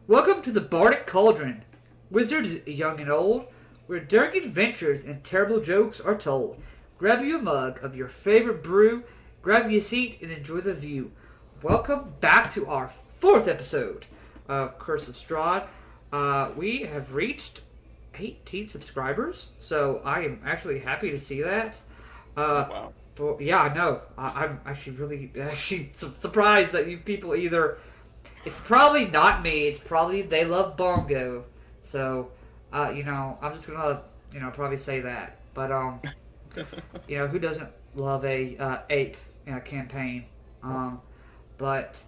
Welcome to the Bardic Cauldron, wizards young and old, where daring adventures and terrible jokes are told. Grab you a mug of your favorite brew, grab you a seat, and enjoy the view. Welcome back to our fourth episode of Curse of Strahd. We have reached 18 subscribers, so I am actually happy to see that. Wow. I know. I'm actually really surprised that you people either. It's probably not me. It's probably they love bongo. So, I'm just gonna, probably say that. But who doesn't love a ape in a campaign? But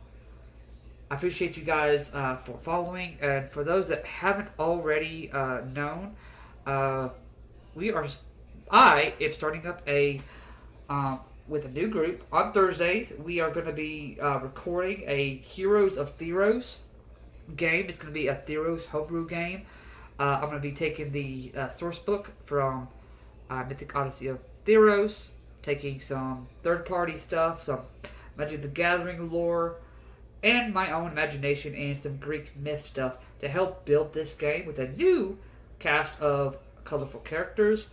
I appreciate you guys for following, and for those that haven't already known, we are. I am starting up with a new group on Thursdays. We are going to be recording a Heroes of Theros game. It's going to be a Theros homebrew game. I'm going to be taking the source book from Mythic Odyssey of Theros, taking some third-party stuff, some Magic the Gathering lore, and my own imagination and some Greek myth stuff to help build this game with a new cast of colorful characters.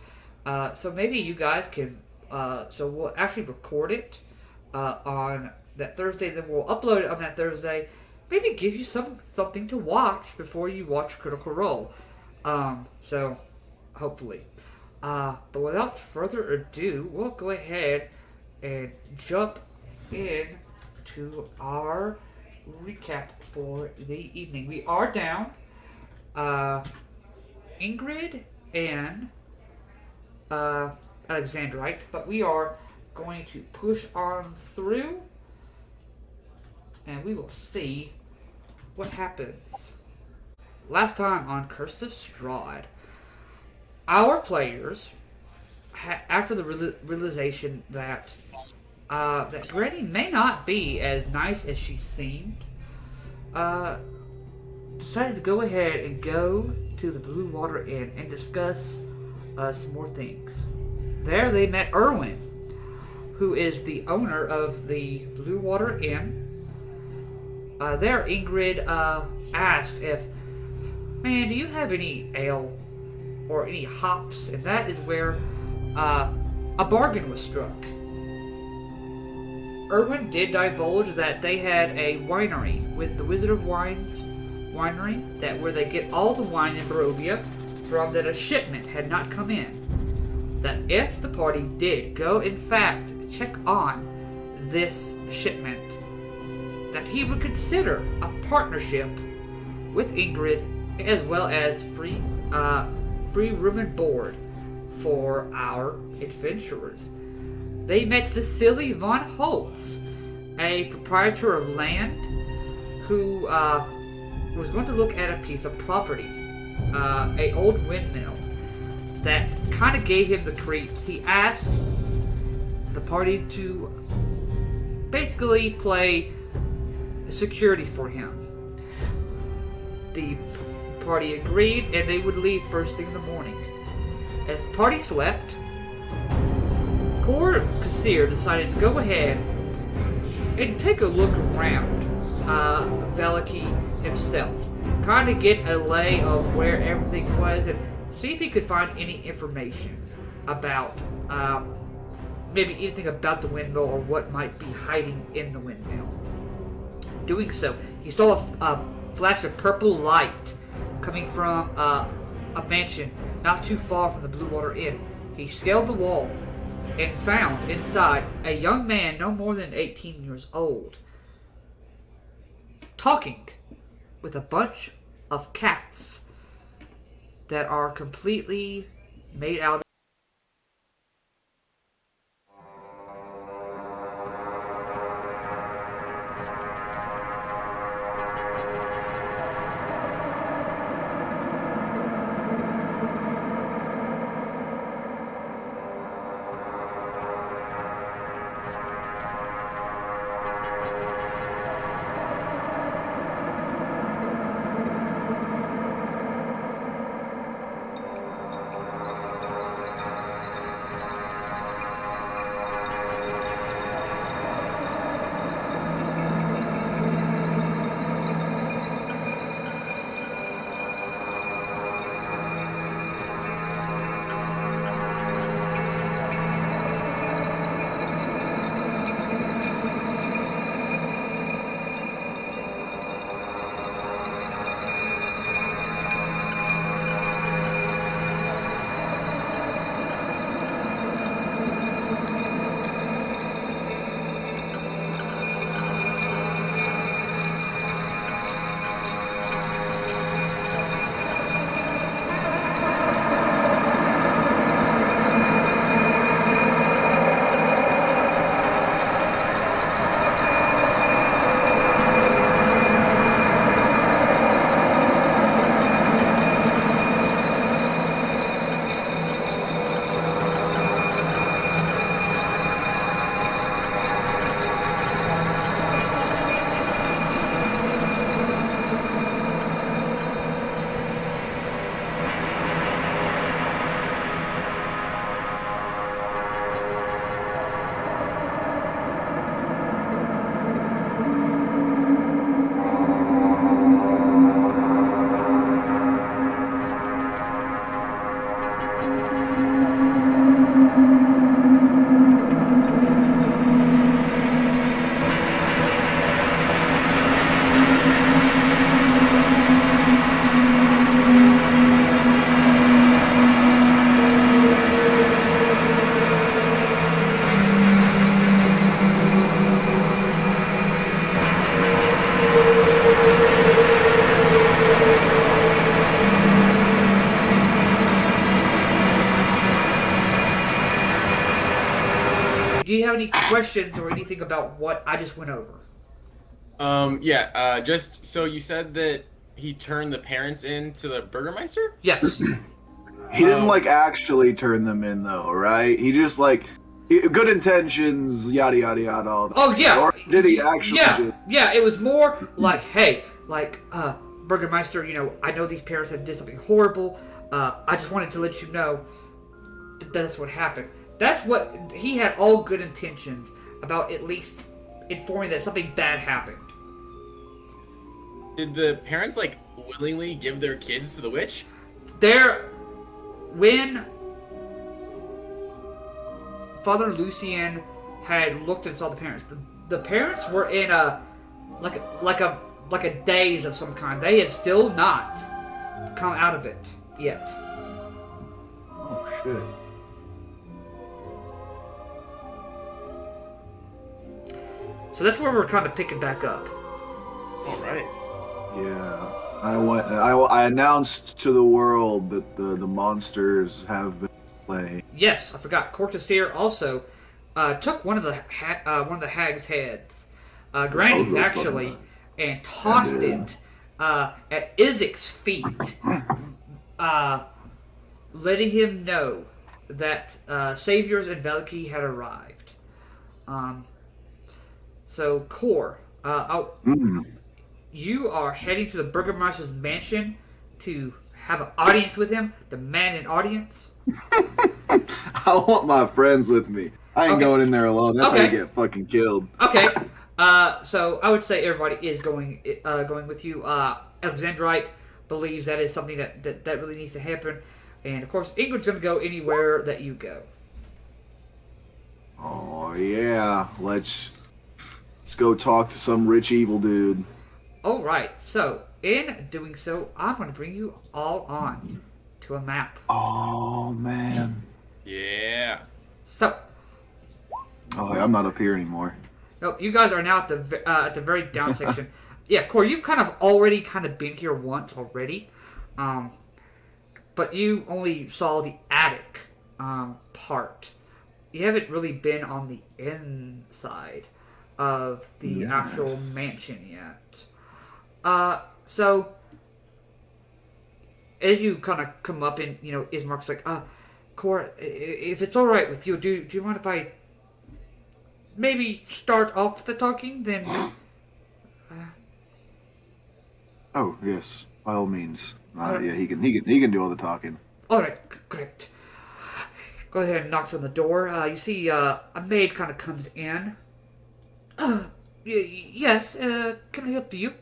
So maybe you guys can. So we'll actually record it on that Thursday. Then we'll upload it on that Thursday. Maybe give you something to watch before you watch Critical Role. So hopefully. But without further ado, we'll go ahead and jump in to our recap for the evening. We are down Ingrid and Alexandrite, but we are going to push on through and we will see what happens. Last time on Curse of Strahd, our players, after the realization that that Granny may not be as nice as she seemed, decided to go ahead and go to the Blue Water Inn and discuss some more things. There they met Erwin, who is the owner of the Blue Water Inn. There Ingrid asked if, man, do you have any ale or any hops? And that is where a bargain was struck. Erwin did divulge that they had a winery with the Wizard of Wines winery, that where they get all the wine in Barovia from, that a shipment had not come in. That if the party did go, in fact, check on this shipment, that he would consider a partnership with Ingrid, as well as free room and board for our adventurers. They met Vasily von Holtz, a proprietor of land, who was going to look at a piece of property, a old windmill, that kind of gave him the creeps. He asked the party to basically play security for him. The party agreed, and they would leave first thing in the morning. As the party slept, Kor Kassir decided to go ahead and take a look around Vallaki himself, kind of get a lay of where everything was, and see if he could find any information about maybe anything about the windmill or what might be hiding in the windmill. Doing so, he saw a flash of purple light coming from a mansion not too far from the Blue Water Inn. He scaled the wall and found inside a young man no more than 18 years old, talking with a bunch of cats that are completely made out of questions or anything about what I just went over? Just so you said that he turned the parents in to the Burgermeister? Yes. He didn't Oh. actually turn them in though, right? He just good intentions, yada yada yada. All that. Oh yeah. Or did he actually? Yeah. It was more like, hey, Burgermeister, I know these parents have did something horrible. I just wanted to let you know that's what happened. That's what he had all good intentions about, at least informing that something bad happened. Did the parents willingly give their kids to the witch? When Father Lucian had looked and saw the parents, the parents were in a daze of some kind. They have still not come out of it yet. Oh shit. So that's where we're kind of picking back up. All right. Yeah. I announced to the world that the monsters have been slain. Yes, I forgot. Cortesir also took one of the hag's heads, Granny's actually, and tossed it at Izik's feet, letting him know that saviors in Vallaki had arrived. So, Kor, you are heading to the Burgermeister's mansion to have an audience with him, demand an audience. I want my friends with me. I ain't going in there alone. That's how you get fucking killed. Okay. So I would say everybody is going with you. Alexandrite believes that is something that really needs to happen, and of course Ingrid's going to go anywhere that you go. Oh yeah, let's go talk to some rich evil dude. All right. So in doing so, I'm going to bring you all on to a map. Oh man. Yeah. So. Oh, I'm not up here anymore. Nope, you guys are now at the very down section. Yeah, Corey, you've kind of already been here once already, but you only saw the attic part. You haven't really been on the inside of the actual mansion yet. So as you kind of come up and Ismark's like, Cora, if it's all right with you, do you mind if I maybe start off the talking, then? Oh yes, by all means. Yeah, he can do all the talking. All right, great. Go ahead and knocks on the door. You see, a maid kind of comes in. Yes. Can I help you?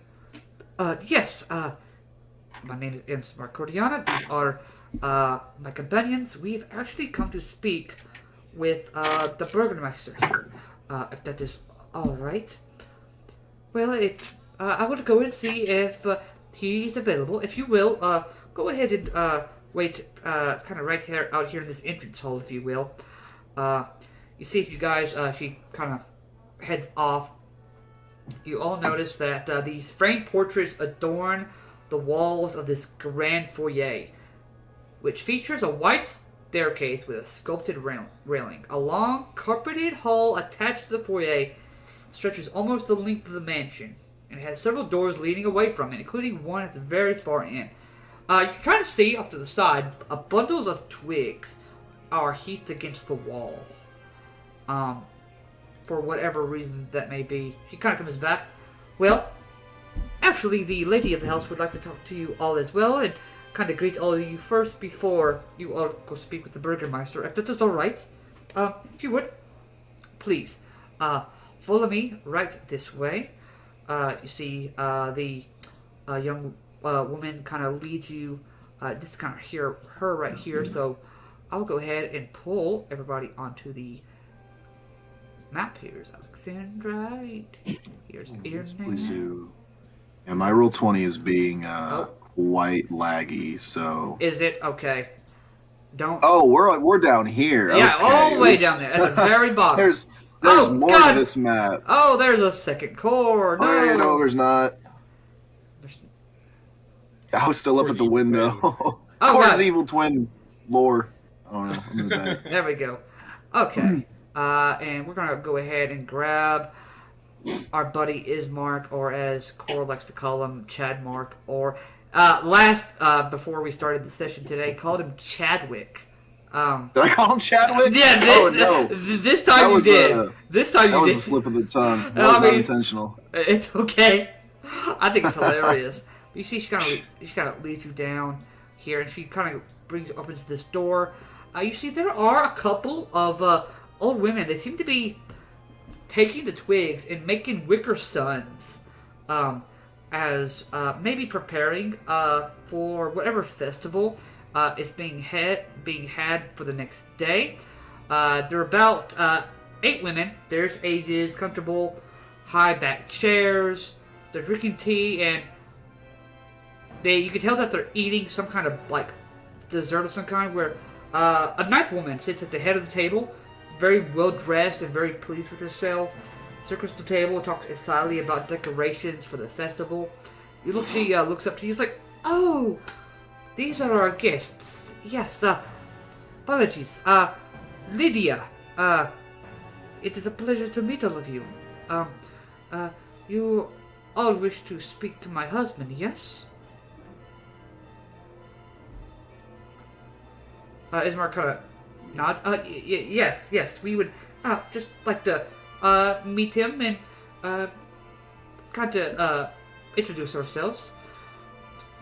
Yes. My name is Ismark Cordiana. These are my companions. We've actually come to speak with the Burgermeister here. If that is all right. Well, I will go and see if he's available. If you will, go ahead and wait, kind of right here, out here in this entrance hall, if you will. You see, if you guys, she kind of heads off. You all notice that these framed portraits adorn the walls of this grand foyer, which features a white staircase with a sculpted railing. A long, carpeted hall attached to the foyer stretches almost the length of the mansion, and has several doors leading away from it, including one at the very far end. You can kind of see off to the side, bundles of twigs are heaped against the wall. For whatever reason that may be. She kind of comes back. Well, actually, the lady of the house would like to talk to you all as well, and kind of greet all of you first before you all go speak with the Burgermeister, if that is all right. If you would, please, follow me right this way. You see, the young woman kind of leads you. This is kind of her right here, so I'll go ahead and pull everybody onto the map. Here's Alexandrite. Here's Please Irna. do. Yeah, my roll 20 is being quite laggy, so. Is it? Okay. Don't. Oh, we're down here. Yeah, okay. all the way down there, at the very bottom. There's Oh, more God. to this map. Oh, there's a second core. No. Oh, no, there's not. There's- I was still up at the window. Oh, Core's God. evil twin lore. Oh no, I'm in the back. There we go. Okay. And we're gonna go ahead and grab our buddy Ismark, or as Cor likes to call him, Chadmark, or before we started the session today, called him Chadwick. Did I call him Chadwick? Yeah, this time you did. This time you did. That was a slip of the tongue. That was not intentional. It's okay. I think it's hilarious. You see, she kind of leads you down here, and she kind of opens this door. You see, there are a couple of old women. They seem to be taking the twigs and making wicker suns, as maybe preparing for whatever festival is being had for the next day. There are about 8 women. There's ages, comfortable, high back chairs. They're drinking tea, and you can tell that they're eating some kind of like dessert of some kind. Where a ninth woman sits at the head of the table, very well dressed and very pleased with herself. Circles the table, talks excitedly about decorations for the festival. She looks up to you. She's like, "Oh, these are our guests. Yes, apologies. Lydia, it is a pleasure to meet all of you. You all wish to speak to my husband, yes?" Ismar kind of nods. Yes, we would just like to meet him and kind of introduce ourselves.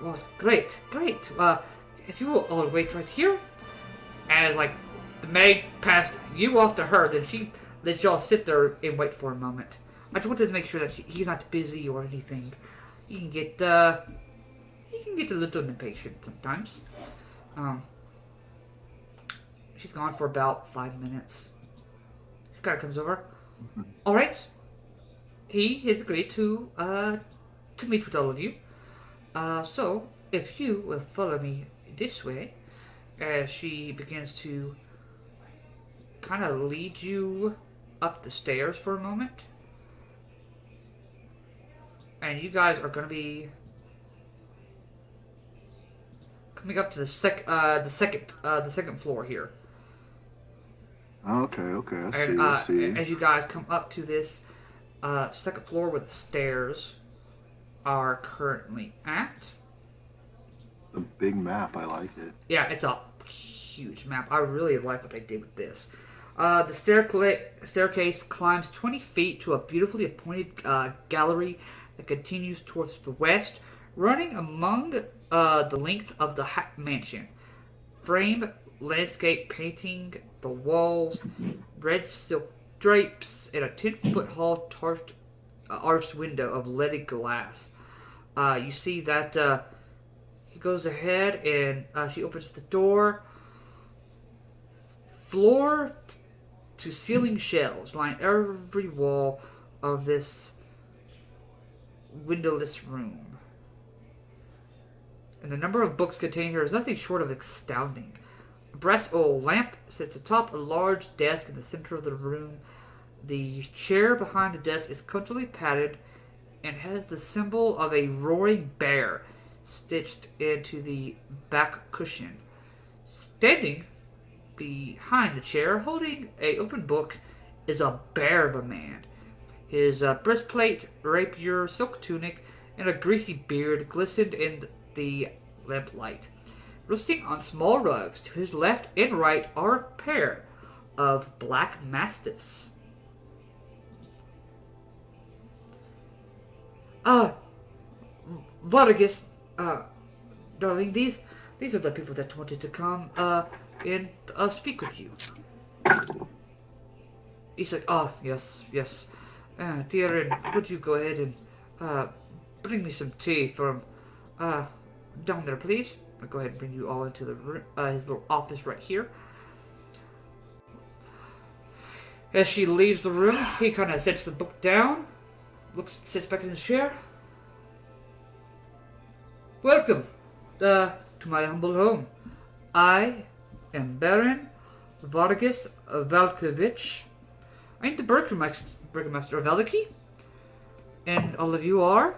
Well, great. If you will all wait right here, as like the maid passed you off to her, then she lets y'all sit there and wait for a moment. I just wanted to make sure that he's not busy or anything. He can get a little impatient sometimes. She's gone for about 5 minutes. She kind of comes over. All right. He has agreed to meet with all of you. So if you will follow me this way, as she begins to kind of lead you up the stairs for a moment, and you guys are going to be coming up to the second floor here. Okay, I see. As you guys come up to this second floor where the stairs are currently at. A big map, I like it. Yeah, it's a huge map. I really like what they did with this. The staircase climbs 20 feet to a beautifully appointed gallery that continues towards the west, running among the length of the mansion. Framed landscape painting the walls, red silk drapes, and a 10-foot tall arched window of leaded glass. You see that he goes ahead and she opens the door. Floor to ceiling shelves line every wall of this windowless room. And the number of books contained here is nothing short of astounding. A brass oil lamp sits atop a large desk in the center of the room. The chair behind the desk is comfortably padded and has the symbol of a roaring bear stitched into the back cushion. Standing behind the chair, holding an open book, is a bear of a man. His breastplate, rapier, silk tunic, and a greasy beard glistened in the lamplight. Resting on small rugs to his left and right are a pair of black mastiffs. Vargas, darling, these are the people that wanted to come and speak with you. He's like, oh, yes. Dear, and would you go ahead and bring me some tea from down there, please? I'll go ahead and bring you all into the room, his little office right here. As she leaves the room, he kind of sets the book down, sits back in his chair. Welcome to my humble home. I am Baron Vargas Valkovich. I am the Burgomaster of Vallaki. And all of you are...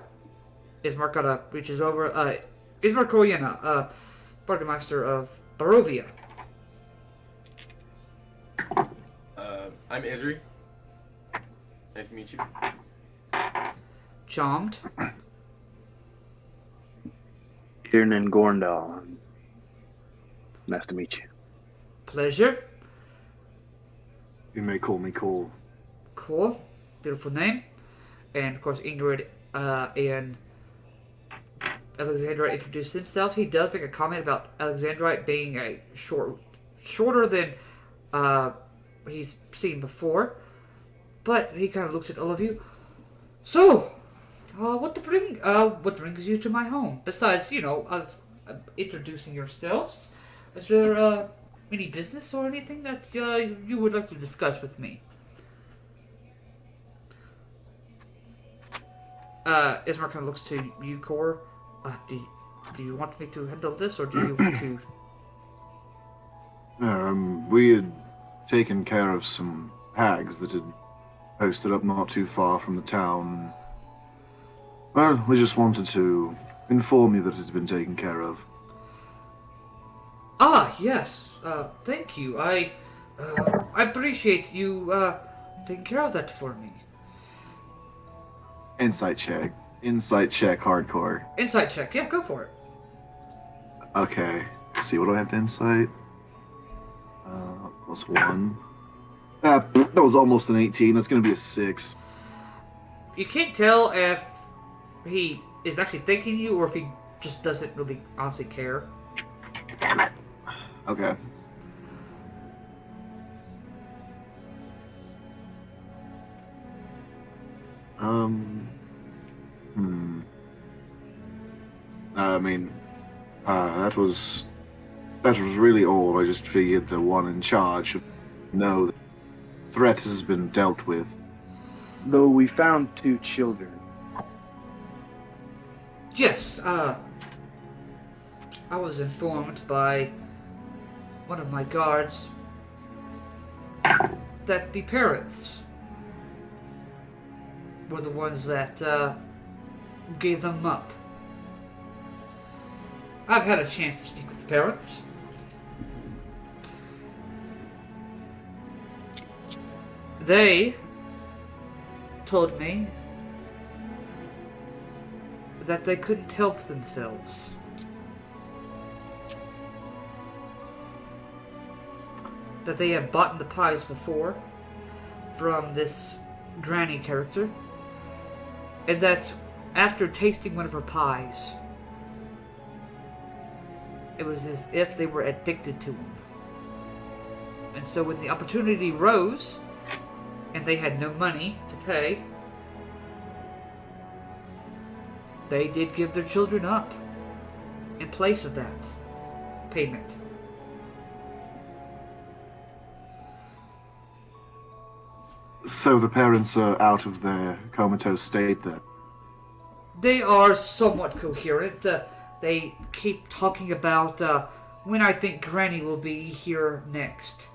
Ismark kind of reaches over... Ismark Koyena, Burgomaster of Barovia. I'm Isri. Nice to meet you. Charmed. Kiernan Gorndal. Nice to meet you. Pleasure. You may call me Cole. Cool. Beautiful name. And of course, Ingrid and Alexandrite introduced himself. He does make a comment about Alexandrite being a shorter than he's seen before. But he kind of looks at all of you. So, what brings you to my home? Besides, introducing yourselves. Is there any business or anything that you would like to discuss with me? Ismar kind of looks to you, Cor. Do you want me to handle this, or do you want to... We had taken care of some hags that had posted up not too far from the town. Well, we just wanted to inform you that it had been taken care of. Ah, yes. Thank you. I appreciate you taking care of that for me. Insight check. Insight check, hardcore. Insight check. Yeah, go for it. Okay. Let's see, what do I have to insight? +1. That was almost an 18. That's gonna be a 6. You can't tell if he is actually thanking you or if he just doesn't really honestly care. Damn it. Okay. that was really all. I just figured the one in charge should know that the threat has been dealt with. Though we found 2 children. Yes, I was informed by one of my guards that the parents were the ones that gave them up. I've had a chance to speak with the parents. They told me that they couldn't help themselves. That they had bought the pies before from this granny character, and that after tasting one of her pies, it was as if they were addicted to them. And so when the opportunity rose, and they had no money to pay, they did give their children up in place of that payment. So the parents are out of their comatose state then? They are somewhat coherent. They keep talking about when I think Granny will be here next.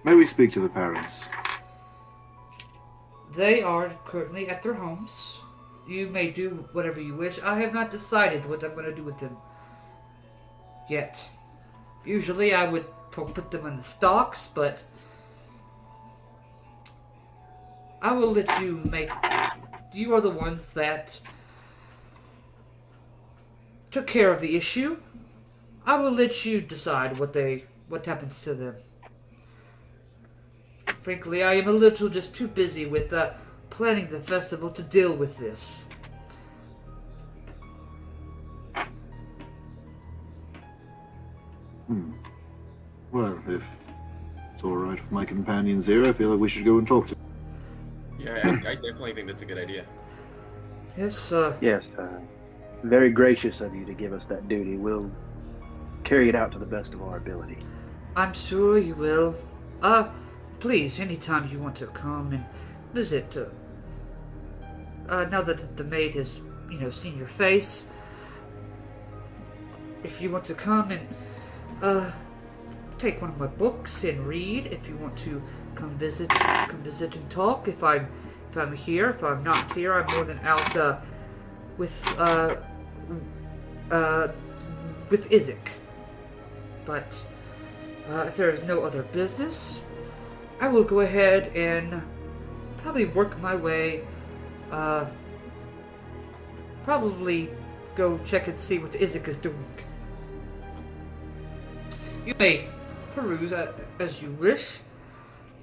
May we speak to the parents? They are currently at their homes. You may do whatever you wish. I have not decided what I'm going to do with them yet. Usually I would put them in the stocks, but I will let you make... You are the ones that took care of the issue. I will let you decide what happens to them. Frankly, I am a little just too busy with planning the festival to deal with this. Well, if it's alright with my companions here, I feel like we should go and talk to them. Yeah, I definitely think that's a good idea. Yes, Yes, very gracious of you to give us that duty. We'll carry it out to the best of our ability. I'm sure you will. Please, anytime you want to come and visit, now that the maid has, seen your face, if you want to come and, take one of my books and read, if you want to come visit and talk, if I'm here, if I'm not here, I'm more than out, with Izek. But, if there is no other business, I will go ahead and probably work my way, probably go check and see what Isaac is doing. You may peruse as you wish.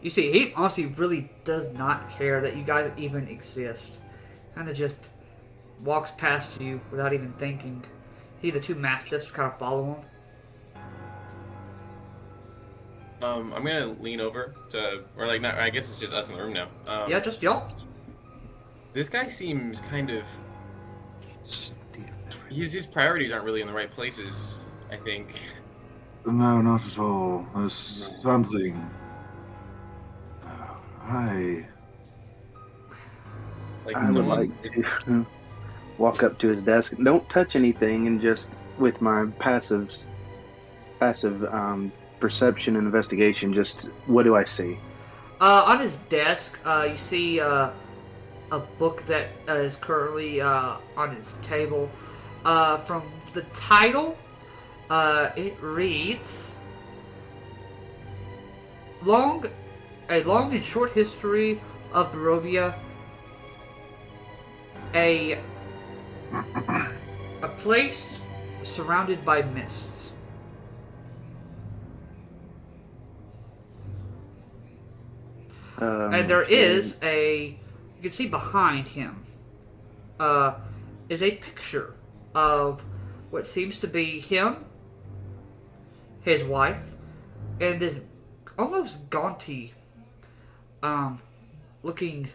You see, he honestly really does not care that you guys even exist. Kind of just walks past you without even thinking. See the two mastiffs kind of follow him. I'm gonna lean over to, or like, not. I guess it's just us in the room now. Yeah, just y'all. This guy seems kind of. His priorities aren't really in the right places, I think. No, not at all. There's something. I Like, I would someone, like to walk up to his desk. Don't touch anything, and just with my passive perception and investigation, just what do I see? On his desk, you see a book that is currently on his table. From the title, it reads A long and short history of Barovia, a place surrounded by mists. And there is you can see behind him, is a picture of what seems to be him, his wife, and this almost gaunty, looking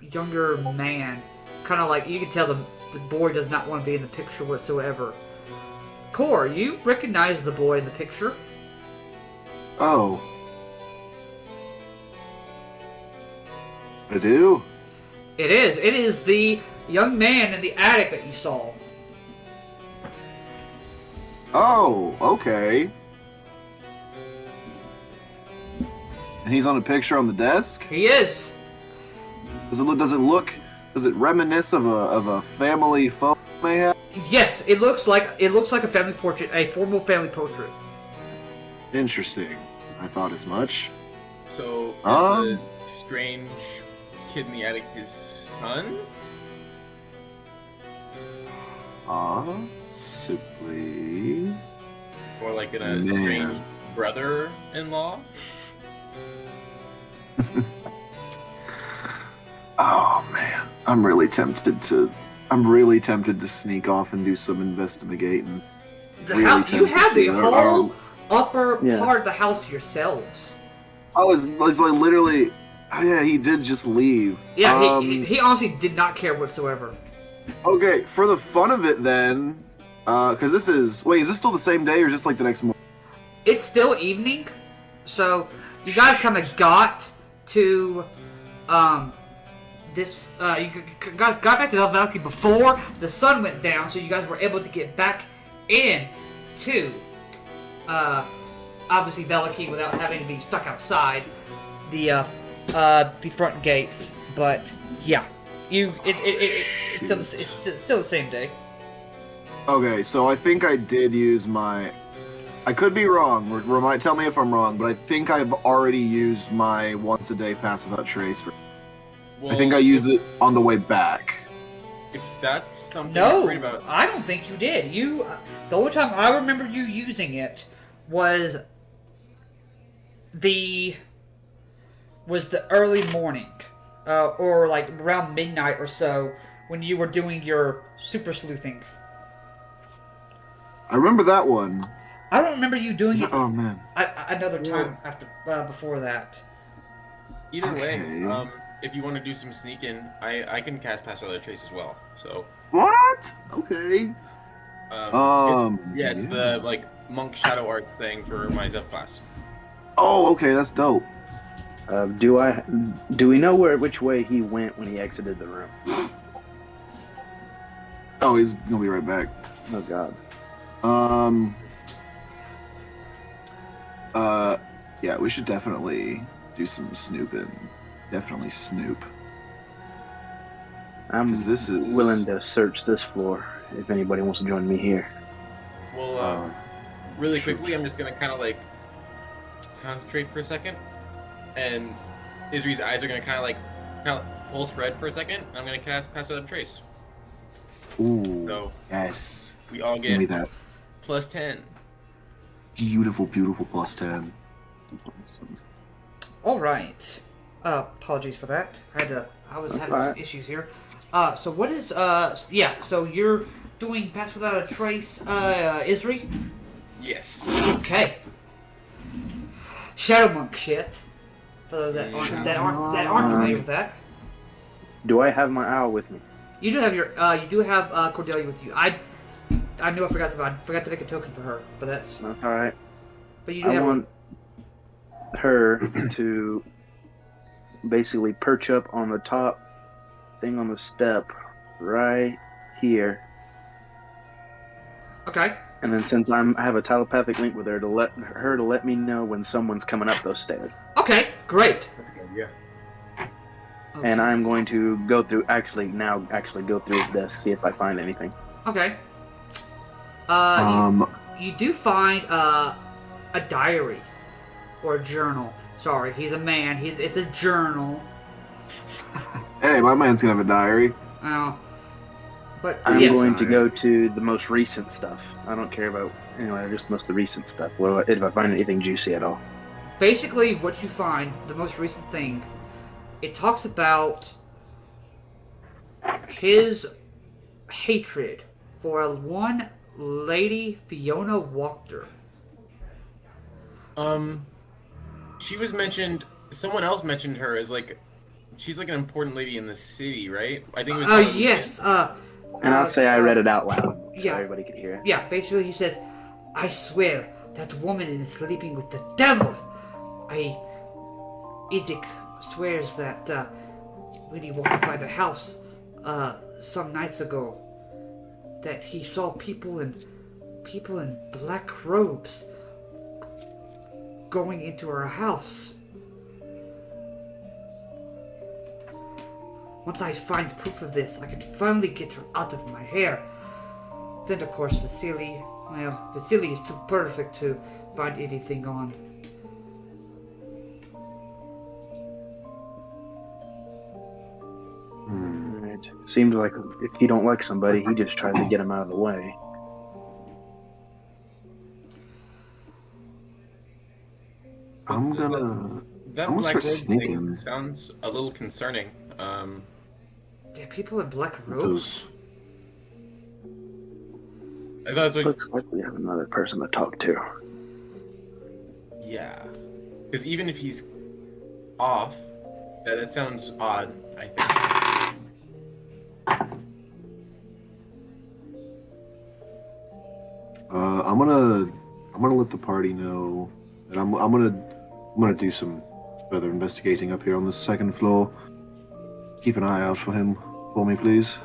younger man. Kind of like, you can tell the boy does not want to be in the picture whatsoever. Core, you recognize the boy in the picture? Oh. I do? It is. It is the young man in the attic that you saw. Oh, okay. And he's on a picture on the desk? He is. Does it reminisce of a family photo may have? Yes, it looks like a family portrait, a formal family portrait. Interesting. I thought as much. so is the strange kid in the attic his son? Possibly. Or like a Man. strange brother-in-law? Oh man, I'm really tempted to sneak off and do some investigating. Really You tempted have the to. whole upper Yeah. part of the house to yourselves. I was like literally. Oh yeah, he did just leave. Yeah, he honestly did not care whatsoever. Okay, for the fun of it then, because is this still the same day or is this like the next morning? It's still evening, so you guys kind of got to this. You guys got back to Vallaki before the sun went down, so you guys were able to get back in to obviously Vallaki without having to be stuck outside the front gates. But yeah, it's still the same day. Okay, so I think I did use my. I could be wrong. Remind, tell me if I'm wrong, but I think I've already used my once a day pass without trace. Well, I think I used it on the way back. If that's something you're worried No, about, I don't think you did. The only time I remember you using it was the early morning, or like around midnight or so, when you were doing your super sleuthing. I remember that one. I don't remember you doing it Oh man. another time after before that. either Okay. way, if you want to do some sneaking, I can cast Pass Without Trace as well. So, What? Okay. it's the like monk shadow arts thing for my Zev class. Oh, okay, that's dope. Do we know which way he went when he exited the room? Oh, he's gonna be right back. Oh God. Yeah, we should definitely do some snooping. Definitely snoop. I'm 'Cause this is- willing to search this floor if anybody wants to join me here. Well, really shoot. quickly, I'm just gonna kind of like concentrate for a second. And Isri's eyes are gonna kind of pulse red for a second. I'm gonna cast Pass Without a Trace. Ooh, So yes. we all Give me get that. plus 10. Beautiful, beautiful plus 10. All right. Apologies for that. I was having some alright. issues here. So what is yeah? So you're doing Pass Without a Trace, Isri? Yes. Okay. Shadow Monk shit. For those that aren't familiar with that, Do I have my owl with me? you do have Cordelia with you. I knew I forgot to make a token for her, but That's alright. but you do I have want her to basically perch up on the top thing on the step right here. Okay. And then since I have a telepathic link with her to let me know when someone's coming up those stairs. Okay, great. That's a good idea. And I'm going to go through go through his desk, see if I find anything. Okay. Um, You do find a diary or a journal. Sorry, he's a man. It's a journal. hey, my man's gonna have a diary. But I'm yes. going to go to the most recent stuff. I don't care about just most of the recent stuff. If I find anything juicy at all. Basically, what you find, the most recent thing, it talks about his hatred for one lady, Fiona Walker. She was mentioned. Someone else mentioned her as she's like an important lady in the city, right? I think it was. Father Yes. Lucian. And I'll say I read it out loud so yeah. everybody could hear it. Yeah, basically he says, I swear that woman is sleeping with the devil. Isaac swears that when he walked by the house some nights ago, that he saw people in black robes going into her house. Once I find proof of this, I can finally get her out of my hair. Then, of course, Vasily is too perfect to find anything on. Right. Seems like if he don't like somebody, he just tries to get him out of the way. I'm gonna That start black robe thing sneaking. sounds a little concerning. Yeah, people in black robes? Those. I thought that's what. Looks like we have another person to talk to. Yeah, because even if he's off, that sounds odd. I think. I'm gonna let the party know that I'm gonna do some further investigating up here on the second floor. Keep an eye out for him for me, please.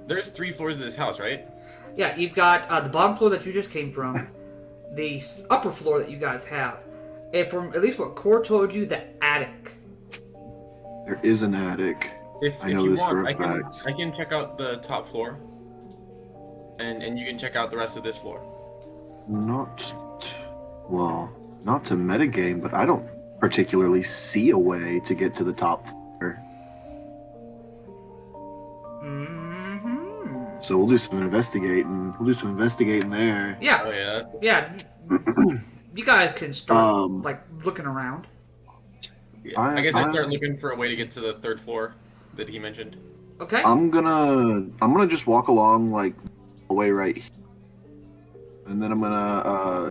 There's 3 floors of this house, right? Yeah, you've got the bottom floor that you just came from, the upper floor that you guys have, and from at least what Core told you, the attic. There is an attic. If I know you this want, for a I can fact. I can check out the top floor, and you can check out the rest of this floor. Not to metagame, but I don't particularly see a way to get to the top floor. Mm-hmm. So we'll do some investigating. We'll do some investigating there. Yeah, Oh yeah. yeah. You guys can start looking around. Yeah. I guess I'd start looking for a way to get to the 3rd floor that he mentioned. Okay. I'm gonna just walk along like the way right here. And then I'm gonna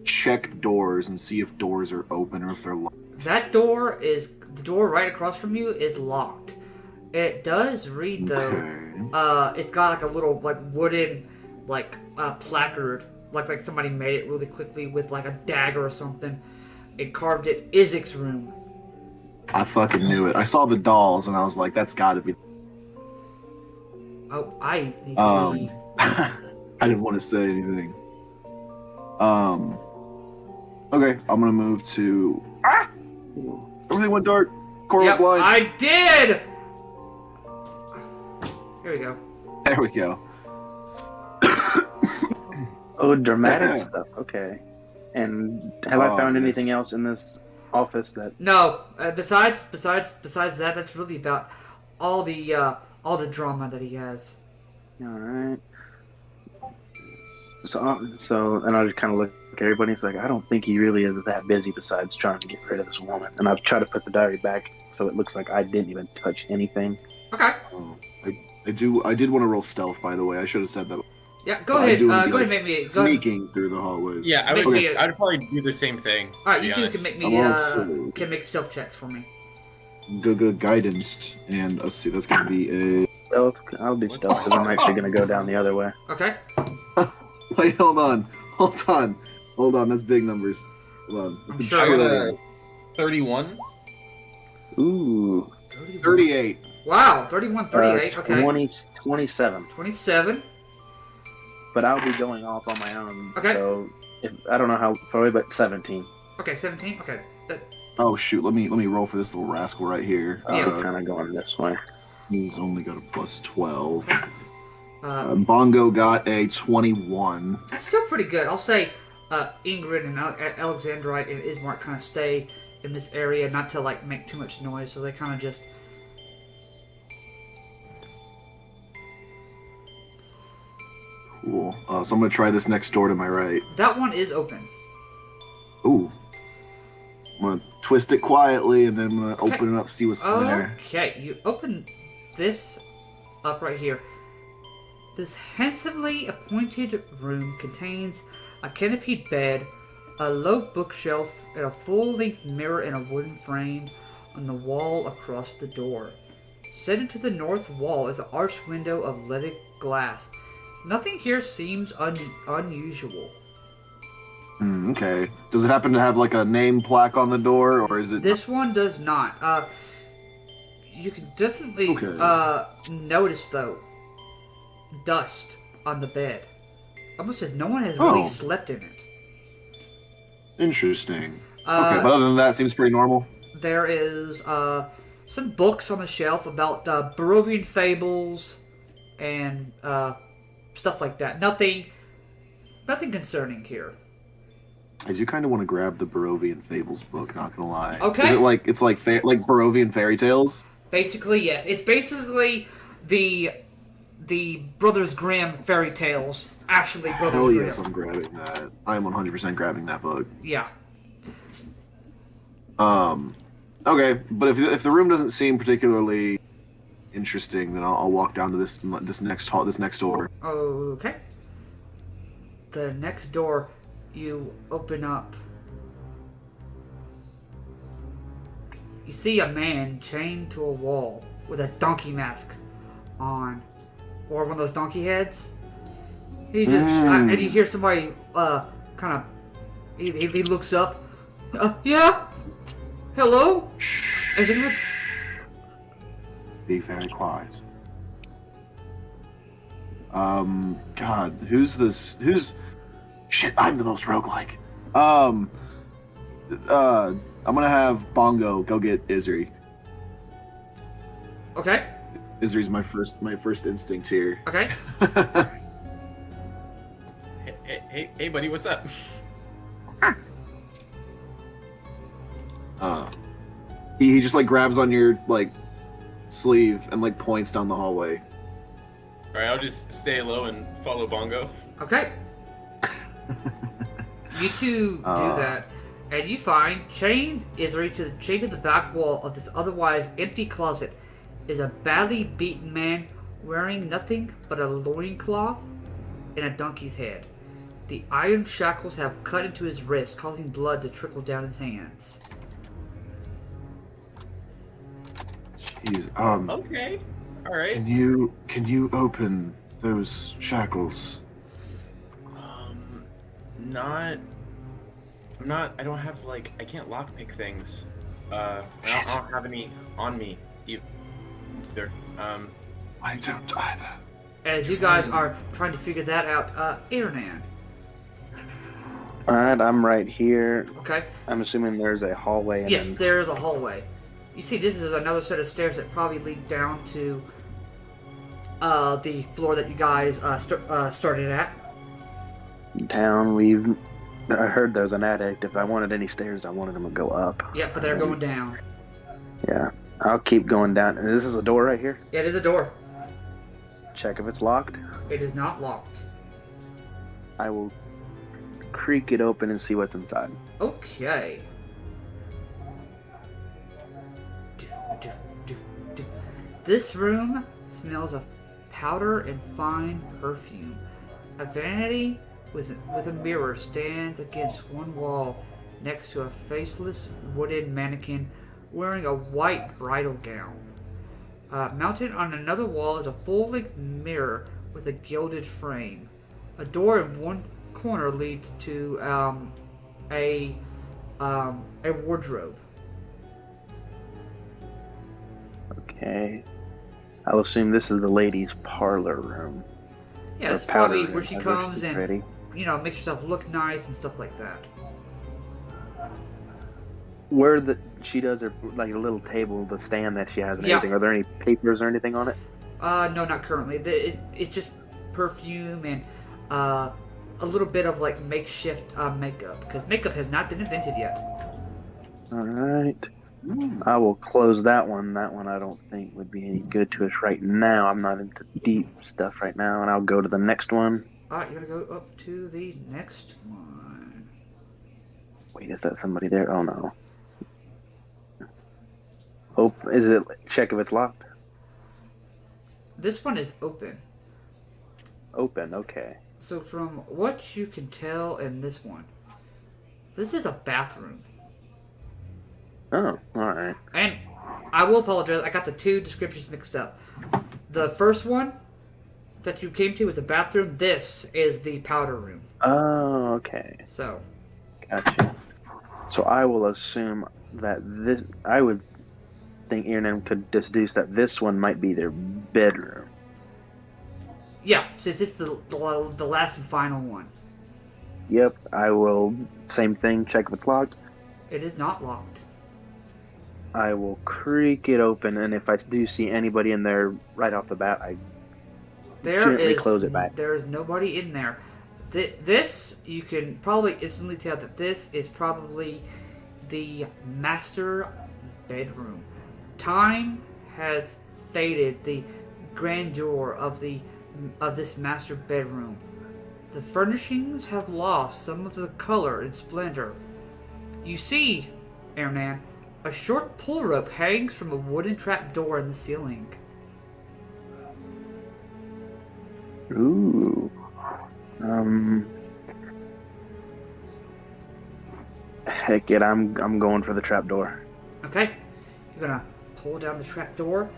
check doors and see if doors are open or if they're locked. The door right across from you is locked. It does read though. Okay. It's got like a little wooden placard, like somebody made it really quickly with like a dagger or something. It carved it Isaac's room. I fucking knew it. I saw the dolls and I was like, that's gotta be. Oh, I need to leave. I didn't want to say anything. Okay, I'm gonna move to. Everything went dark. Core Yep, blind. I did. Here we go. There we go. Oh, dramatic stuff. Okay. And have I found anything else in this office that? No. Besides that, that's really about all the drama that he has. All right. So, and I just kind of look at everybody. It's like, I don't think he really is that busy besides trying to get rid of this woman. And I've tried to put the diary back so it looks like I didn't even touch anything. Okay. Oh, I did want to roll stealth, by the way. I should have said that. Yeah, go ahead. Go ahead and make me. Sneaking through the hallways. Yeah, I Make would. me a- I'd probably do the same thing. All right, to be you two honest. can make I'm me also- can make stealth checks for me. Good guidance, and let's see. That's gonna be a. Stealth. I'll do stealth because I'm actually going to go down the other way. Okay. Wait, hold on. That's big numbers. Hold on. I'm It's a sure I got trillion. a 31. Ooh. 38. Wow, 31, 38. Okay. 27. 27. But I'll be going off on my own. Okay. So I don't know how far, but 17. Okay, 17. Okay. Oh shoot! Let me roll for this little rascal right here. Yeah. I'm kind of going this way. He's only got a plus 12. Uh, Bongo got a 21. That's still pretty good. I'll say Ingrid and Alexandrite and Ismark kind of stay in this area, not to like make too much noise, so they kind of just. Cool. So I'm gonna try this next door to my right. That one is open. Ooh. I'm gonna twist it quietly and then I'm gonna Okay. open it up, see what's in there. Okay, you open this up right here. This handsomely appointed room contains a canopied bed, a low bookshelf, and a full-length mirror in a wooden frame on the wall across the door. Set into the north wall is an arched window of leaded glass. Nothing here seems unusual. Okay. Does it happen to have like a name plaque on the door, or is it? This one does not. You can definitely Okay. notice though dust on the bed. Almost as no one has really Oh. slept in it. Interesting. Okay, but other than that, seems pretty normal. There is some books on the shelf about Barovian fables and stuff like that. Nothing concerning here. I do kind of want to grab the Barovian Fables book. Not gonna lie. Okay. Is it like it's like like Barovian fairy tales? Basically, yes. It's basically the Brothers Grimm fairy tales. Actually, Brothers Hell Grimm. yes, I'm grabbing that. I am 100% grabbing that book. Yeah. Okay, but if the room doesn't seem particularly interesting, then I'll walk down to this next door. Okay. The next door you open up. You see a man chained to a wall with a donkey mask on, or one of those donkey heads. He just and you hear somebody kind of. He looks up. Yeah. Hello. Is anyone? Be very quiet. God, who's this? Shit, I'm the most roguelike. I'm gonna have Bongo go get Isri. Okay. Isri's my first instinct here. Okay. Hey, buddy, what's up? He just like grabs on your like sleeve and like points down the hallway. All right, I'll just stay low and follow Bongo. Okay. You two do that, and you find chained to the back wall of this otherwise empty closet is a badly beaten man wearing nothing but a loincloth and a donkey's head. The iron shackles have cut into his wrists, causing blood to trickle down his hands. Jeez. Okay. All right. Can you open those shackles? I don't have I can't lockpick things. I don't have any on me either. I don't either. As you guys are trying to figure that out, Iranan. Alright, I'm right here. Okay. I'm assuming there's a hallway. And Yes, then... there is a hallway. You see, this is another set of stairs that probably lead down to the floor that you guys started at. Down, we've I heard there's an addict. If I wanted any stairs, I wanted them to go up. Yeah, but they're going down. Yeah. I'll keep going down. This is a door right here. Yeah, it is a door. Check if it's locked. It is not locked. I will creak it open and see what's inside. Okay. This room smells of powder and fine perfume. A vanity with a mirror stands against one wall next to a faceless wooden mannequin wearing a white bridal gown. Mounted on another wall is a full-length mirror with a gilded frame. A door in one corner leads to a wardrobe. Okay. I'll assume this is the ladies' parlor room. Yeah, Or it's powder probably room, where she as comes she's and ready. makes herself look nice and stuff like that. Where she does her like a little table, the stand that she has and Yeah. everything. Are there any papers or anything on it? No, not currently. It's just perfume and a little bit of like makeshift makeup because makeup has not been invented yet. All right. I will close that one. That one I don't think would be any good to us right now. I'm not into deep stuff right now, and I'll go to the next one. All right, you're gonna go up to the next one. Wait, is that somebody there? Oh no. Oh, is it? Check if it's locked. This one is open. Open. Okay. So from what you can tell in this one, this is a bathroom. Oh, all right. And I will apologize, I got the two descriptions mixed up. The first one that you came to was a bathroom. This is the powder room. Oh, okay. So, Gotcha. So I will assume that this. I would think Ian could deduce that this one might be their bedroom. yeah, since it's the last and final one. Yep. I will. Same thing. Check if it's locked. It is not locked. I will creak it open, and if I do see anybody in there right off the bat, I gently close it back. There is nobody in there. This, you can probably instantly tell that this is probably the master bedroom. Time has faded the grandeur of this master bedroom. The furnishings have lost some of the color and splendor. You see, Ernan, a short pull rope hangs from a wooden trapdoor in the ceiling. Ooh. Heck it, I'm going for the trapdoor. Okay, you're gonna pull down the trapdoor.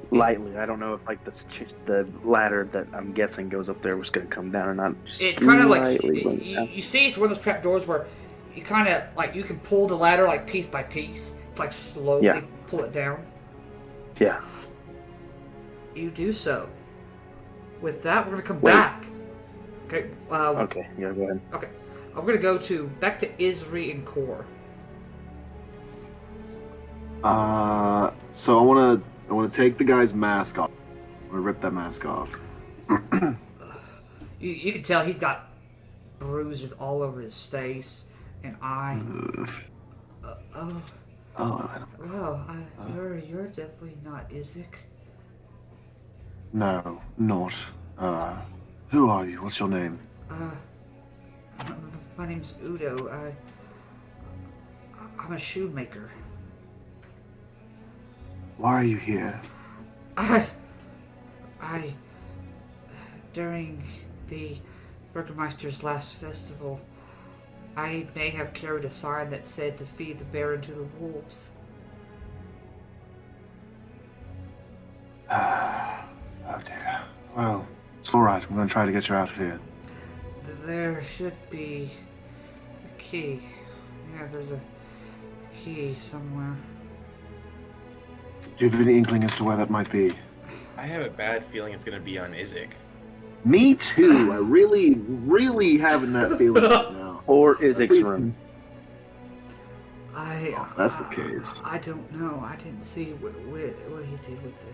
Lightly. I don't know if like the ladder that I'm guessing goes up there was going to come down or not. Just It kind of like lightly going down. you see, it's one of those trapdoors where you kind of like you can pull the ladder like piece by piece. It's like slowly pull it down. Yeah. You do so. With that, we're gonna come back. Okay. Okay. Yeah. Go ahead. Okay. I'm gonna go back to Isri and Core. So I want to take the guy's mask off. I'm gonna rip that mask off. You can tell he's got bruises all over his face and eye. You're definitely not Isaac. No, not. Who are you? What's your name? My name's Udo. I'm a shoemaker. Why are you here? During the Burgermeister's last festival, I may have carried a sign that said to feed the Baron to the wolves. Oh dear. Well, it's alright. I'm going to try to get you out of here. There should be a key. Yeah, there's a key somewhere. Do you have any inkling as to where that might be? I have a bad feeling it's gonna be on Isaac. Me too. I really having that feeling right now. Or Isaac's room. If that's the case. I don't know. I didn't see what he did with it.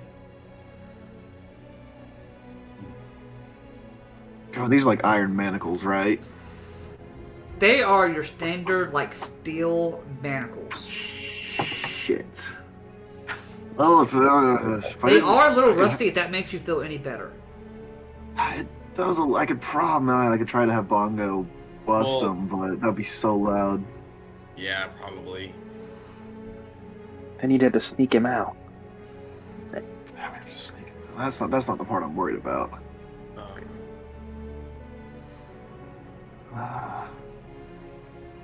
God, these are like iron manacles, right? They are your standard, like, steel manacles. Shit. Well, if I They didn't- are a little I could- rusty, if that makes you feel any better. It does. I could I could try to have Bongo bust Well- them, but that'd be so loud. Yeah, probably. Then you'd have to sneak him out. I mean, just sneak. That's not the part I'm worried about.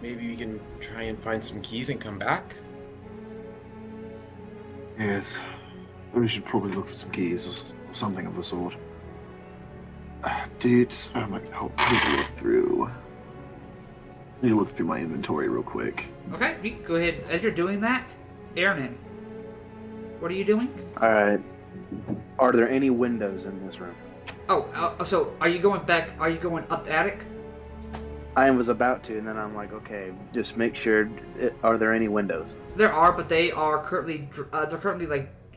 Maybe we can try and find some keys and come back. Yes. We should probably look for some keys or something of the sort. Dude, I might help. I need to look through. I need to look through my inventory real quick. Okay, you can go ahead. As you're doing that, Aaron, what are you doing? All right. Are there any windows in this room? Oh, so are you going back? Are you going up the attic? I was about to, and then I'm like, okay, just make sure. Are there any windows? There are, but they are currently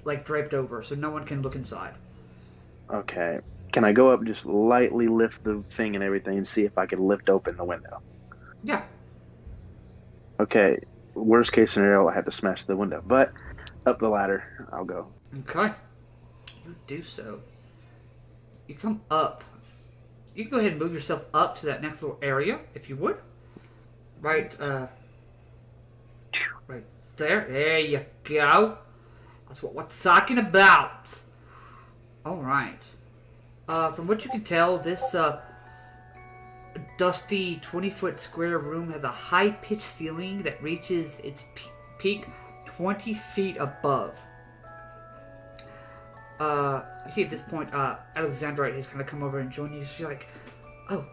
like draped over, so no one can look inside. Okay. Can I go up and just lightly lift the thing and everything and see if I can lift open the window? Yeah. Okay. Worst case scenario, I have to smash the window, but up the ladder, I'll go. Okay. You do so. You come up. You can go ahead and move yourself up to that next little area, if you would. Right there. There you go. That's what we're talking about. All right. From what you can tell, this dusty 20-foot square room has a high-pitched ceiling that reaches its peak 20 feet above. You see at this point, Alexandrite has kind of come over and joined you. She's like, "Oh,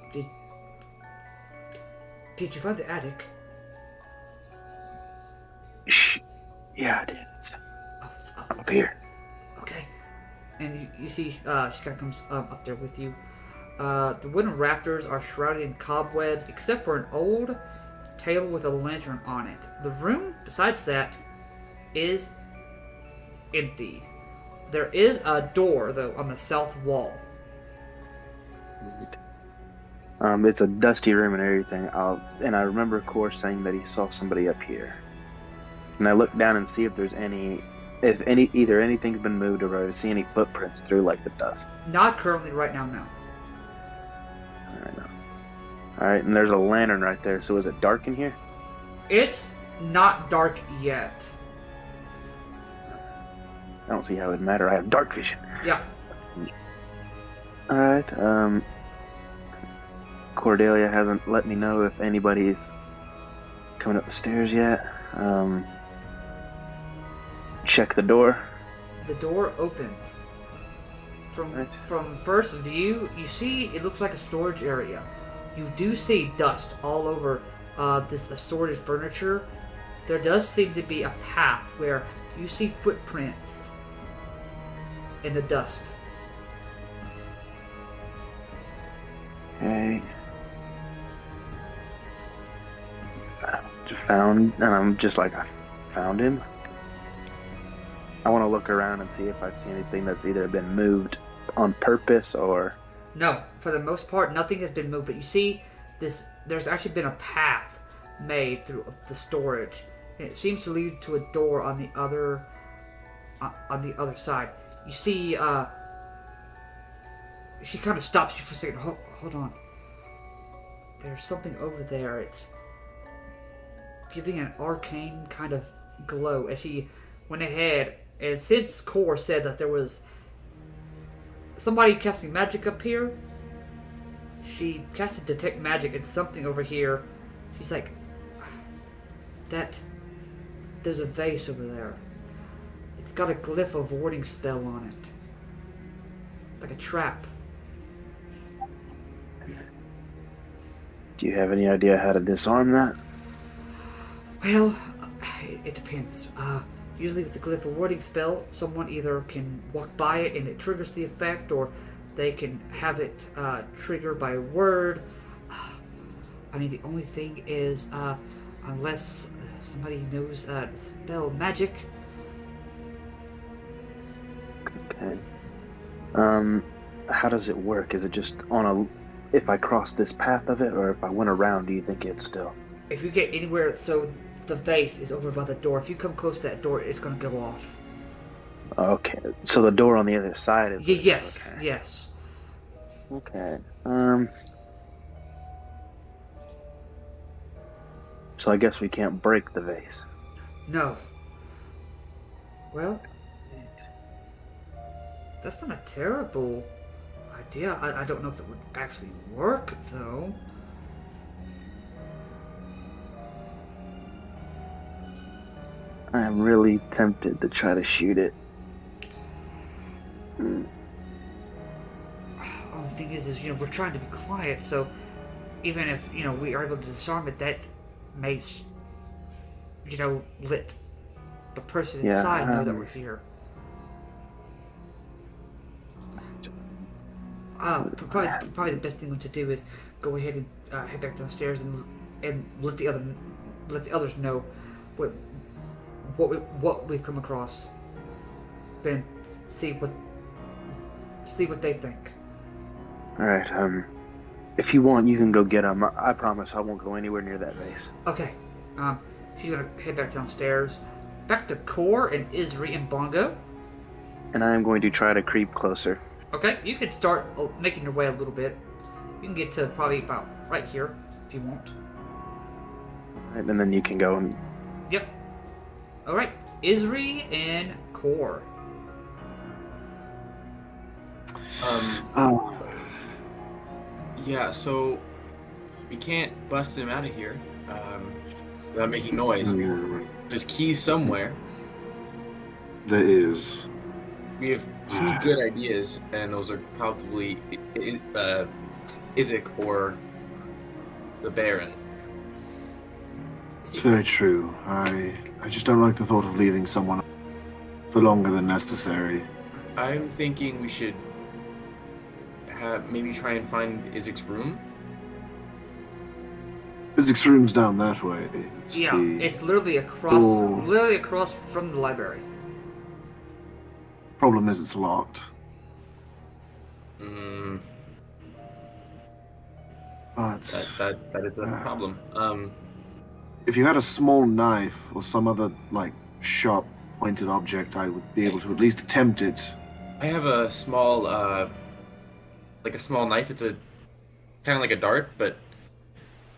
did you find the attic?" Shh. Yeah, I did. It's Oh, up here. okay. And you see, she kind of comes up there with you. The wooden rafters are shrouded in cobwebs, except for an old table with a lantern on it. The room, besides that, is empty. There is a door, though, on the south wall. It's a dusty room and everything. And I remember, of course, saying that he saw somebody up here. And I look down and see if there's either anything's been moved or I see any footprints through like the dust. Not currently, right now, no. All right, and there's a lantern right there. So is it dark in here? It's not dark yet. I don't see how it would matter. I have dark vision. Yeah. All right. Cordelia hasn't let me know if anybody's coming up the stairs yet. Check the door. The door opens. Right. From first view, you see it looks like a storage area. You do see dust all over this assorted furniture. There does seem to be a path where you see footprints in the dust. Okay. I'm just like, I found him. I want to look around and see if I see anything that's either been moved on purpose or... No, for the most part, nothing has been moved. But you see, there's actually been a path made through the storage, and it seems to lead to a door on the other side. You see, she kind of stops you for a second. Hold on. There's something over there. It's giving an arcane kind of glow as she went ahead. And since Core said that there was somebody casting magic up here, she casted Detect Magic and something over here. She's like, there's a vase over there. It's got a glyph of warding spell on it. Like a trap. Do you have any idea how to disarm that? Well, it depends. Usually with the glyph of warding spell, someone either can walk by it and it triggers the effect, or they can have it trigger by a word. I mean, the only thing is, unless somebody knows the spell magic. Okay. How does it work? Is it just on if I cross this path of it, or if I went around, do you think it's still? If you get anywhere, so the vase is over by the door. If you come close to that door, it's going to go off. Okay, so the door on the other side of it. Yes, Okay. yes. Okay. So I guess we can't break the vase. No. Well, that's not a terrible idea. I don't know if it would actually work, though. I'm really tempted to try to shoot it. Only thing is, we're trying to be quiet, so even if, we are able to disarm it, that may, let the person Yeah, inside know that we're here. Probably the best thing to do is go ahead and head back downstairs and let the others know what we've come across. Then see what they think. All right. If you want, you can go get them. I promise I won't go anywhere near that vase. Okay. She's gonna head back downstairs, back to Core and Isri and Bongo. And I am going to try to creep closer. Okay, you can start making your way a little bit. You can get to probably about right here if you want. Right, and then you can go and. Yep. All right, Isri and Core. Yeah, so we can't bust him out of here without making noise. There's keys somewhere. There is. We have two good ideas, and those are probably Isaac or the Baron. It's very true. I just don't like the thought of leaving someone for longer than necessary. I'm thinking we should maybe try and find Isaac's room. Physics room's down that way. It's literally across from the library. Problem is it's locked. But that is a problem. if you had a small knife or some other sharp pointed object, I would be able to at least attempt it. I have a small small knife. It's a kind of like a dart, but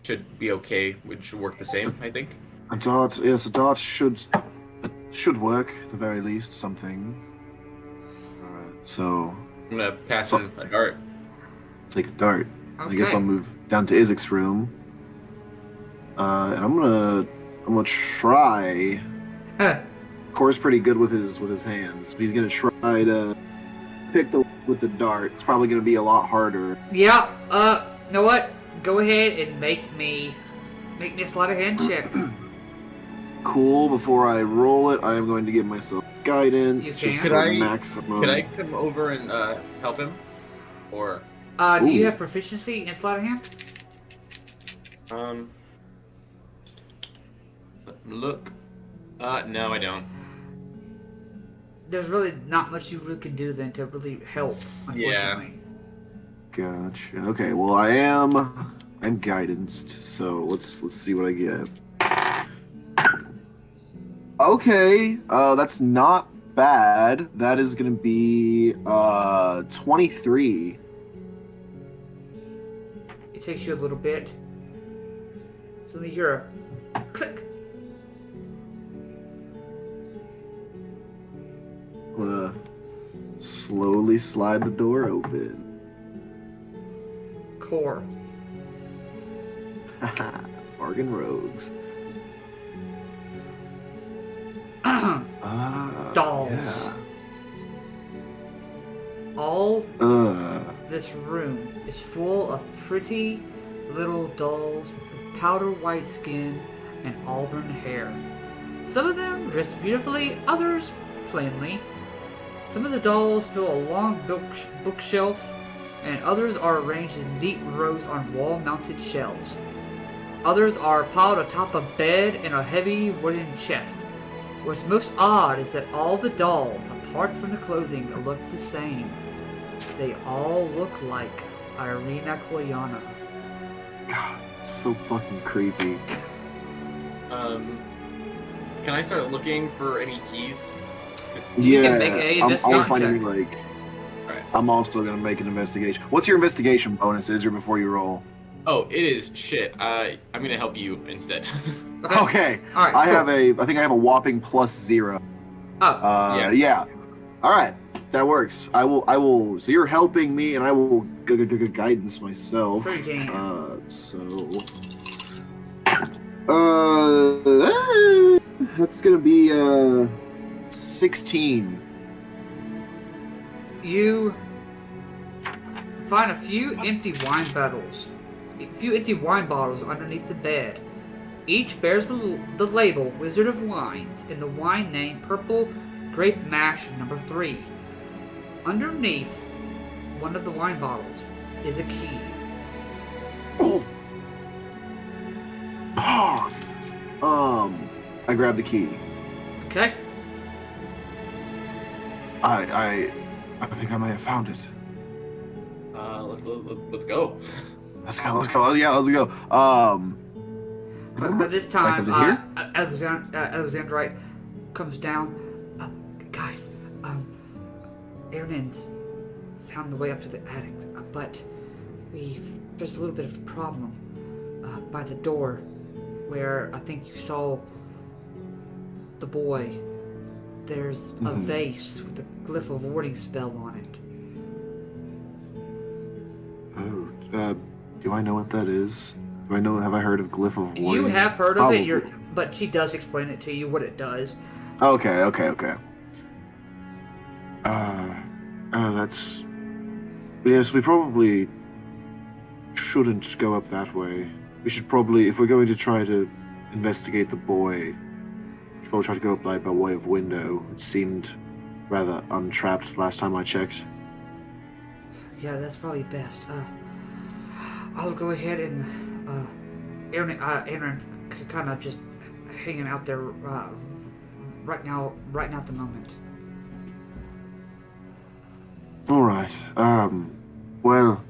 should be okay. It should work the same, I think. A dart, yes, a dart should work at the very least. Something. So I'm gonna pass him a dart. take a dart. Okay. I guess I'll move down to Isaac's room. And I'm gonna try. Core's pretty good with his hands. He's gonna try to pick with the dart. It's probably gonna be a lot harder. Yeah. You know what? Go ahead and make me a sleight of hand check. Cool. Before I roll it, I am going to give myself guidance. You Just can. for maximum. Could I come over and help him? Or Do you Ooh. have proficiency in sleight of hand? look. No, I don't. There's really not much you really can do then to really help, unfortunately. Gotcha. Okay. Well, I'm guidanced. So let's see what I get. Okay. That's not bad. That is gonna be 23. It takes you a little bit. So then you hear a click. I'm gonna slowly slide the door open. Core. Bargain rogues. Dolls. Yeah. All this room is full of pretty little dolls with powder white skin and auburn hair. Some of them dressed beautifully, others plainly. Some of the dolls fill a long bookshelf, and others are arranged in neat rows on wall-mounted shelves. Others are piled atop a bed in a heavy wooden chest. What's most odd is that all the dolls, apart from the clothing, look the same. They all look like Irina Koyana. God, it's so fucking creepy. Can I start looking for any keys? You Yeah, can make a I'm investigation finding check. like. Alright. I'm also gonna make an investigation. What's your investigation bonus, Izzy, before you roll? Oh, it is shit. I'm gonna help you instead. Okay. All right. I cool. have I think I have a whopping +0. Oh, Yeah. All right. That works. I will. So you're helping me, and I will guidance myself. Sure you can. That's gonna be 16. you find a few empty wine bottles underneath the bed. Each bears the label Wizard of Wines and the wine name Purple Grape Mash No. 3. Underneath one of the wine bottles is a key. Oh. I grabbed the key. Okay? I think I may have found it. Let's go. Let's go. Yeah, let's go. But by this Back time, up to here? Alexandrite comes down. Guys, Aaron's found the way up to the attic, but there's a little bit of a problem by the door where I think you saw the boy. There's a vase with a glyph of warding spell on it. Oh, do I know what that is? Have I heard of Glyph of Warding? You have heard of Probably. it, but she does explain it to you what it does. Okay. That's... Yes, we probably shouldn't go up that way. We should probably, if we're going to try to investigate the boy, we should probably try to go up by way of window. It seemed rather untrapped last time I checked. Yeah, that's probably best. I'll go ahead and Aaron's kind of just hanging out there right now at the moment. All right. Well,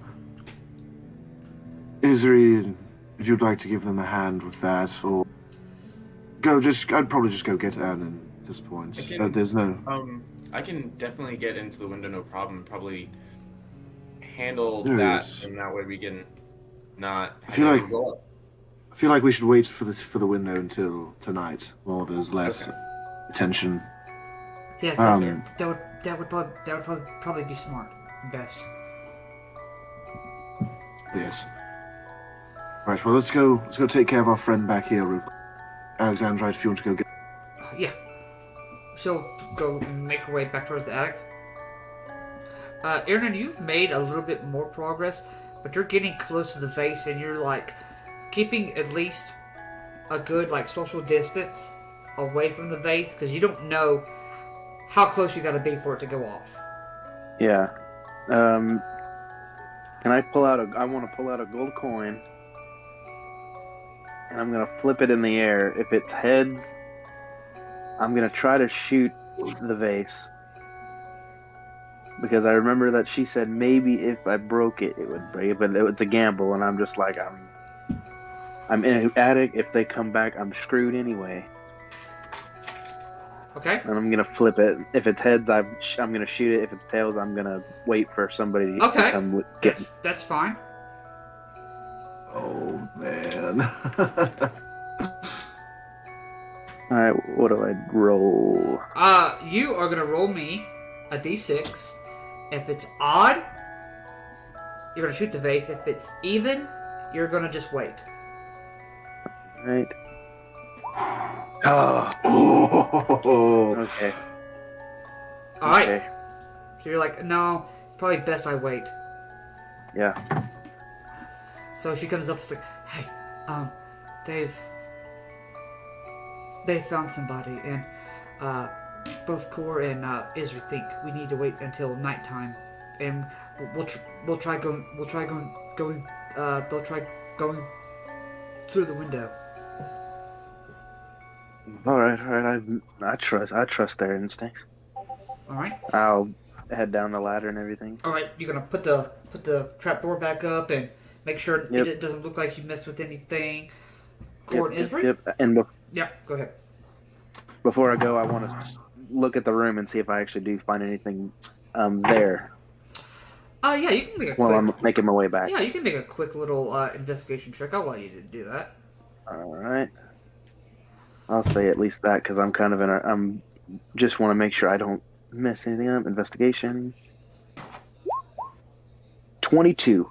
Isri, if you'd like to give them a hand with that, or I'd probably just go get Annan at this point. There's no. I can definitely get into the window, no problem. Probably handle There that, it is. and that way we can not. I feel like we should wait for the window until tonight, while there's less attention. Yeah, that would probably be smart, best. Yes. Right. Well, let's go take care of our friend back here. Alexandrite, if you want to go get. Yeah. She'll go and make her way back towards the attic. Aaron, you've made a little bit more progress, but you're getting close to the vase, and you're like keeping at least a good social distance away from the vase because you don't know how close you got to be for it to go off. Yeah. Can I pull out I want to pull out a gold coin, and I'm gonna flip it in the air. If it's heads, I'm gonna try to shoot the vase. Because I remember that she said maybe if I broke it, it would break. But it's a gamble, and I'm just like, I'm in an attic. If they come back, I'm screwed anyway. Okay. And I'm gonna flip it. If it's heads, I'm gonna shoot it. If it's tails, I'm gonna wait for somebody to come get me. That's fine. Oh man. All right, what do I roll? You are gonna roll me a d6. If it's odd, you're gonna shoot the vase. If it's even, you're gonna just wait. All right. Oh. Okay. All right. Okay. So you're like, no, probably best I wait. Yeah. So she comes up and is like, hey, they found somebody, and both Core and Isra think we need to wait until nighttime, and they'll try going through the window. All right. I trust their instincts. All right. head down the ladder and everything. All right, you're gonna put the trapdoor back up and make sure Yep. it doesn't look like you messed with anything. Core and Yep, Isri? yep. And Yeah, go ahead. before I go, I want to look at the room and see if I actually do find anything there Yeah, you can make a while I'm quick. making my way back. Yeah, you can make a quick little investigation check. I'll allow you to do that. All right. I'll say at least that because I'm kind of in a. I'm just want to make sure I don't mess anything up. Investigation. 22.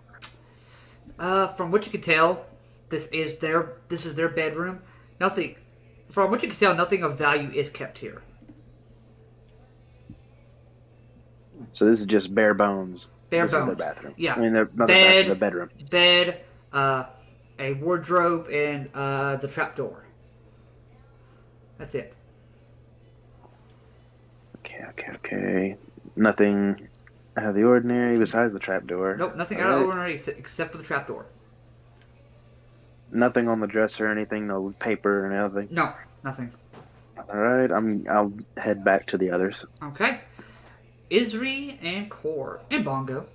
From what you can tell, this is their bedroom. Nothing. From what you can tell, nothing of value is kept here. So this is just bare bones. Bare This is bones. their bathroom. Yeah. I mean, they're not Bed. their bedroom. Bed, a wardrobe, and the trapdoor. That's it. Okay. Nothing out of the ordinary besides the trapdoor. Nope, nothing All out of the right. ordinary except for the trapdoor. Nothing on the dresser or anything. No paper or anything. No, nothing. All right. I'll head back to the others. Okay. Isri and Core and Bongo.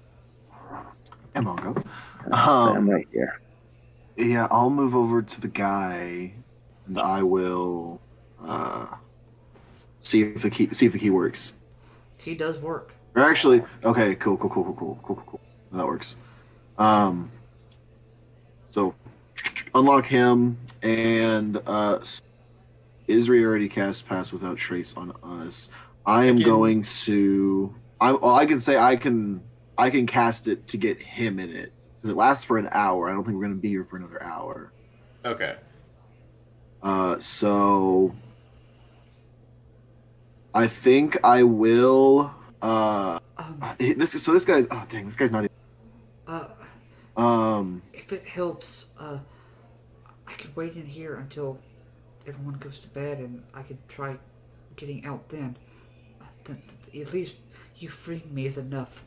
And Mongo. So I'm right here. Yeah, I'll move over to the guy, and I will see if the key works. He does work. Or actually, okay, cool. That works. So unlock him, and Isri already cast Pass Without Trace on us. I am going to. I can say I can cast it to get him in it because it lasts for an hour. I don't think we're going to be here for another hour. Okay. So I think I will. This guy's. Oh dang! This guy's not. If it helps, I could wait in here until everyone goes to bed, and I could try getting out then. At least you freeing me is enough.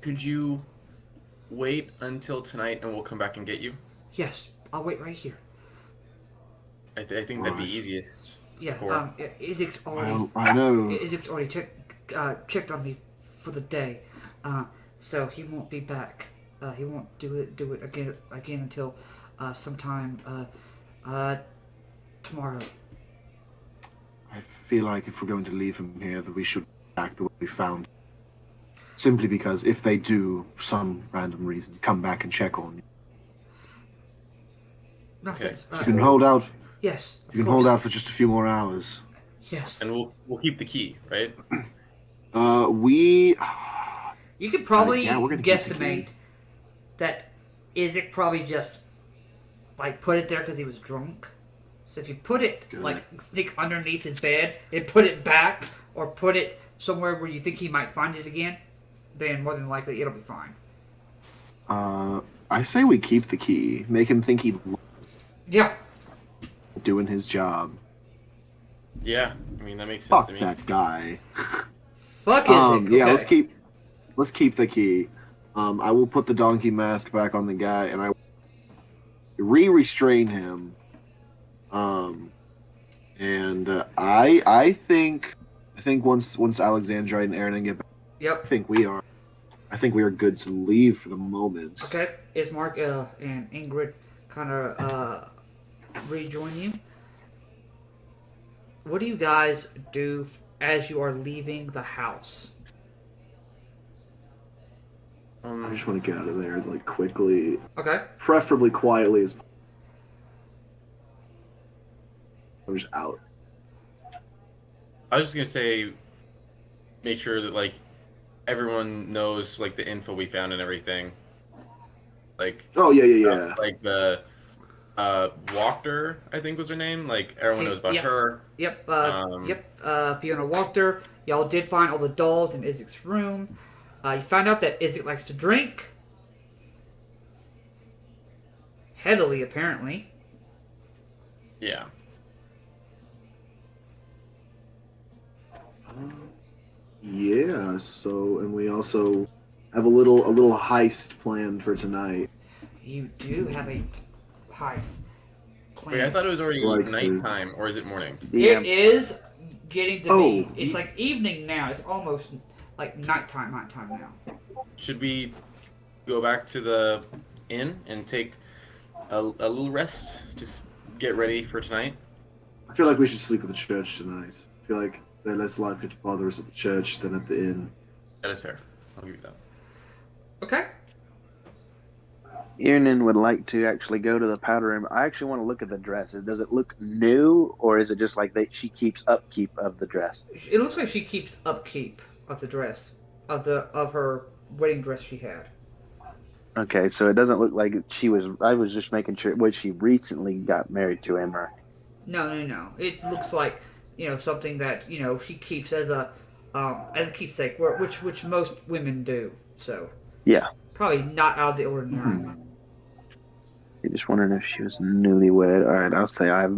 Could you wait until tonight and we'll come back and get you? Yes, I'll wait right here. I think that'd be easiest. Yeah, For... Izik's already. I know. Izik's already checked on me for the day, so he won't be back. He won't do it again until sometime tomorrow. I feel like if we're going to leave him here, that we should back the way we found him. Simply because if they do, for some random reason, come back and check on you. Okay. You can hold out. Yes. You can hold out for just a few more hours. Yes. And we'll keep the key, right? We. You could probably yeah, we're gonna keep the guesstimate key. that Izik probably just like put it there because he was drunk. So if you put it like sneak underneath his bed and put it back, or put it somewhere where you think he might find it again, then more than likely it'll be fine. I say we keep the key. Make him think he's Yeah. doing his job. Yeah, I mean that makes sense Fuck to me. that guy. Fuck Izik. Yeah, Okay. let's keep the key. I will put the donkey mask back on the guy, and I restrain him. I think once Alexandra and Aaron get back, Yep. I think we are good to leave for the moment. Okay. Is Mark and Ingrid kind of rejoin you? What do you guys do as you are leaving the house? I just want to get out of there as quickly, Okay. preferably quietly as possible. I'm just out. I was just gonna say, make sure that everyone knows the info we found and everything. Oh yeah. Like the Walker, I think was her name. Everyone knows about her. Yep. Fiona walked her. Y'all did find all the dolls in Izik's room. You found out that Izik likes to drink. Heavily, apparently. Yeah. Yeah. So, and we also have a little heist planned for tonight. You do have a heist plan. Wait, I thought it was already Like nighttime, or is it morning? Yeah. It is getting to Oh, be. It's evening now. It's almost like nighttime now. Should we go back to the inn and take a little rest? Just get ready for tonight? I feel like we should sleep at the church tonight. I feel like they're less likely to bother us at the church than at the inn. That is fair. I'll give you that. Okay. Irnan would like to actually go to the powder room. I actually want to look at the dresses. Does it look new, or is it just like she keeps upkeep of the dress? It looks like she keeps upkeep of the dress, of her wedding dress she had. Okay, so it doesn't look like she was. I was just making sure. Was she recently got married to him, or? No. It looks like something that she keeps as a keepsake, which most women do. So Yeah. probably not out of the ordinary. You're just wondering if she was newlywed. All right, I'll say I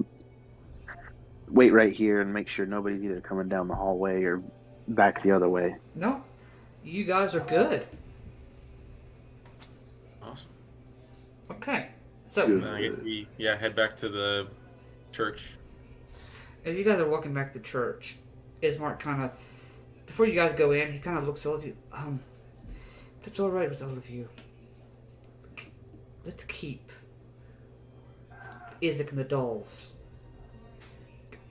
wait right here and make sure nobody's either coming down the hallway or back the other way. No, you guys are good. Awesome. Okay, so Good. Then I guess we head back to the church. as you guys are walking back to church, Ismark kind of, before you guys go in, he kind of looks at all of you. If it's all right with all of you, let's keep Isaac and the dolls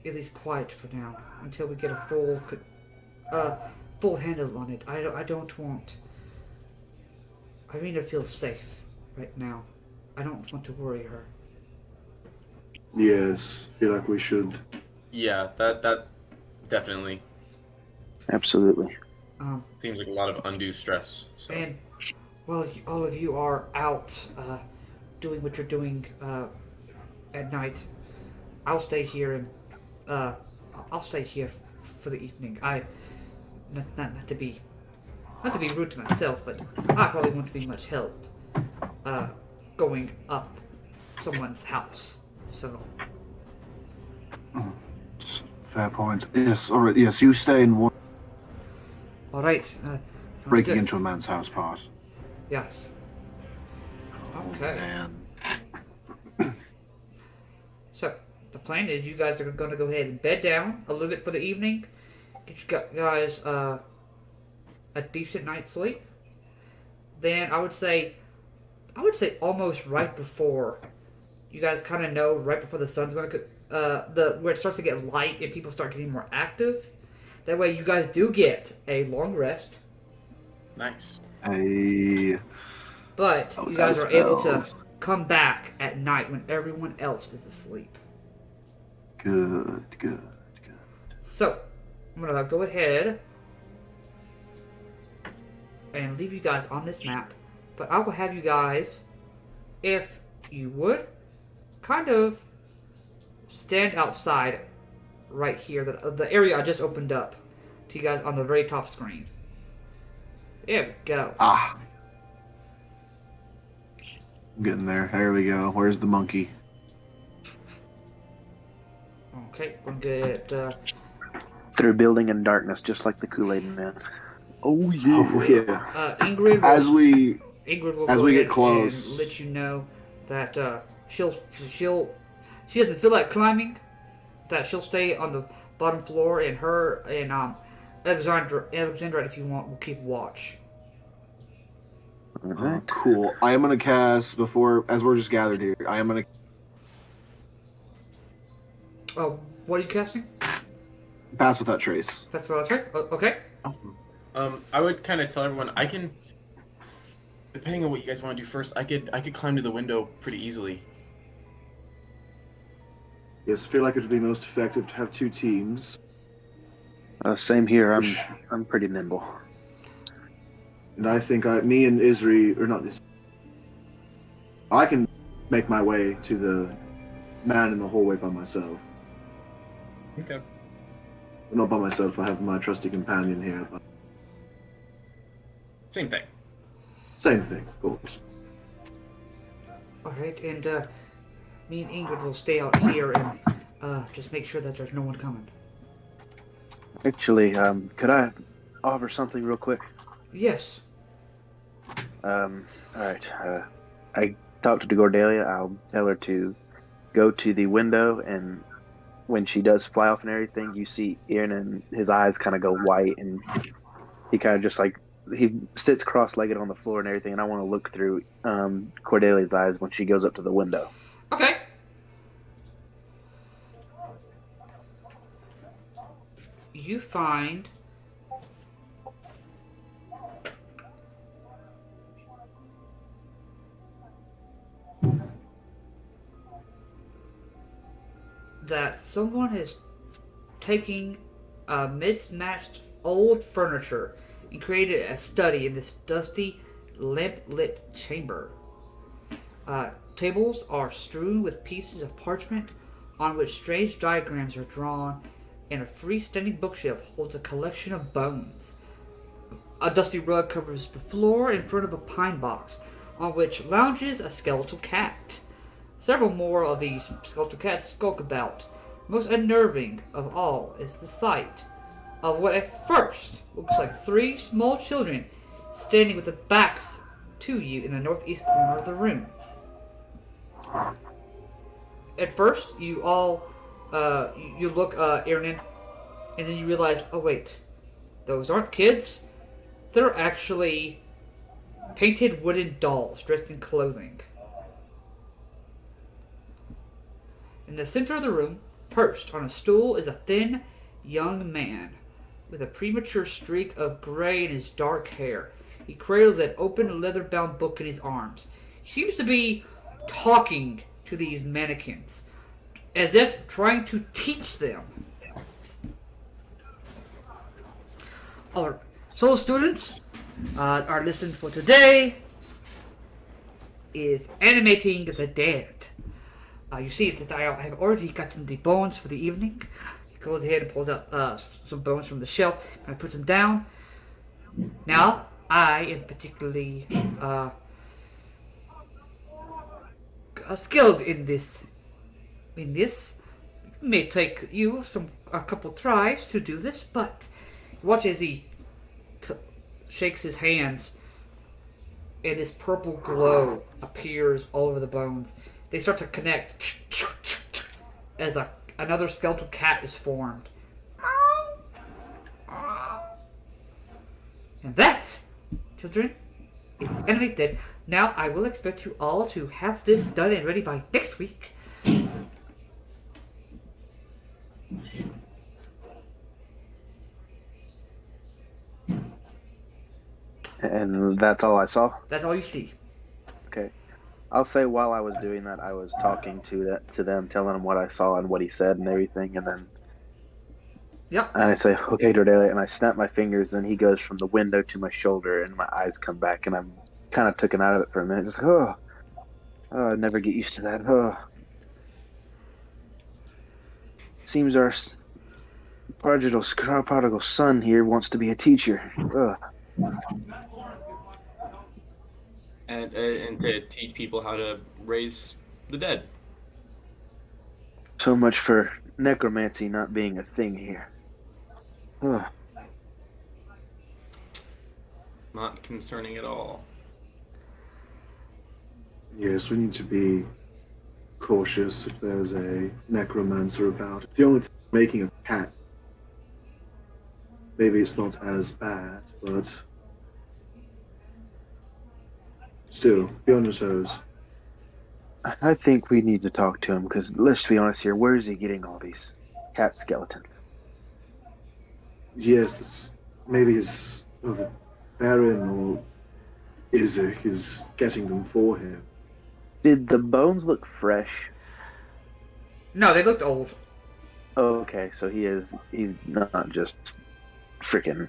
at least quiet for now until we get a full handle on it. I don't want Irina feels safe right now. I don't want to worry her. Yes, feel like we should. Yeah, that definitely Absolutely. seems like a lot of undue stress. So. And while all of you are out doing what you're doing at night, I'll stay here and I'll stay here for the evening. Not to be rude to myself, but I probably won't be much help going up someone's house. So Fair point. Yes, all right. Yes, you stay in one. all right, sounds Breaking good. into a man's house part. Yes. Okay. And So, the plan is you guys are going to go ahead and bed down a little bit for the evening. Get you guys a decent night's sleep. Then I would say almost right before you guys kind of know, right before the sun's going to where it starts to get light and people start getting more active. That way you guys do get a long rest, Nice. but Oh, you guys are able to spells. come back at night when everyone else is asleep. good. So, I'm going to go ahead and leave you guys on this map, but I will have you guys, if you would, kind of stand outside right here, the area I just opened up to you guys on the very top screen. There we go. Ah. I'm getting there. There we go. Where's the monkey? Okay, we're good. Through building in darkness, just like the Kool-Aid Man. Oh yeah. Oh yeah. Ingrid will, As we Ingrid will as go we get ahead close. and let you know that she doesn't feel like climbing. That she'll stay on the bottom floor, and her and Alexandra, if you want, will keep watch. All Oh, right. cool. I am gonna cast as we're just gathered here. I am gonna Oh, what are you casting? pass without trace. That's right. Okay. Awesome. I would kind of tell everyone I can, depending on what you guys want to do first, I could climb to the window pretty easily. Yes, I feel like it would be most effective to have two teams. Same here. I'm pretty nimble. And I think me and Isri, or not Isri, I can make my way to the man in the hallway by myself. Okay. Well, not by myself, I have my trusty companion here, but Same thing. same thing, of course. All right, and me and Ingrid will stay out here and just make sure that there's no one coming. Actually, could I offer something real quick? Yes. All right. I talked to Gordelia. I'll tell her to go to the window, and when she does fly off and everything, you see Ian and his eyes kind of go white, and He kind of just like he sits cross-legged on the floor and everything, and I want to look through Cordelia's eyes when she goes up to the window. Okay. You find that someone is taking mismatched old furniture and created a study in this dusty, lamp-lit chamber. Tables are strewn with pieces of parchment on which strange diagrams are drawn, and a freestanding bookshelf holds a collection of bones. A dusty rug covers the floor in front of a pine box, on which lounges a skeletal cat. Several more of these skeletal cats skulk about. Most unnerving of all is the sight of what at first looks like three small children standing with their backs to you in the northeast corner of the room. At first, you all you look Aaron, and then you realize, oh wait, those aren't kids. They're actually painted wooden dolls dressed in clothing. In the center of the room, perched on a stool, is a thin, young man with a premature streak of gray in his dark hair. He cradles an open, leather-bound book in his arms. He seems to be talking to these mannequins, as if trying to teach them. Alright, so students, our lesson for today is animating the dead. You see that I have already gotten the bones for the evening. He goes ahead and pulls out some bones from the shelf and I put them down. Now, I am particularly skilled in this. It may take you a couple tries to do this, but watch as he shakes his hands, and this purple glow appears all over the bones. They start to connect as another skeletal cat is formed. And that, children, is Enemy Dead. Now I will expect you all to have this done and ready by next week. And that's all I saw. That's all you see. Okay. I'll say while I was doing that, I was talking to them, telling them what I saw and what he said and everything, and then Yep. and I say, "Okay, Dordelia," and I snap my fingers. Then he goes from the window to my shoulder, and my eyes come back, and I'm kind of taken out of it for a minute, just like, I never get used to that. Seems our prodigal son here wants to be a teacher. And to teach people how to raise the dead. So much for necromancy not being a thing here. Not concerning at all. Yes, we need to be cautious if there's a necromancer about. If the only thing making a cat, maybe it's not as bad, but still, be on your toes. I think we need to talk to him, because let's be honest here, where is he getting all these cat skeletons? Yes, maybe the Baron or Isaac is getting them for him. Did the bones look fresh? No, they looked old. Oh, okay, so he's not just freaking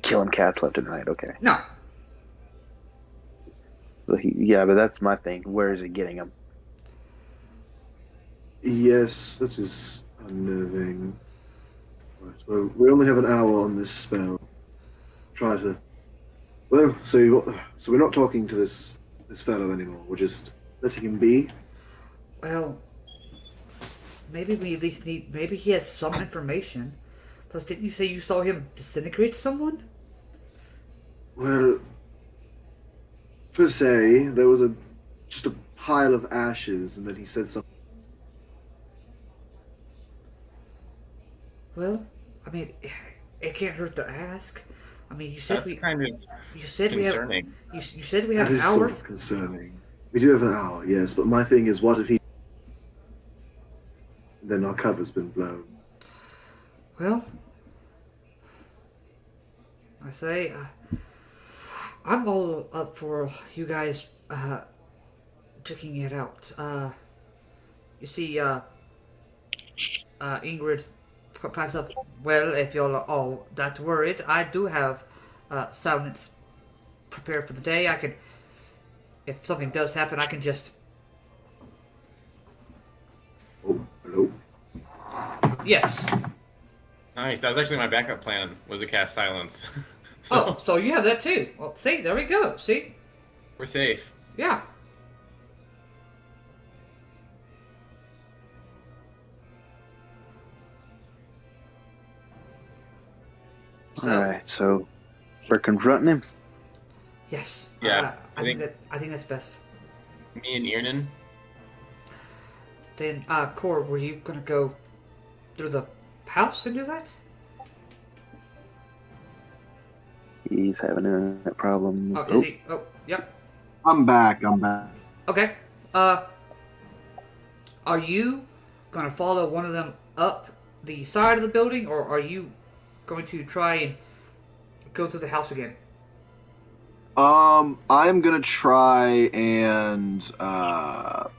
killing cats left and right, okay. No. So but that's my thing. Where is he getting them? Yes, that is unnerving. Right, well, we only have an hour on this spell. Try to. Well, so we're not talking to this fellow anymore. We're just letting him be. Well, maybe we at least need. Maybe he has some information. Plus, didn't you say you saw him disintegrate someone? Well, per se, there was just a pile of ashes, and then he said something. Well, I mean, it can't hurt to ask. I mean, you said That's we, kind of you said we have, concerning. you said we have That an is hour. sort of concerning. We do have an hour, yes, but my thing is, what if he? Then our cover's been blown. Well, I say, I'm all up for you guys checking it out. You see, Ingrid pipes up. Well, if you're all that worried, I do have silence prepared for the day. I can, if something does happen, I can just. Oh, hello. Yes. Nice. That was actually my backup plan. Was to cast silence. Oh, so you have that too. Well, see, there we go. See, we're safe. yeah. All right, so we're confronting him. Yes. Yeah, I think that's best. Me and Iernan. Then, Core, were you gonna go through the house and do that? He's having an internet problem. Oh, is he? Oh, yep. I'm back. I'm back. Okay. Are you gonna follow one of them up the side of the building, or are you going to try and go through the house again? I'm gonna try and I'm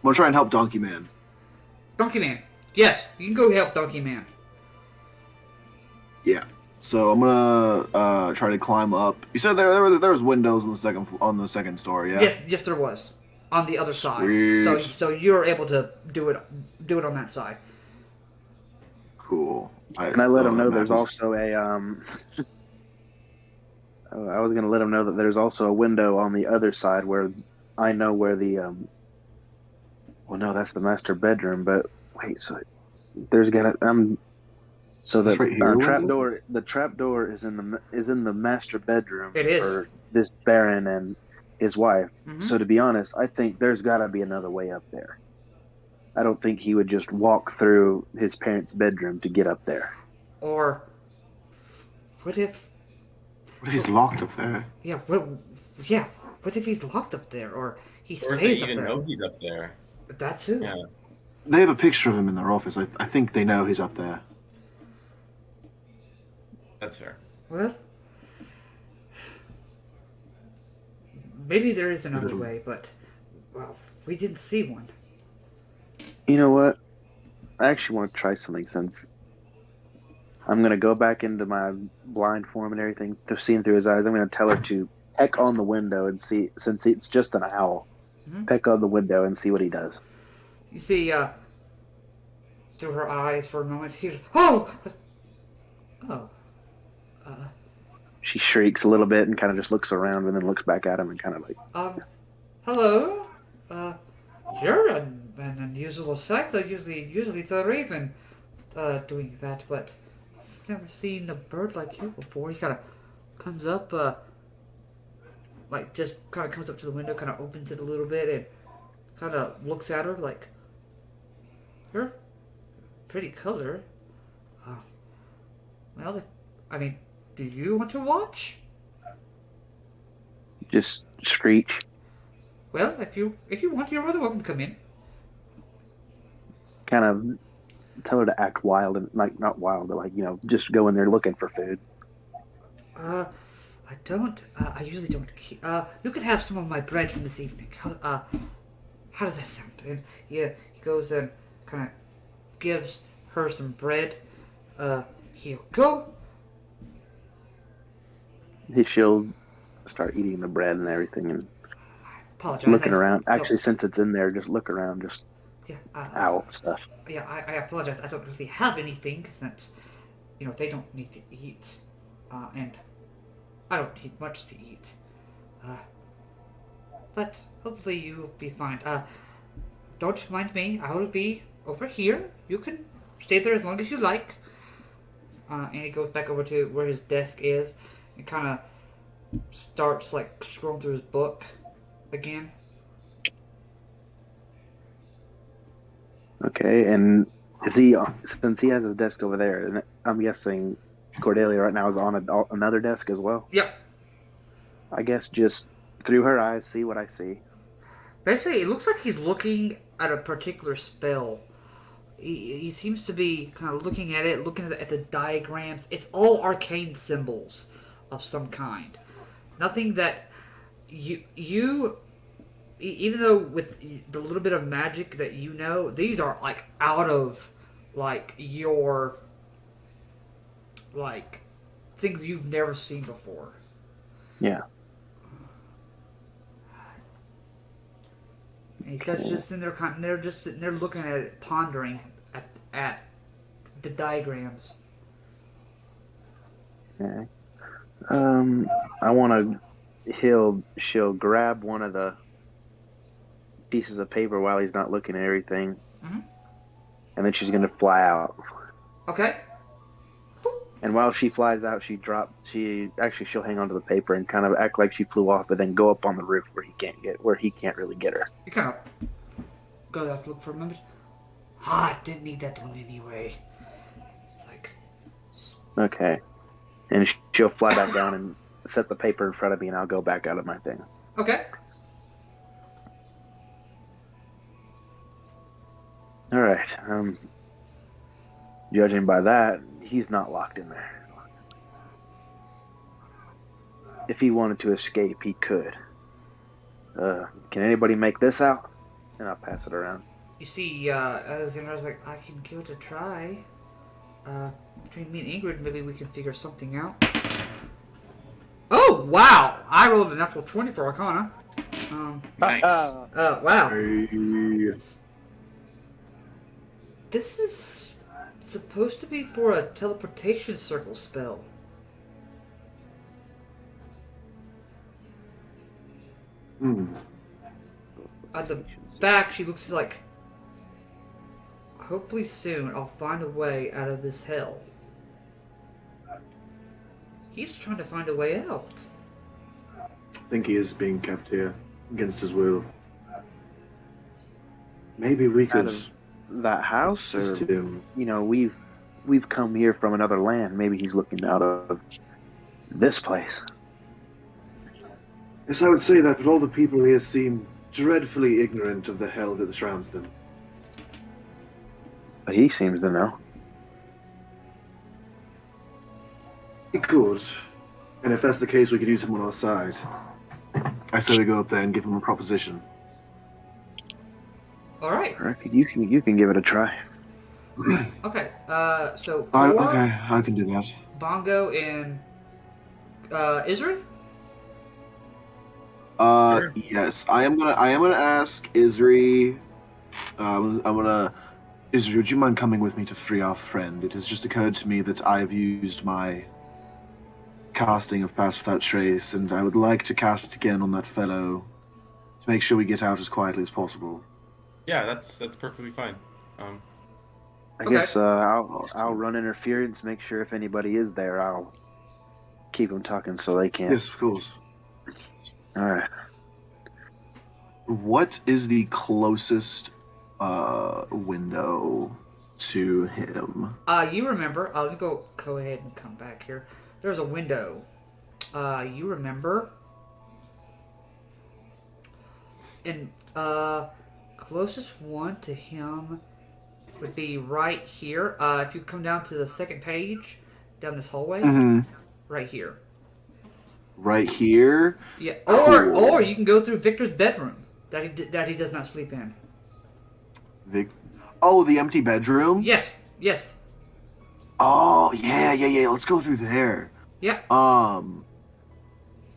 gonna try and help Donkey Man. Donkey Man. Yes, you can go help Donkey Man. Yeah. So I'm gonna try to climb up. You said there was windows on the second story, yeah? Yes, there was on the other Sweet. side. So you're able to do it on that side. Cool. And I let him that know map there's is- also a I was gonna let him know that there's also a window on the other side where I know where the well, no, that's the master bedroom. But wait, so there's gonna so the That's right here, trapdoor. The trapdoor is in the master bedroom. It is. For this Baron and his wife. Mhm. So to be honest, I think there's got to be another way up there. I don't think he would just walk through his parents' bedroom to get up there. Or what if? What if he's locked up there? Yeah. What if he's locked up there, or he Or if they stays up even there? know he's up there. That too. Yeah. They have a picture of him in their office. I think they know he's up there. That's fair. Well, maybe there is another way, but well, we didn't see one. You know what? I actually want to try something since I'm going to go back into my blind form and everything, seeing through his eyes. I'm going to tell her to peck on the window and see, since it's just an owl, peck on the window and see what he does. You see, through her eyes for a moment, he's oh. She shrieks a little bit and kind of just looks around and then looks back at him and kind of like, Hello. You're an unusual sight. Usually it's a raven, doing that, but I've never seen a bird like you before. He kind of comes up, like just kind of comes up to the window, kind of opens it a little bit, and kind of looks at her like, "You're pretty color." Well, do you want to watch? just screech. Well, if you want, you're more than welcome to come in. Kind of tell her to act wild and like not wild, but like just go in there looking for food. I don't. I usually don't. You could have some of my bread from this evening. How does that sound? And he goes and kind of gives her some bread. Here you go. She'll start eating the bread and everything and Apologize. looking around. Actually, since it's in there, just look around, just owl stuff. Yeah, I apologize. I don't really have anything since, they don't need to eat, and I don't need much to eat. But hopefully you'll be fine. Don't mind me. I will be over here. You can stay there as long as you like. And he goes back over to where his desk is and kind of starts like scrolling through his book again. Okay, and is he, since he has his desk over there, and I'm guessing Cordelia right now is on another desk as well. Yep. I guess just through her eyes, see what I see. Basically, it looks like he's looking at a particular spell. He seems to be kind of looking at it, looking at the diagrams. It's all arcane symbols of some kind. Nothing that even though with the little bit of magic that you know, these are like out of like your like things you've never seen before. Yeah. And you guys just in there, they're just sitting there looking at it, pondering at the diagrams. Okay. I want to. She'll grab one of the pieces of paper while he's not looking at everything, and then she's gonna fly out. Okay. And while she flies out, she'll hang onto the paper and kind of act like she flew off, but then go up on the roof where he can't really get her. You kind of go out to look for members. I didn't need that one anyway. It's like, Okay. And she'll fly back down and set the paper in front of me, and I'll go back out of my thing. okay. All right. Judging by that, he's not locked in there. If he wanted to escape, he could. Can anybody make this out? And I'll pass it around. You see, Alexander's like, I can give it a try. Between me and Ingrid, maybe we can figure something out. Oh, wow! I rolled a natural 20 for Arcana. Nice. Wow. Hey. This is supposed to be for a teleportation circle spell. At the back, she looks like, hopefully soon I'll find a way out of this hell. He's trying to find a way out. I think he is being kept here against his will. Maybe we could That house, assist or him. we've come here from another land. Maybe he's looking out of this place. Yes, I would say that, but all the people here seem dreadfully ignorant of the hell that surrounds them. But he seems to know. He could. And if that's the case, we could use him on our side. I say we go up there and give him a proposition. Alright. You can give it a try. Okay. So Okay, I can do that. Bongo and Isri? Sure. Yes, I am gonna ask Isri. Isri, would you mind coming with me to free our friend? It has just occurred to me that I have used my casting of Pass Without Trace, and I would like to cast it again on that fellow to make sure we get out as quietly as possible. Yeah, that's perfectly fine. I guess I'll run interference, make sure if anybody is there, I'll keep them talking so they can't. Yes, of course. All right. What is the closest window to him? You remember, let me go ahead and come back here. There's a window. You remember. And, closest one to him would be right here. If you come down to the second page, down this hallway, right here. Right here? Yeah, Cool. or you can go through Victor's bedroom that he does not sleep in. The empty bedroom? Yes. Oh, yeah. Let's go through there. Yeah.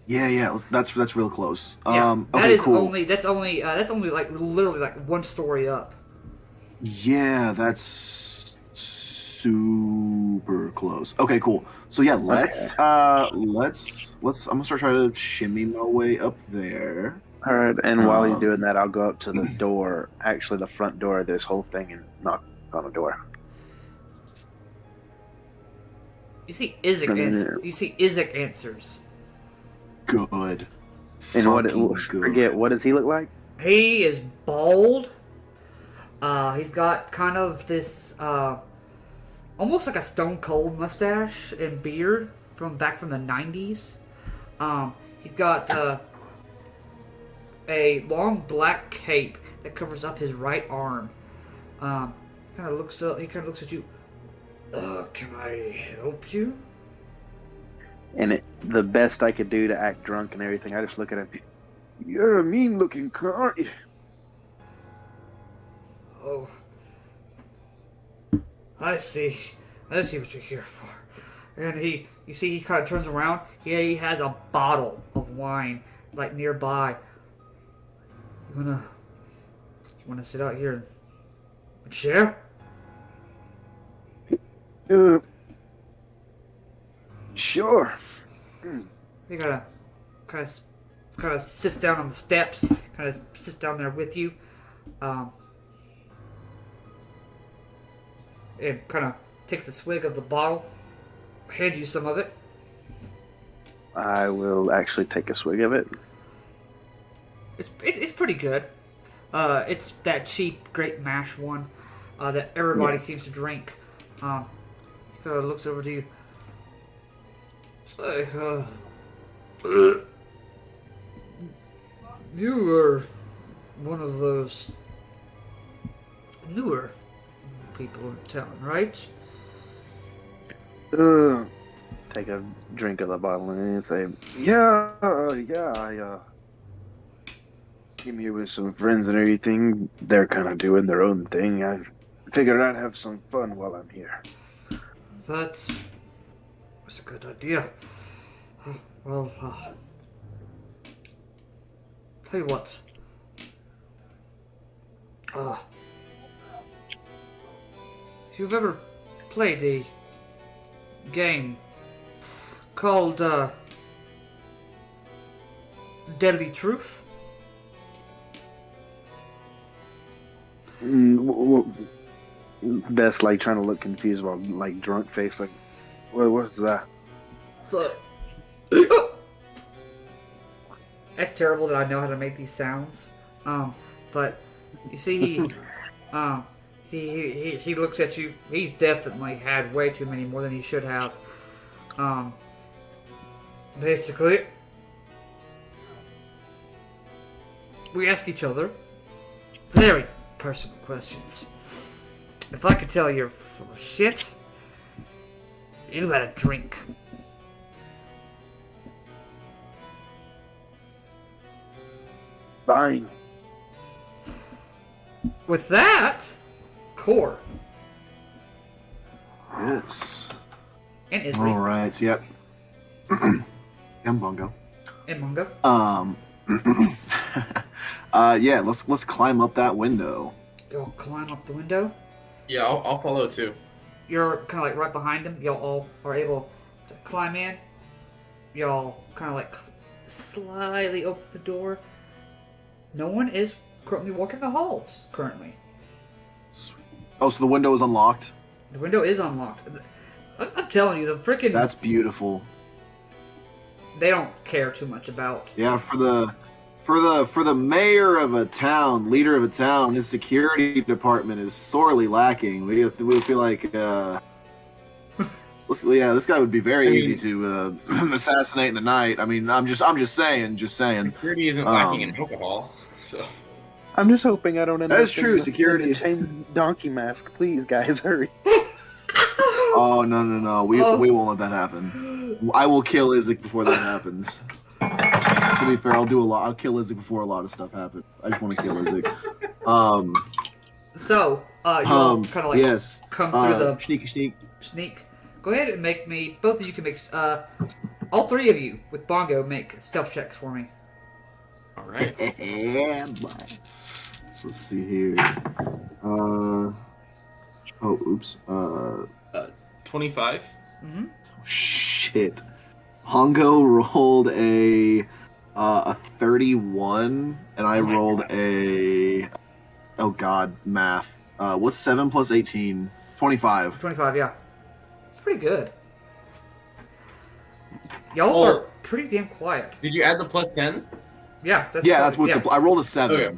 Yeah. That's real close. Yeah. Okay, cool. That's only like literally like one story up. Yeah, that's super close. Okay, cool. So yeah, let's I'm gonna start trying to shimmy my way up there. All right, and while he's doing that, I'll go up to the door, actually the front door of this whole thing, and knock on the door. You see Isaac answers. Good. And forget, what does he look like? He is bald. He's got kind of this almost like a Stone Cold mustache and beard from back from the 90s. He's got a long black cape that covers up his right arm. He kind of looks up. He kind of looks at you. Can I help you? And the best I could do to act drunk and everything, I just look at him. You're a mean-looking cunt, aren't you? Oh, I see. I see what you're here for. And you see, he kind of turns around. He has a bottle of wine like nearby. You wanna sit out here and share? Sure. He kind of sits down on the steps. Kind of sits down there with you, and kind of takes a swig of the bottle. Hands you some of it. I will actually take a swig of it. It's pretty good. It's that cheap grape mash one that everybody seems to drink. He kind of looks over to you. Say, you were one of those newer people in town, right? Take a drink of the bottle and say, yeah, I came here with some friends and everything. They're kind of doing their own thing. I figured I'd have some fun while I'm here. That's a good idea. Well, tell you what. If you've ever played a game called Deadly Truth. Best like trying to look confused while like drunk face like, what's that? So, that's terrible that I know how to make these sounds. But you see, he looks at you. He's definitely had way too many, more than he should have. Basically, we ask each other very personal questions. If I could tell you're full of shit, you gotta drink. Fine. With that, Core. Yes. And Isri. All right. Yep. And Bongo. And Mungo. Yeah. Let's climb up that window. Y'all climb up the window. Yeah, I'll follow too. You're kind of like right behind him. Y'all all are able to climb in. Y'all kind of like slightly open the door. No one is currently walking the halls. Currently, Oh, so the window is unlocked. the window is unlocked. I'm telling you, the freaking That's beautiful. they don't care too much about. Yeah, for the mayor of a town, leader of a town, his security department is sorely lacking. We feel like, this guy would be very easy to assassinate in the night. I mean, I'm just saying. Security isn't lacking in alcohol, so. I'm just hoping I don't end That's up true, in the security. chain donkey mask. Please, guys, hurry. Oh no, we won't let that happen. I will kill Izzy before that happens. To be fair, I'll kill Izzy before a lot of stuff happens. I just want to kill Izzy. So, you'll kind of like yes. come through the sneak. Go ahead and make me. Both of you can make. All three of you with Bongo make stealth checks for me. All right. Yeah, boy. So let's see here. Oops. 25. Mm-hmm. Shit. Hongo rolled a 31, and I rolled a. Oh God, math. What's 7 plus 18? 25. 25, yeah. It's pretty good. Y'all are pretty damn quiet. Did you add the plus 10? Yeah, That's what I rolled a 7. Okay.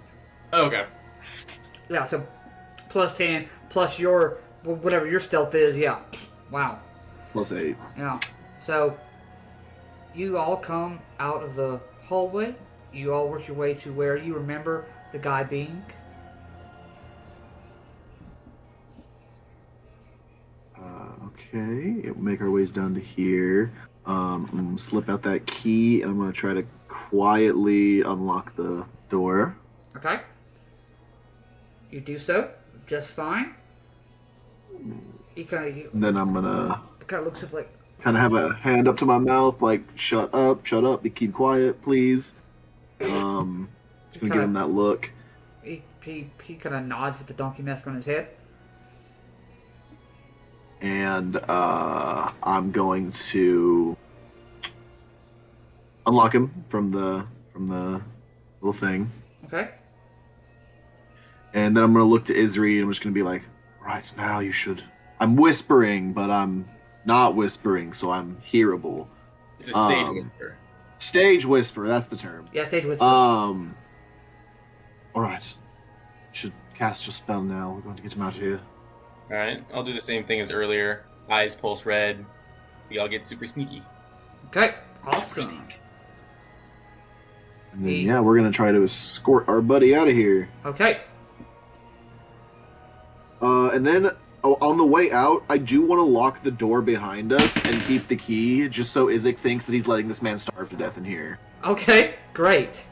Oh, okay. Yeah, so plus 10 plus your well, whatever your stealth is, yeah. Wow. +8. Yeah. So, you all come out of the hallway. You all work your way to where you remember the guy being. Okay, we'll make our ways down to here. I'm gonna slip out that key, and I'm gonna try to quietly unlock the door. Okay. You do so just fine. He kind And then I'm gonna of looks up like, kind of have a hand up to my mouth, like shut up, keep quiet, please. Just gonna give him that look. he kind of nods with the donkey mask on his head. And I'm going to unlock him from the little thing. Okay. And then I'm gonna look to Isri, and I'm just gonna be like, right now you should. I'm whispering, but I'm not whispering, so I'm hearable. It's a stage whisper. Stage whisper, that's the term. Yeah, stage whisper. All right. You should cast your spell now. We're going to get him out of here. Alright, I'll do the same thing as earlier. Eyes pulse red. We all get super sneaky. Okay. Awesome. And then, yeah, we're gonna try to escort our buddy out of here. Okay. And then on the way out, I do want to lock the door behind us and keep the key, just so Isaac thinks that he's letting this man starve to death in here. Okay. Great.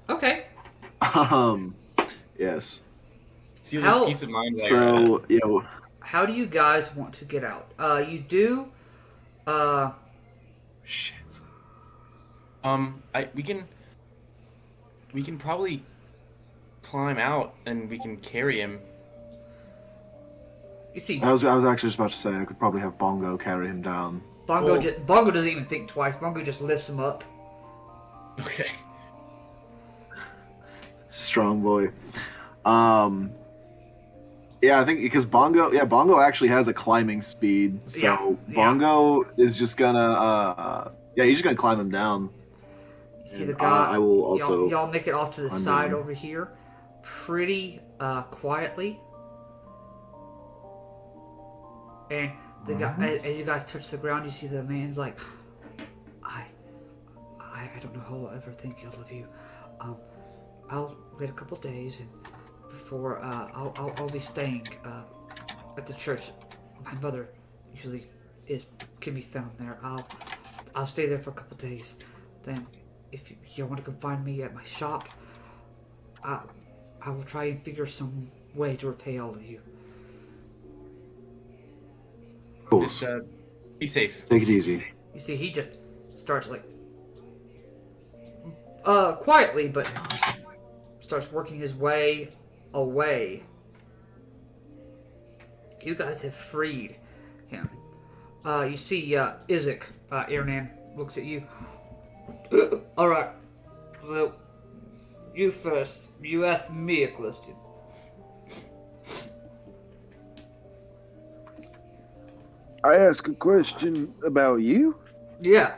Okay. Yes. See How- this peace of mind while you're at it. So, you know, How do you guys want to get out? You do. shit. We can probably climb out and we can carry him. You see, I was actually just about to say I could probably have Bongo carry him down. Bongo. Cool. Bongo doesn't even think twice. Bongo just lifts him up. Okay. Strong boy. Yeah, I think because Bongo actually has a climbing speed, so Yeah. Bongo is just gonna he's just gonna climb him down. You see the And guy. I will also Y'all make it off to the climb side down. over here, pretty quietly. And the guy, as you guys touch the ground, you see the man's like, I don't know how I'll ever think ill of you. I'll wait a couple days, and before I'll be staying at the church. My mother usually can be found there. I'll stay there for a couple days. Then, if you want to come find me at my shop, I will try and figure some way to repay all of you. Cool. Just be safe. Take it easy. You see, he just starts like quietly, but starts working his way away. You guys have freed him. You see, Isaac, Ernan looks at you. All right. So, you first. You asked me a question. I ask a question about you. Yeah.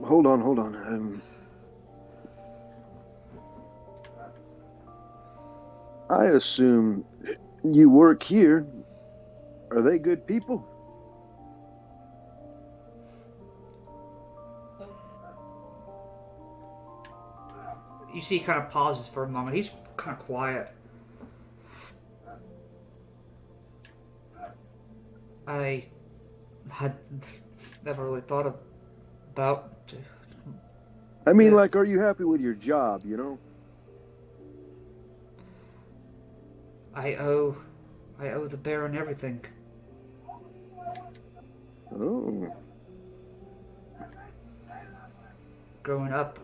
Hold on. I assume you work here. Are they good people? You see, he kind of pauses for a moment. He's kind of quiet. I had never really thought about. I mean, Yeah. like, are you happy with your job, you know? I owe the Baron everything. Oh. Growing up,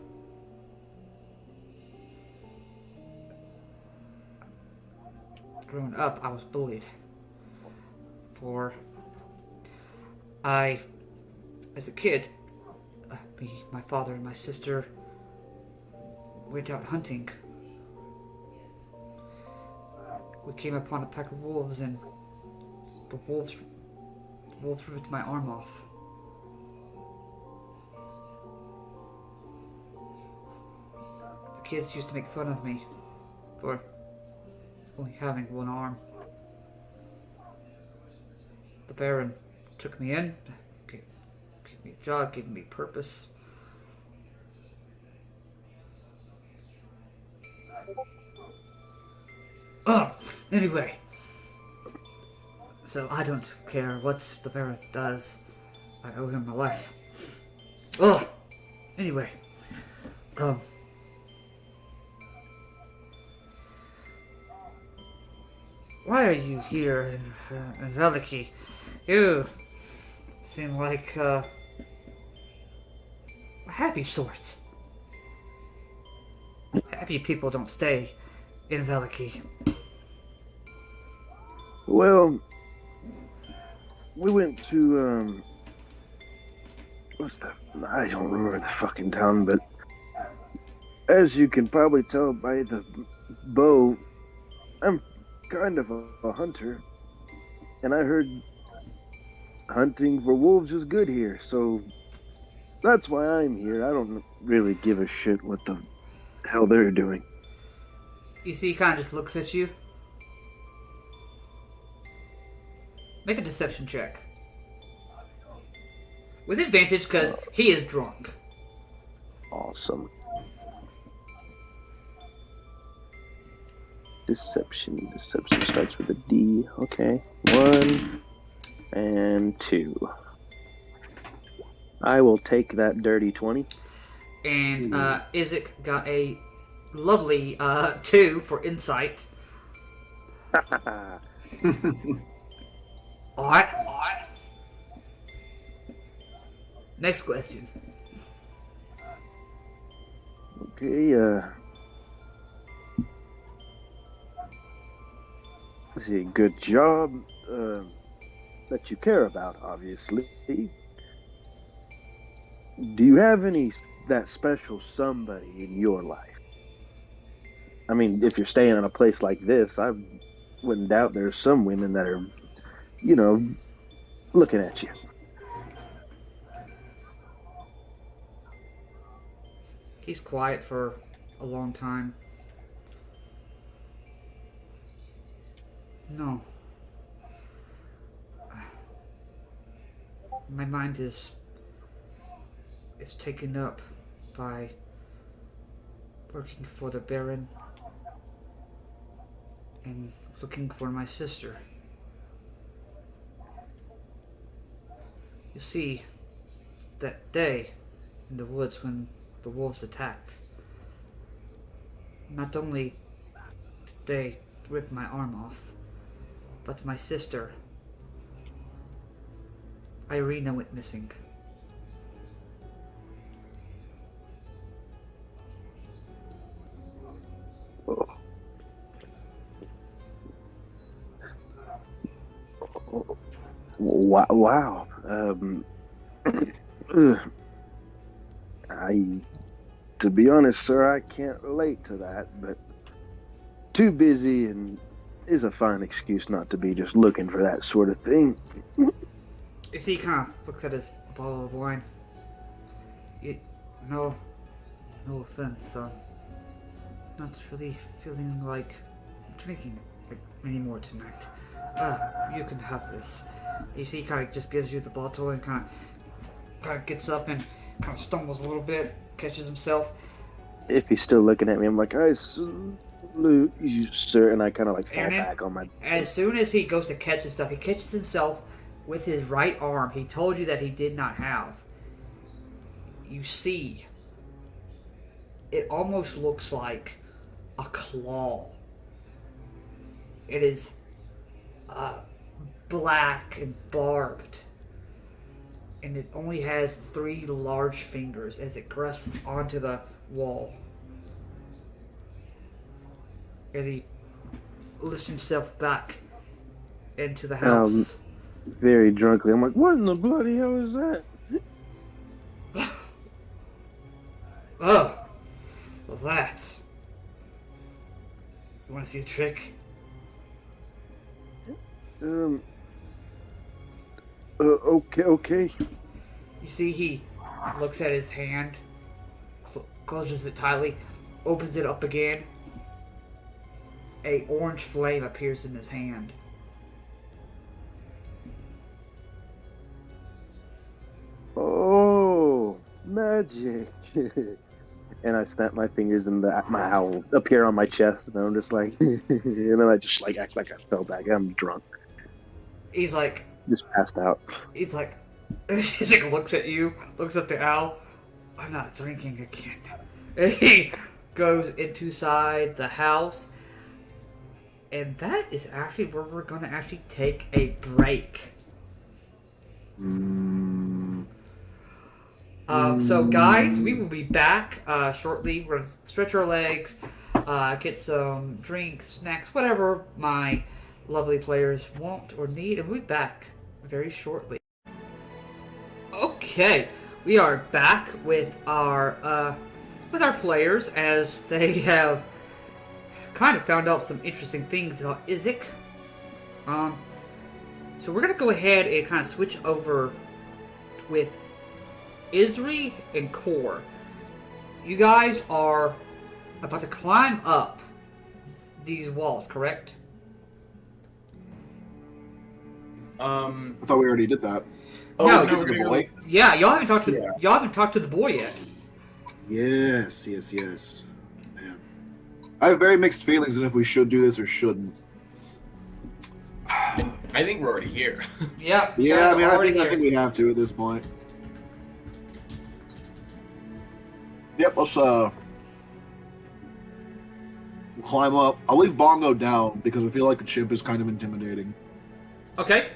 I was bullied. As a kid, my father and my sister went out hunting. We came upon a pack of wolves, and the wolves ripped my arm off. kids used to make fun of me for only having one arm. The Baron took me in, gave me a job, gave me purpose. Oh, anyway. So I don't care what the Baron does. I owe him my life. Oh, anyway. Why are you here in Vallaki? You seem like a happy sort. Happy people don't stay in Vallaki. Well, we went to, I don't remember the fucking town, but as you can probably tell by the bow, I'm kind of a hunter, and I heard hunting for wolves is good here, so that's why I'm here. I don't really give a shit what the hell they're doing. You see, he kind of just looks at you. Make a deception check. With advantage, because he is drunk. Awesome. Deception starts with a D. Okay. 1 and 2. I will take that dirty 20. And Isaac got a lovely 2 for insight. Alright. Next question. Okay, let's see, good job, that you care about, obviously. Do you have that special somebody in your life? I mean, if you're staying in a place like this, I wouldn't doubt there's some women that are, looking at you. He's quiet for a long time. No. My mind is taken up by working for the Baron and looking for my sister. You see, that day in the woods when the wolves attacked, not only did they rip my arm off, but my sister, Irina, went missing. Wow. To be honest, sir, I can't relate to that, but too busy and is a fine excuse not to be just looking for that sort of thing. You see, he kind of looks at his bottle of wine. No offense, son. Not really feeling like drinking anymore tonight. You can have this. You see, he kind of just gives you the bottle and kind of gets up and kind of stumbles a little bit, catches himself. If he's still looking at me, I'm like, I salute you, sir, and I kind of fall back on my... As soon as he goes to catch himself, he catches himself with his right arm he told you that he did not have. You see, it almost looks like a claw. It is black and barbed, and it only has 3 large fingers as it rests onto the wall. As he lifts himself back into the house. Very drunkly, I'm like, what in the bloody hell is that? Oh, well, that. You want to see a trick? Okay. You see, he looks at his hand, closes it tightly, opens it up again. A orange flame appears in his hand. Oh, magic! And I snap my fingers and my owl appear on my chest, and I'm just like, and then I just like act like I fell back. I'm drunk, He's like, just passed out. he's like, looks at you, looks at the owl. I'm not drinking again. And he goes inside the house. And that is actually where we're going to actually take a break. So guys, we will be back shortly. We're going to stretch our legs, get some drinks, snacks, whatever my lovely players want or need, and we'll be back very shortly. Okay, we are back with our players as they have kind of found out some interesting things about Izek. So we're gonna go ahead and kind of switch over with Isri and Kor. You guys are about to climb up these walls, correct? I thought we already did that. Oh, No, Because of the boy? Yeah, y'all haven't talked to the boy yet. Yes. Man. I have very mixed feelings on if we should do this or shouldn't. I think we're already here. Yep. Yeah, I mean, I think here. we have to at this point. Yep, let's climb up. I'll leave Bongo down because I feel like the chimp is kind of intimidating. Okay.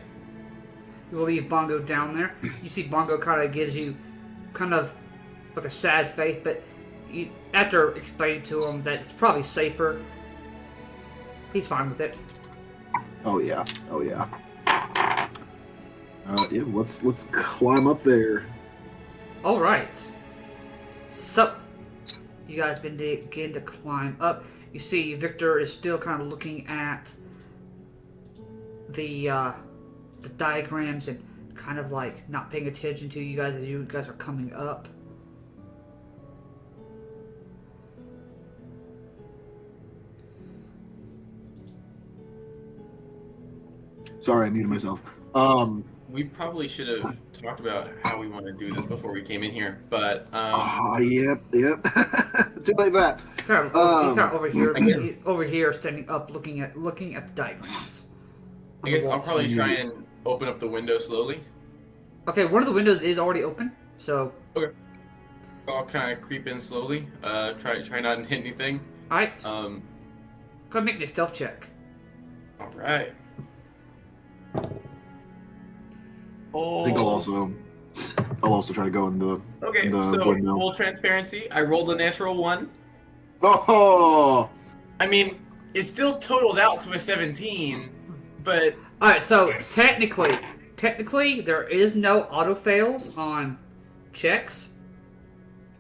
We'll leave Bongo down there. You see Bongo kind of gives you kind of like a sad face, but you, after explaining to him that it's probably safer, he's fine with it. Oh yeah. Yeah, let's climb up there. All right. So, you guys begin to climb up. You see Victor is still kind of looking at the diagrams and kind of like not paying attention to you guys as you guys are coming up. Sorry, I muted myself. We probably should have talked about how we want to do this before we came in here, but Yep. Too late for that. He's kind of over here, I guess- he's over here, standing up, looking at the diagrams. I guess I'll probably try and open up the window slowly. Okay, one of the windows is already open, so. Okay. I'll kind of creep in slowly. Try not to hit anything. All right. Um. Go ahead and make me a stealth check. All right. I think I'll also try to go in the Okay, the so window. full transparency, I rolled a natural 1. Oh, I mean, it still totals out to a 17, but All right, so technically, there is no auto fails on checks.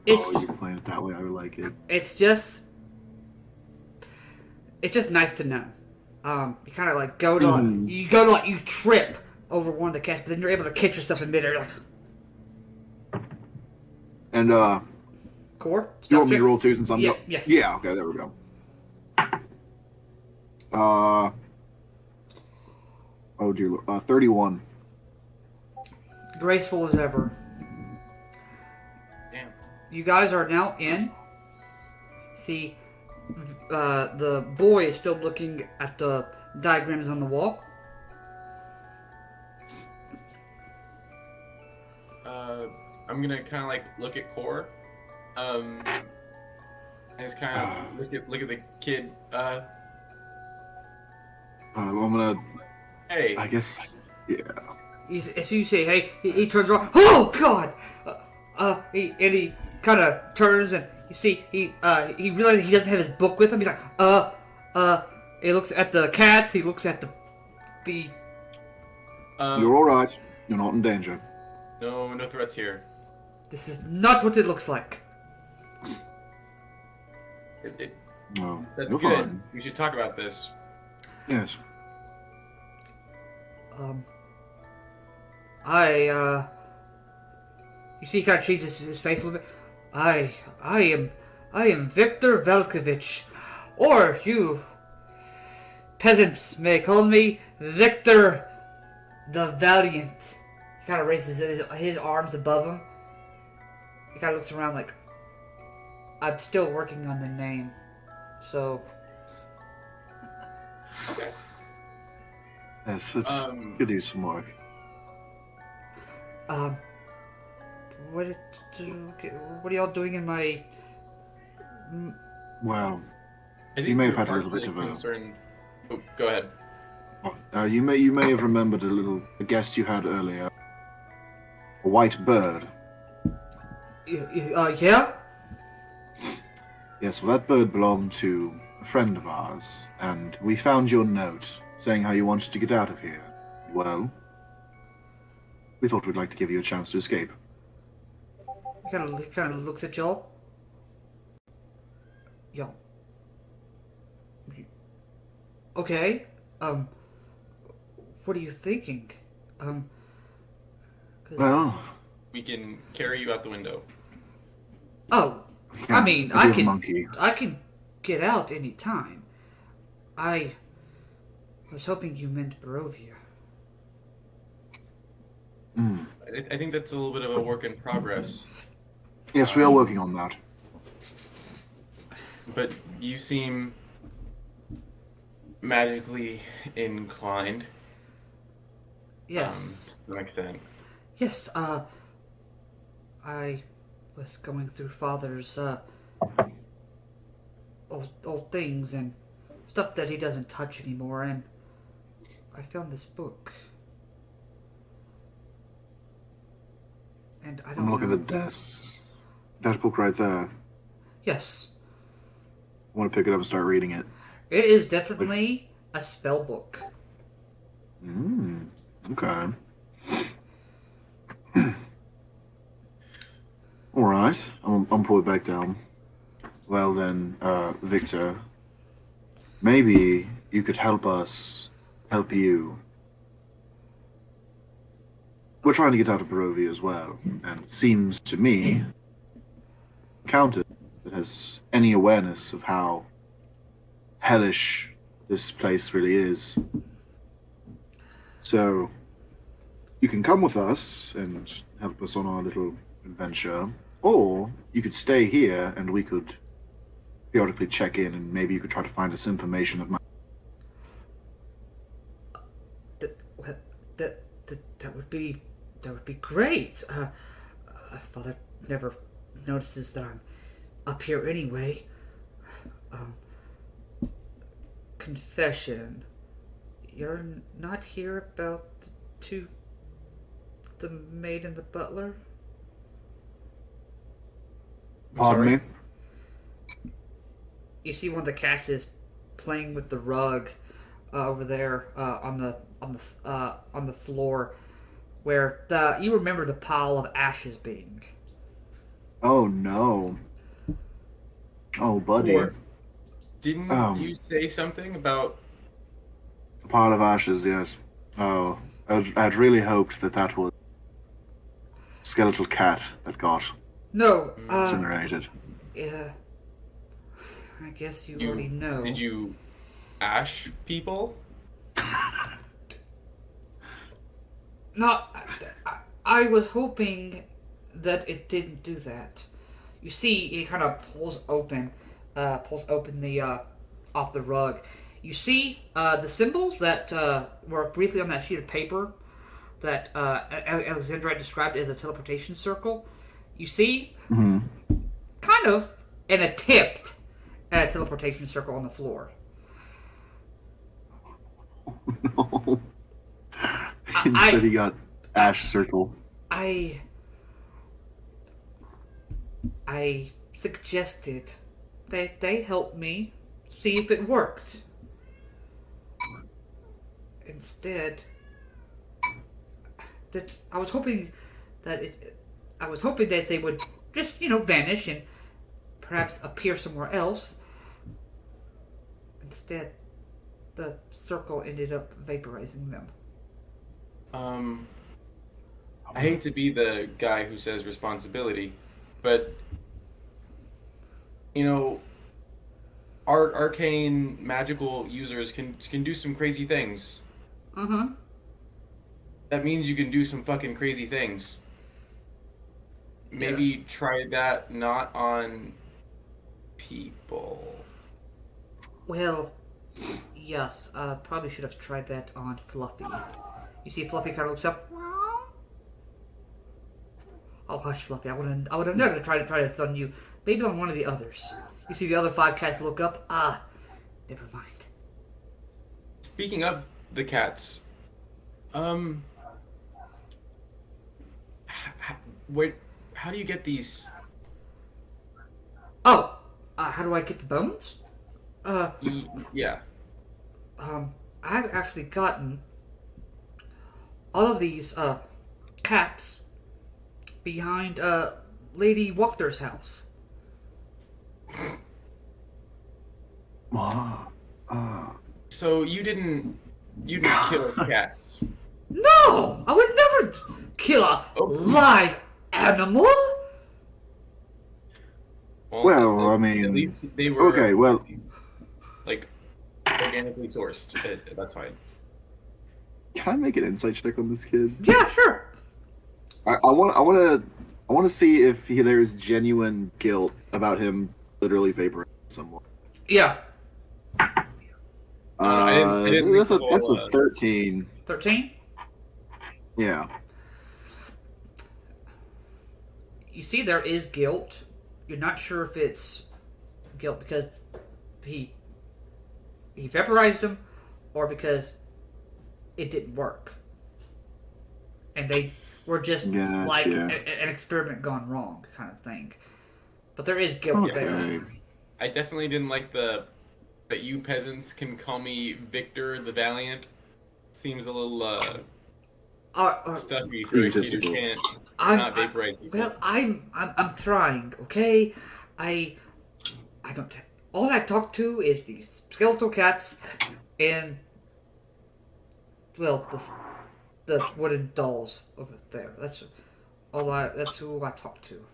It's you're playing it that way. I would like it. it's just nice to know. You kind of like you trip over one of the cats, but then you're able to catch yourself in midair. Like, And Core? you want me check? to roll too since I'm Yeah, yes. Yeah. Okay, there we go. Oh dear, 31. Graceful as ever. damn. You guys are now in. See, the boy is still looking at the diagrams on the wall. I'm gonna kind of like look at Core, and just kind of look at the kid. I'm gonna. Hey. I guess. Yeah. As you say, hey, he turns around. Oh God! He kind of turns and you see he realizes he doesn't have his book with him. He's like, He looks at the cats. He looks at the. You're all right. You're not in danger. No threats here. This is not what it looks like. No, That's you're good. fine. We should talk about this. Yes. You see, he kind of changes his face a little bit. I am I am Victor Velkovich, or you peasants may call me Victor the Valiant. He kind of raises his arms above him. He kind of looks around like, I'm still working on the name, so... Okay. Yes, it's could do some work. What are y'all doing in my... Well, I think You may have we're had a little bit partially of a- concerned. Oh, go ahead. you may have remembered a guest you had earlier. A white bird. Yeah? Yes, well, that bird belonged to a friend of ours, and we found your note saying how you wanted to get out of here. Well, we thought we'd like to give you a chance to escape. He kind of looks at y'all. Y'all. Okay. What are you thinking? 'Cause- Well, We can carry you out the window. Oh, yeah, I mean, a bit of monkey. I can get out any time. I was hoping you meant Barovia. I think that's a little bit of a work in progress. Yes, we are working on that. But you seem magically inclined. Yes. To some extent. Yes, I was going through Father's, old things and stuff that he doesn't touch anymore, and I found this book. And I don't I'm looking know. at the desk. That book right there. Yes, I want to pick it up and start reading it. it is definitely a spell book. Okay. All right. I'm pull it back down. Well then, Victor, maybe you could help us help you. We're trying to get out of Barovia as well, and it seems to me, Countess has any awareness of how hellish this place really is. So, you can come with us and help us on our little adventure, or you could stay here and we could periodically check in, and maybe you could try to find us information that might. That would be great. Father never notices that I'm up here anyway. Confession. You're not here about the maid and the butler? Pardon me? You see one of the cats is playing with the rug over there on the floor, where you remember the pile of ashes being. Oh no. Oh, buddy. Or didn't you say something about? A pile of ashes, yes. Oh, I'd really hoped that was a skeletal cat that got No, incinerated. yeah. I guess you already know. Did you ash people? No, I was hoping that it didn't do that. You see, he kind of pulls open the off the rug. You see the symbols that were briefly on that sheet of paper that Alexandra had described as a teleportation circle. You see, kind of an attempt at a teleportation circle on the floor. No. Instead, he got ash circle. I suggested that they help me see if it worked. Instead, I was hoping that they would just, vanish and perhaps appear somewhere else. Instead, the circle ended up vaporizing them. I hate to be the guy who says responsibility, but you know, arcane magical users can do some crazy things. Uh-huh. That means you can do some fucking crazy things. Maybe try that not on people. Well, yes, probably should have tried that on Fluffy. You see Fluffy kind of looks up. Oh, hush, Fluffy. I would have never tried this on you. Maybe on one of the others. You see the other 5 cats look up. Ah, never mind. Speaking of the cats, where, how do you get these? Oh, how do I get the bones? Yeah. I've actually gotten all of these cats behind Lady Walter's house. So you didn't kill cats. No, I would never kill a live animal. Well, I mean, at least they were okay, well, like organically sourced. That's fine. can I make an insight check on this kid? Yeah, sure. I want to see if there is genuine guilt about him literally vaporizing someone. Yeah. I didn't That's think a so, 13. 13? Yeah. You see, there is guilt. You're not sure if it's guilt because he vaporized him or because it didn't work. And they were just like an experiment gone wrong kind of thing. But there is guilt there. I definitely didn't like that you peasants can call me Victor the Valiant. Seems a little stuffy for a kid who can't not vaporize people. Well, I'm trying, okay? I don't. All I talk to is these skeletal cats and, well, the wooden dolls over there. That's who I talk to.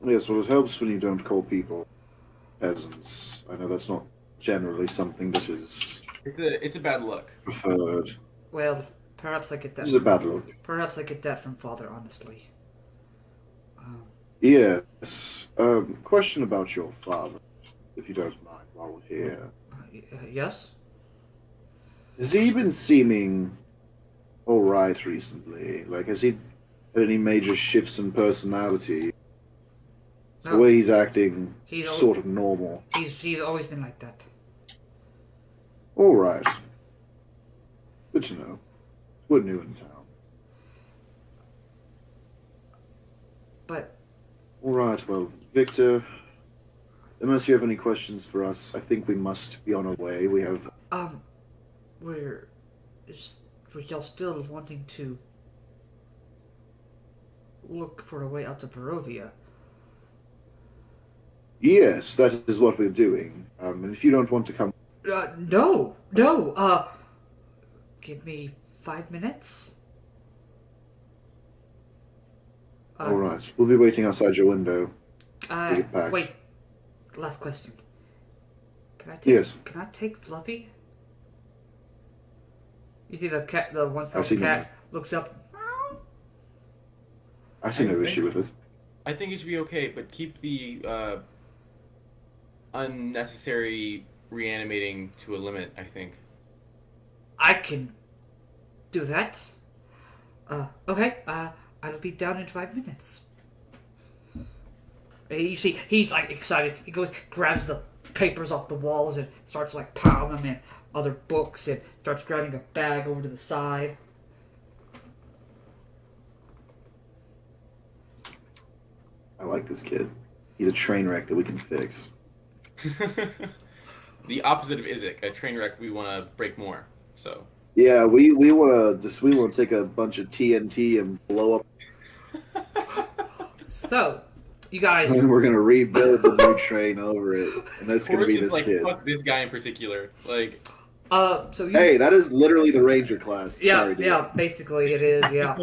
Yes, well, it helps when you don't call people peasants. I know that's not generally something that is It's a bad look. preferred. Well, perhaps I get that. This is a bad look. Perhaps I get that from Father, honestly. Yes. Question about your father, if you don't mind, while we're here. Yes? Has he been seeming alright recently? Like, has he had any major shifts in personality? Is the way he's acting sort of normal? He's always been like that. Alright. Good to know. We're new in town. But Alright, well, Victor, unless you have any questions for us, I think we must be on our way. We have... were y'all still wanting to look for a way out of Barovia? Yes, that is what we're doing. And if you don't want to come... No! Give me 5 minutes? Alright, we'll be waiting outside your window. Get packed. Wait. Last question. Yes. Can I take Fluffy? You see the cat, the one I see cat looks up. I see no issue with it. I think it should be okay, but keep the unnecessary reanimating to a limit, I think. I can do that. Okay. I'll be down in 5 minutes. You see, he's like excited. He goes, grabs the papers off the walls and starts like piling them in other books and starts grabbing a bag over to the side. I like this kid. He's a train wreck that we can fix. The opposite of Izek, a train wreck we want to break more. So yeah, we want to take a bunch of TNT and blow up. So, you guys. And we're gonna rebuild the new train over it, and that's gonna be this like, kid. Fuck this guy in particular. Like, So you, Hey, that is literally the ranger class. yeah, Sorry, dude. yeah, basically it is, yeah.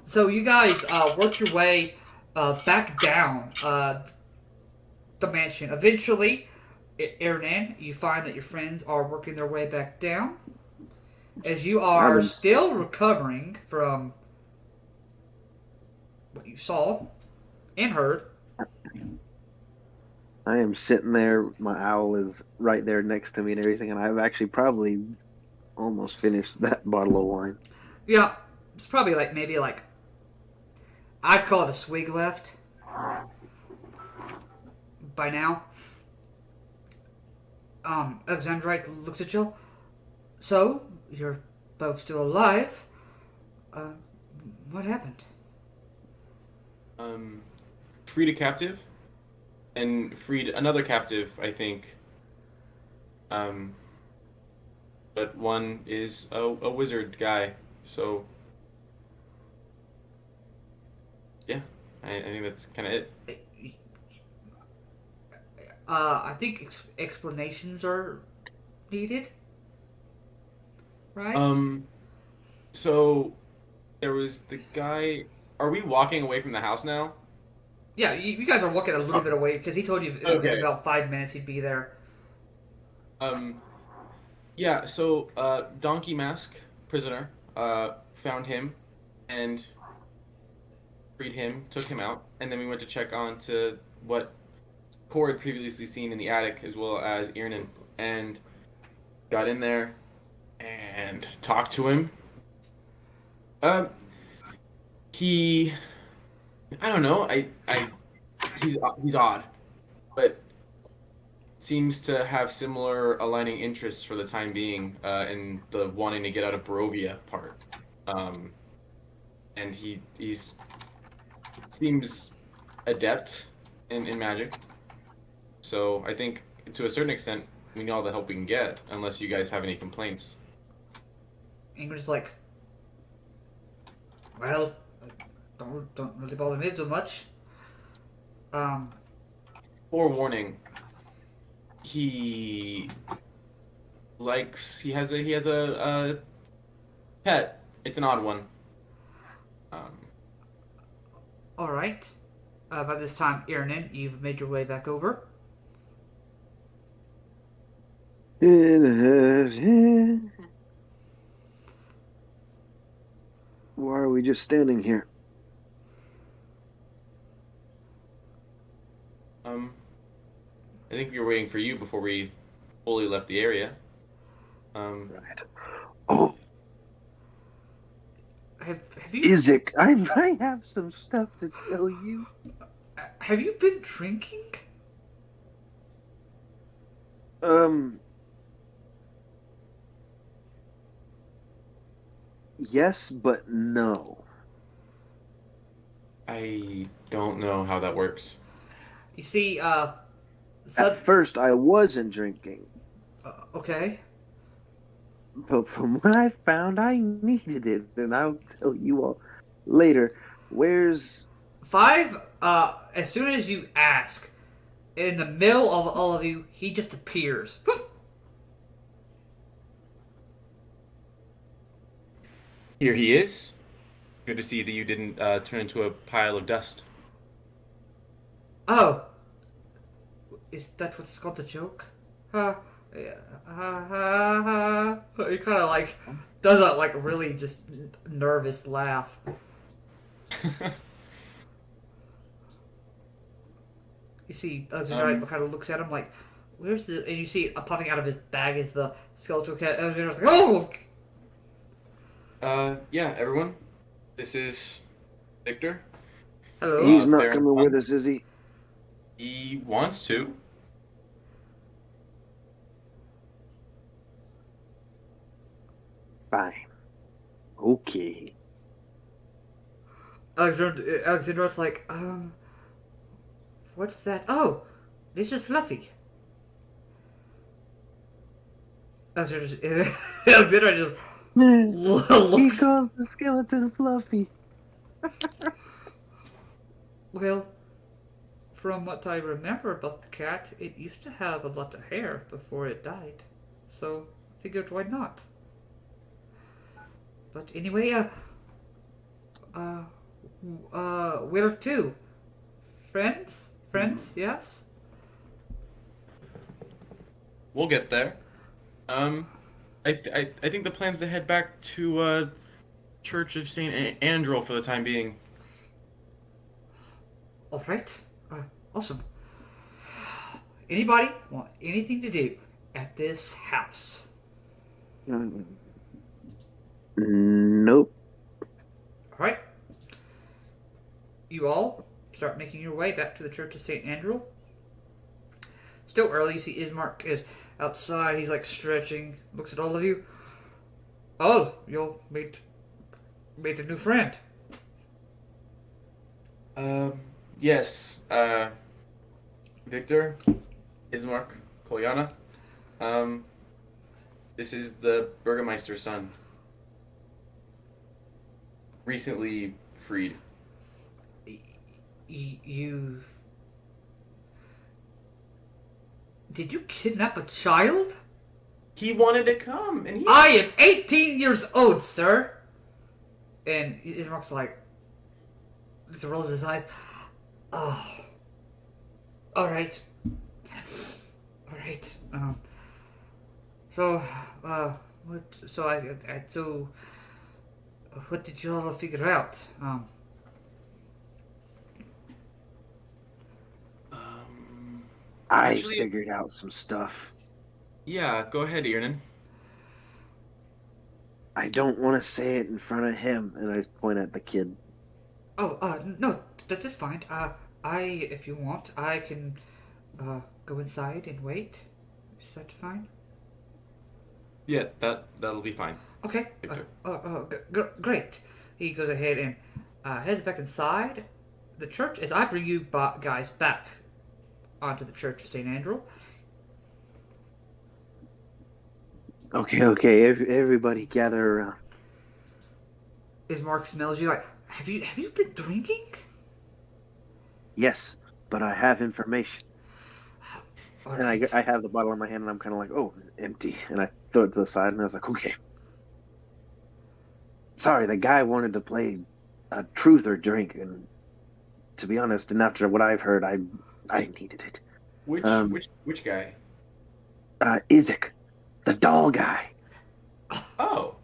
So you guys work your way back down the mansion. Eventually, Ernan, you find that your friends are working their way back down. As you I've are been. still recovering from what you saw and heard. I am sitting there. My owl is right there next to me and everything, and I've actually probably almost finished that bottle of wine. Yeah, it's probably like maybe like I'd call it a swig left by now. Alexandrite looks at you. So you're both still alive. Uh, what happened? Freed a captive, and freed another captive, I think. But one is a wizard guy, so yeah, I think that's kind of it. I think explanations are needed, right? So there was the guy. Are we walking away from the house now? Yeah, you guys are walking a little bit away because he told you in Okay. about 5 minutes he'd be there. Um, yeah. So Donkey Mask prisoner found him and freed him, took him out, and then we went to check on to what Core had previously seen in the attic, as well as Irnan, and got in there and talked to him. Um, he, I don't know, he's odd, but seems to have similar aligning interests for the time being, in the wanting to get out of Barovia part. Um, and he's seems adept in magic. So I think to a certain extent we need all the help we can get, unless you guys have any complaints. Ingrid's like, well, don't really bother me too much. Um, Forewarning, he he has a pet. It's an odd one. Um, all right. By this time, Irnan, you've made your way back over. Why are we just standing here? I think we were waiting for you before we fully left the area. Right. Oh, Have you Isaac, I have some stuff to tell you. have you been drinking? Yes, but no. I don't know how that works. You see, At first, I wasn't drinking, okay. but from what I found, I needed it, and I'll tell you all later. Where's 5, as soon as you ask, in the middle of all of you, he just appears. Here he is. Good to see that you didn't turn into a pile of dust. Oh, is that what's called a joke? He kind of like does that like really just nervous laugh. You see, Alexander kind of looks at him like, "Where's the?" And you see, popping out of his bag is the skeletal cat. Alexander's like, "Oh!" Yeah, everyone. This is Victor. Hello. He's not Baron's coming son. with us, is he? He wants to. Fine. Okay. Alexander's like, what's that? Oh, this is Fluffy. Alexander just He looks. calls the skeleton Fluffy. Well, from what I remember about the cat, it used to have a lot of hair before it died. So, figured why not. But anyway, where to? Friends? Friends, yes? We'll get there. I think the plan's to head back to Church of Saint Andrew for the time being. All right. Awesome. Anybody want anything to do at this house? Nope. All right. You all start making your way back to the Church of Saint Andrew. Still early. You see Ismark is outside. He's like stretching. Looks at all of you. Oh, you'll meet a new friend. Yes. Victor, Ismark, Kolyana. This is the Burgermeister's son. Recently freed. You... Did you kidnap a child? He wanted to come, and he... I am 18 years old, sir! And Ismark's like... Just rolls his eyes. Oh... Alright. Alright. So, what did you all figure out? I Actually, figured out some stuff. Yeah, go ahead, Iernan. I don't want to say it in front of him, and I point at the kid. No, that is fine. If you want, I can, go inside and wait. Is that fine? Yeah, that'll be fine. Okay. Great. He goes ahead and heads back inside the church as I bring you guys back onto the Church of St. Andrew. Okay. Everybody gather around. Ismark smells you like, have you been drinking? Yes, but I have information. All And right. I have the bottle in my hand, and I'm kind of like, oh, it's empty. And I throw it to the side, and I was like, okay. Sorry, the guy wanted to play truth or drink, and to be honest, and after what I've heard, I needed it. Which guy? Isaac, the doll guy. Oh.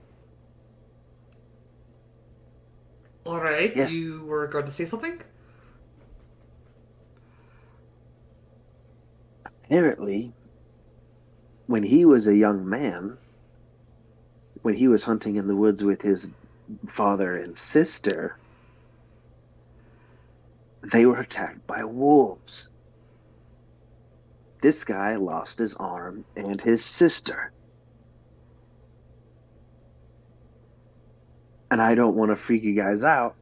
All right. Yes. You were going to say something? Apparently, when he was a young man, when he was hunting in the woods with his father and sister, they were attacked by wolves. This guy lost his arm and his sister. And I don't want to freak you guys out.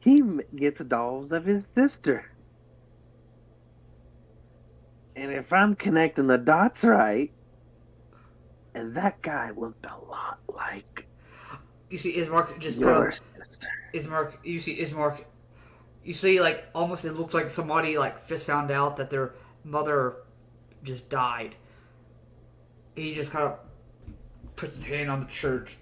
He gets dolls of his sister. And if I'm connecting the dots right, and that guy looked a lot like You see Ismark just your sister. You see Ismark. You see, like, almost it looks like somebody, like, just found out that their mother just died. He just kind of puts his hand on the church.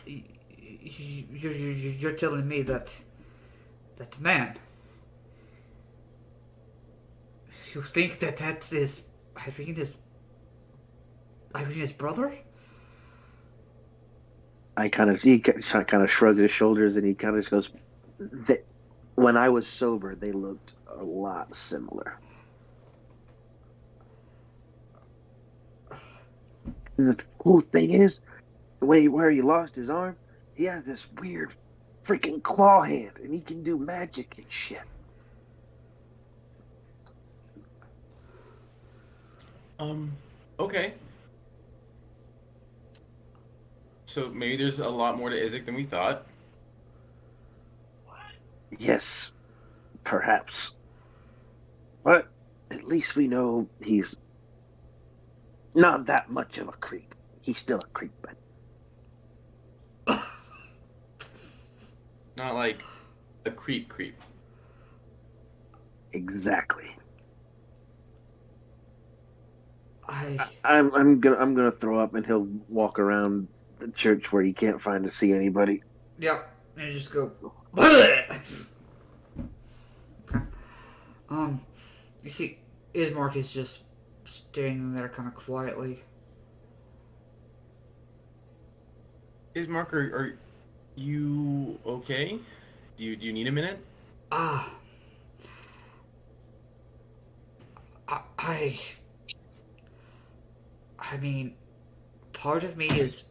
You're telling me that man, you think that's Irene's brother? He kind of shrugs his shoulders, and he kind of goes, when I was sober, they looked a lot similar. And the cool thing is, where he lost his arm, he has this weird freaking claw hand, and he can do magic and shit. Okay. So maybe there's a lot more to Isaac than we thought. Yes, perhaps. But at least we know he's not that much of a creep. He's still a creep, but Not like a creep. Exactly. I I'm gonna throw up, and he'll walk around the church where he can't find to see anybody. Yep. And just go. Bleh! You see, Ismark is just standing there kind of quietly. Ismark, are you okay? Do you need a minute? Ah. I. I mean, part of me is.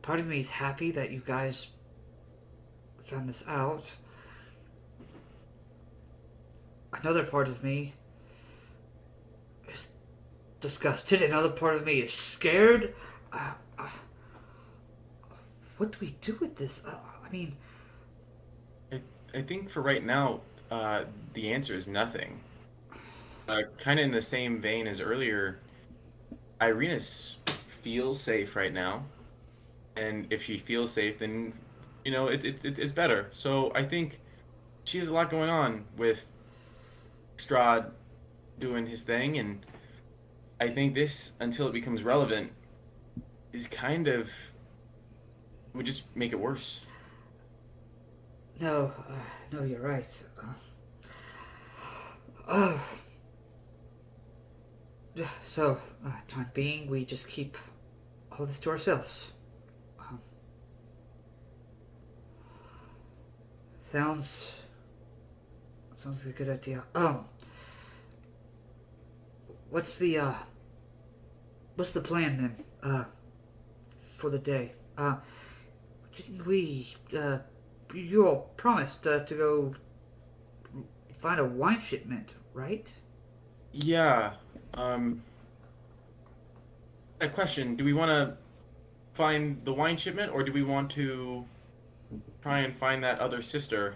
Part of me is happy that you guys found this out. Another part of me is disgusted. Another part of me is scared. What do we do with this? I mean, I think for right now, the answer is nothing. Kind of in the same vein as earlier, Irina feels safe right now, and if she feels safe, then it's better. So I think she has a lot going on with Strahd doing his thing, and I think this, until it becomes relevant, is kind of would just make it worse. no, no, you're right. Uh, so, time being, we just keep all this to ourselves. Sounds like a good idea. What's the plan then? For the day? Didn't we? You all promised to go find a wine shipment, right? Yeah. A question: do we want to find the wine shipment, or do we want to try and find that other sister?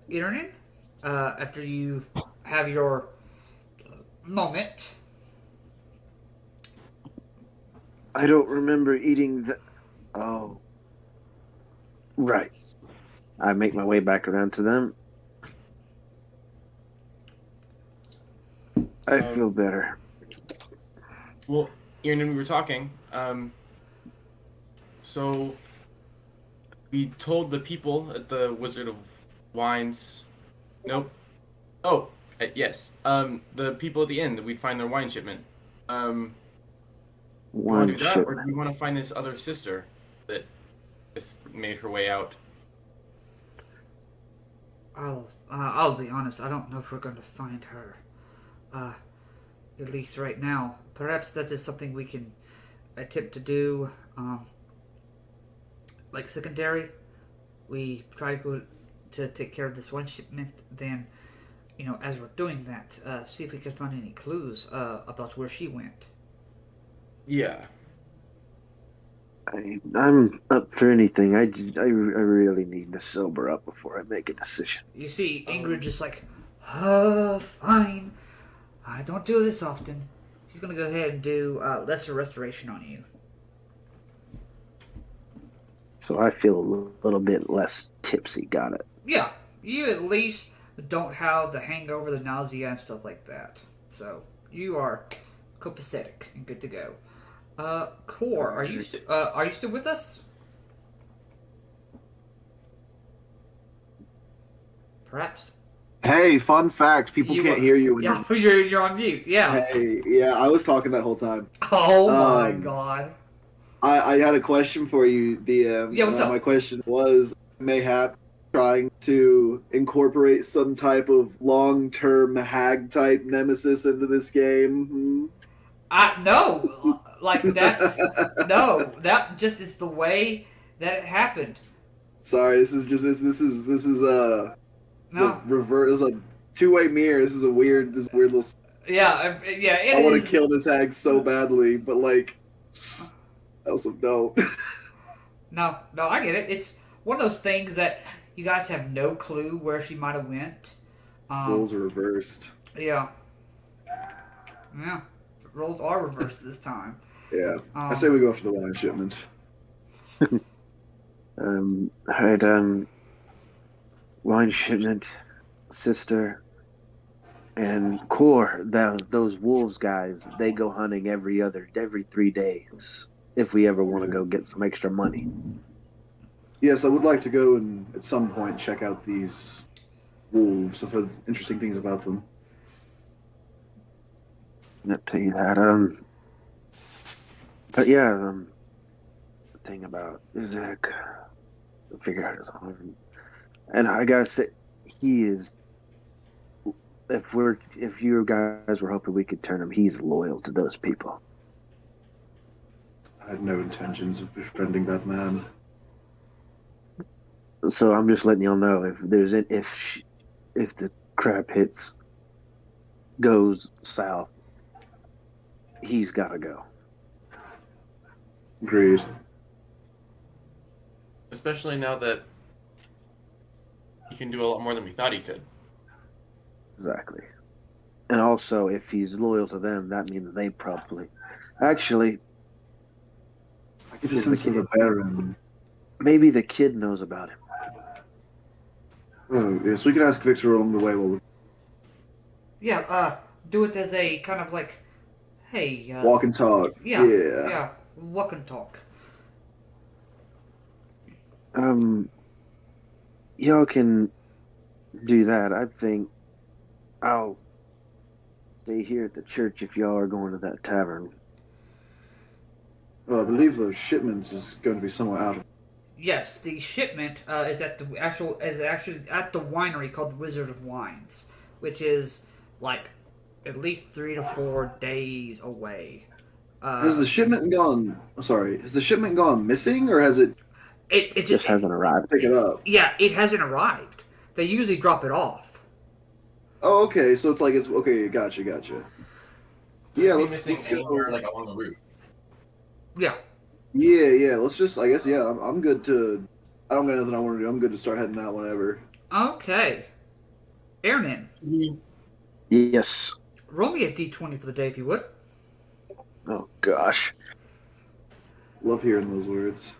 Internet? After you have your moment. I don't remember eating the. Oh, right. I make my way back around to them. I feel better. Well, Ian and we were talking. So we told the people at the Wizard of Wines. Nope. Oh, yes. The people at the inn that we'd find their wine shipment. Do you want to One do that, or do shipment. we want to find this other sister that has made her way out? I'll be honest. I don't know if we're going to find her. At least right now. Perhaps that is something we can attempt to do. Like secondary, we try to go to take care of this one shipment. Then, as we're doing that, see if we can find any clues about where she went. Yeah. I'm up for anything. I really need to sober up before I make a decision. You see, Ingrid just like, fine. I don't do this often. She's gonna go ahead and do lesser restoration on you. So I feel a little bit less tipsy. Got it. Yeah, you at least don't have the hangover, the nausea, and stuff like that. So you are copacetic and good to go. Core, are you still with us? Perhaps. Hey, fun fact: people can't hear you. Yeah, you're on mute. Yeah. Hey, yeah, I was talking that whole time. Oh my god. I had a question for you, DM. Yeah, what's up? My question was, mayhap trying to incorporate some type of long-term hag type nemesis into this game. No, like that. No, that just is the way that it happened. Sorry, this is a No. reverse. This is a two-way mirror. This is a weird little. Yeah, yeah. I want to kill this hag so badly, but like, I also don't. No, I get it. It's one of those things that you guys have no clue where she might have went. Roles are reversed. Yeah. Yeah. Roles are reversed this time. Yeah. I say we go after the wine shipment. Alright, wine shipment, sister, and core. Those wolves guys, they go hunting every 3 days. If we ever want to go get some extra money. Yes, I would like to go and at some point check out these wolves. I've heard interesting things about them. I'll tell you that. But yeah, the thing about Izek, figure out his arm, and I gotta say, he is. If you guys were hoping we could turn him, he's loyal to those people. I had no intentions of befriending that man. So I'm just letting y'all know if the crab hits goes south, he's got to go. Agreed. Especially now that he can do a lot more than we thought he could. Exactly. And also, if he's loyal to them, that means they probably... Actually... I get a sense of the Baron. Maybe the kid knows about him. Oh, yes, we could ask Victor along the way while we... Yeah, do it as a kind of like, hey... walk and talk. Yeah, walk and talk. Y'all can do that. I think I'll stay here at the church if y'all are going to that tavern. Well, I believe those shipments is going to be somewhere out of... Yes, the shipment is actually at the winery called the Wizard of Wines, which is like at least 3 to 4 days away. Has the shipment gone? Sorry, has the shipment gone missing, or has it? It just hasn't arrived. Pick it up. Yeah, it hasn't arrived. They usually drop it off. Oh, okay. So it's like it's okay. Gotcha. Yeah, let's missing go. anywhere like along the route. Yeah. Yeah. Let's just. I guess. Yeah, I'm good to. I don't got nothing I want to do. I'm good to start heading out whenever. Okay. Airman. Yes. Roll me a d20 for the day, if you would. Oh gosh. Love hearing those words.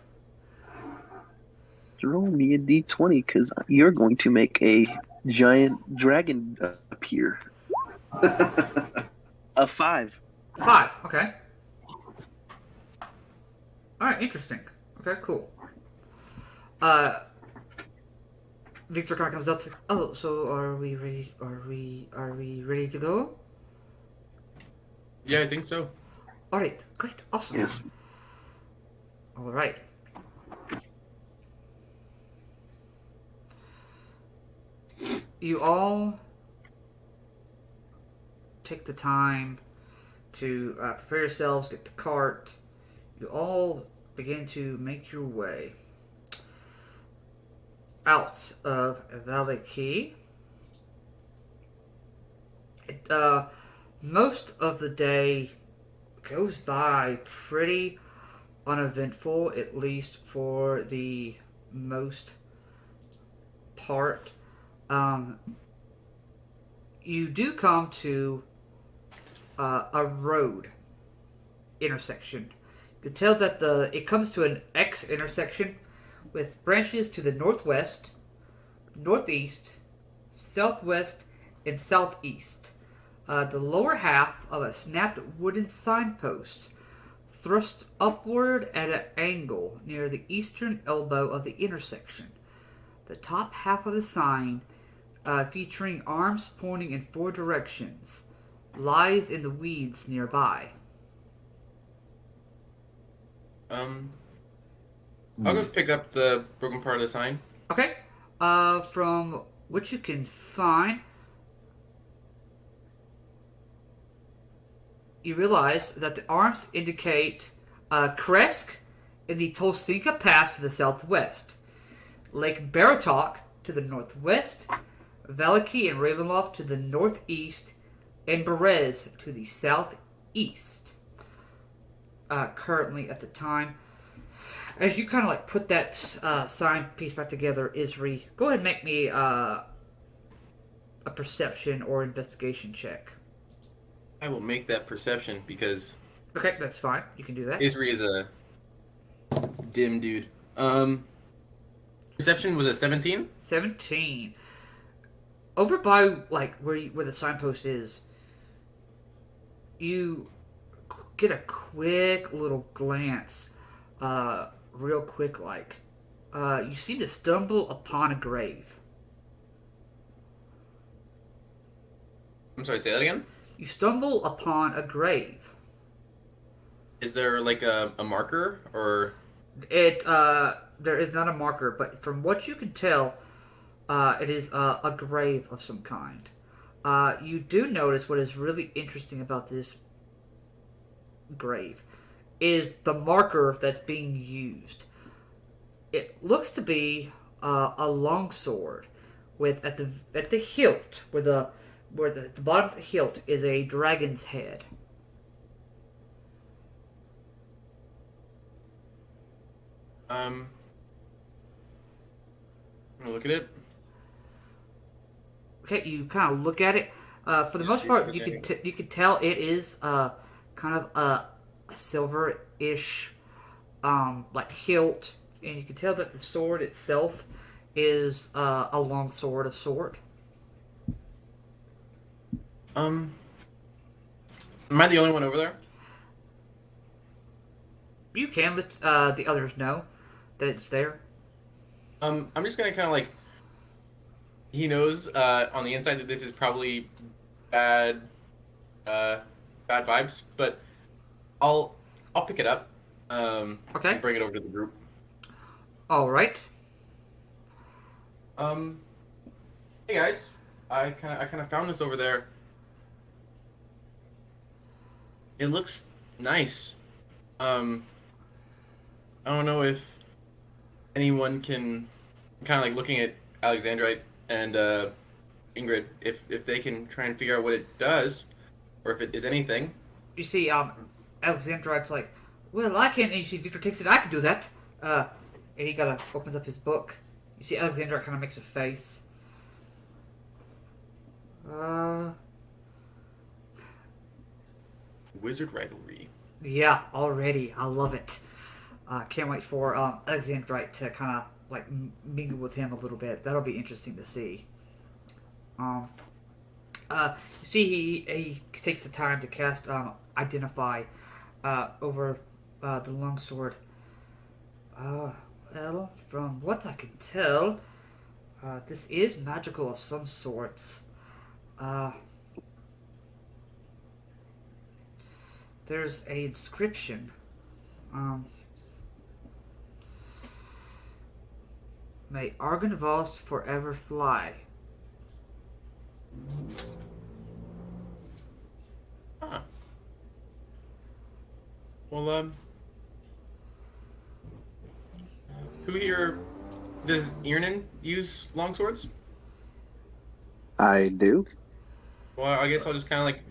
Roll me a d20 because you're going to make a giant dragon appear. A 5. 5. Okay. All right. Interesting. Okay. Cool. Victor kind of comes up to. Oh, so are we ready? Are we ready to go? Yeah, I think so. All right. Great. Awesome. Yes. All right. You all take the time to prepare yourselves, get the cart. You all begin to make your way out of Vallaki. Most of the day goes by pretty uneventful, at least for the most part. You do come to a road intersection. You can tell that it comes to an X intersection with branches to the northwest, northeast, southwest, and southeast. The lower half of a snapped wooden signpost thrust upward at an angle near the eastern elbow of the intersection. The top half of the sign, featuring arms pointing in 4 directions, lies in the weeds nearby. I'll go pick up the broken part of the sign. Okay. From what you can find, you realize that the arms indicate Kresk in the Tolsinka Pass to the southwest, Lake Baratok to the northwest, Vallaki and Ravenloft to the northeast, and Berez to the southeast. Currently, at the time, as you kind of like put that sign piece back together, Isri, go ahead and make me a perception or investigation check. I will make that perception because Okay, that's fine. You can do that. Isri is a dim dude. Perception was a 17? 17. Over by like where the signpost is, you get a quick little glance, real quick like. You seem to stumble upon a grave. I'm sorry, say that again? You stumble upon a grave. Is there like a marker or There is not a marker, but from what you can tell, it is a grave of some kind. You do notice what is really interesting about this grave is the marker that's being used. It looks to be a longsword with at the hilt where the bottom of the hilt is a dragon's head. I'm gonna look at it. Okay, you kind of look at it. For the most part, you can tell it is kind of a silver-ish like hilt, and you can tell that the sword itself is a long sword of sword. Am I the only one over there? You can let the others know that it's there. I'm just gonna kind of like. He knows on the inside that this is probably bad, bad vibes, but I'll pick it up. Okay. And bring it over to the group. All right. Hey guys, I kind of found this over there. It looks nice. I don't know if anyone can kind of like looking at Alexandrite and Ingrid, if they can try and figure out what it does, or if it is anything. You see, Alexandrite's like, well, I can't. And you see, Victor takes it. I can do that. And he kind of opens up his book. You see, Alexandrite kind of makes a face. Wizard rivalry. Yeah, already. I love it. Can't wait for Alexandrite to kind of like mingle with him a little bit. That'll be interesting to see. You see, he takes the time to cast Identify over the longsword. Well, from what I can tell, this is magical of some sorts. There's a inscription. May Argonvoss forever fly. Huh. Well, who here does Irnan use longswords? I do. Well, I guess I'll just kind of like.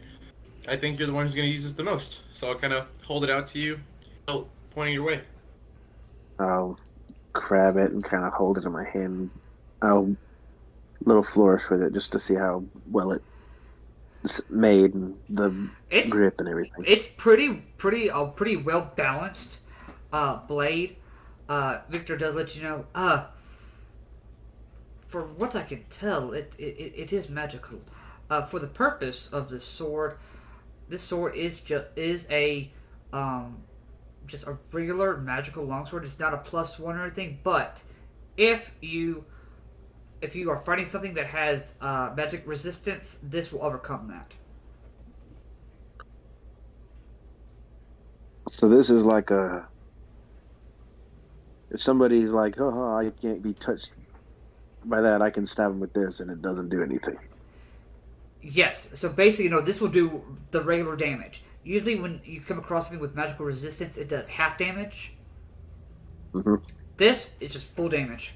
I think you're the one who's going to use this the most, so I'll kind of hold it out to you, pointing your way. I'll grab it and kind of hold it in my hand. I'll little flourish with it just to see how well it's made and the grip and everything. It's pretty well balanced blade. Victor does let you know. For what I can tell, it is magical. For the purpose of this sword is just a regular magical longsword. It's not a +1 or anything, but if you are fighting something that has magic resistance, this will overcome that. So this is like if somebody's like, oh, I can't be touched by that, I can stab them with this and it doesn't do anything. Yes. So basically, this will do the regular damage. Usually when you come across something with magical resistance, it does half damage. Mm-hmm. This is just full damage.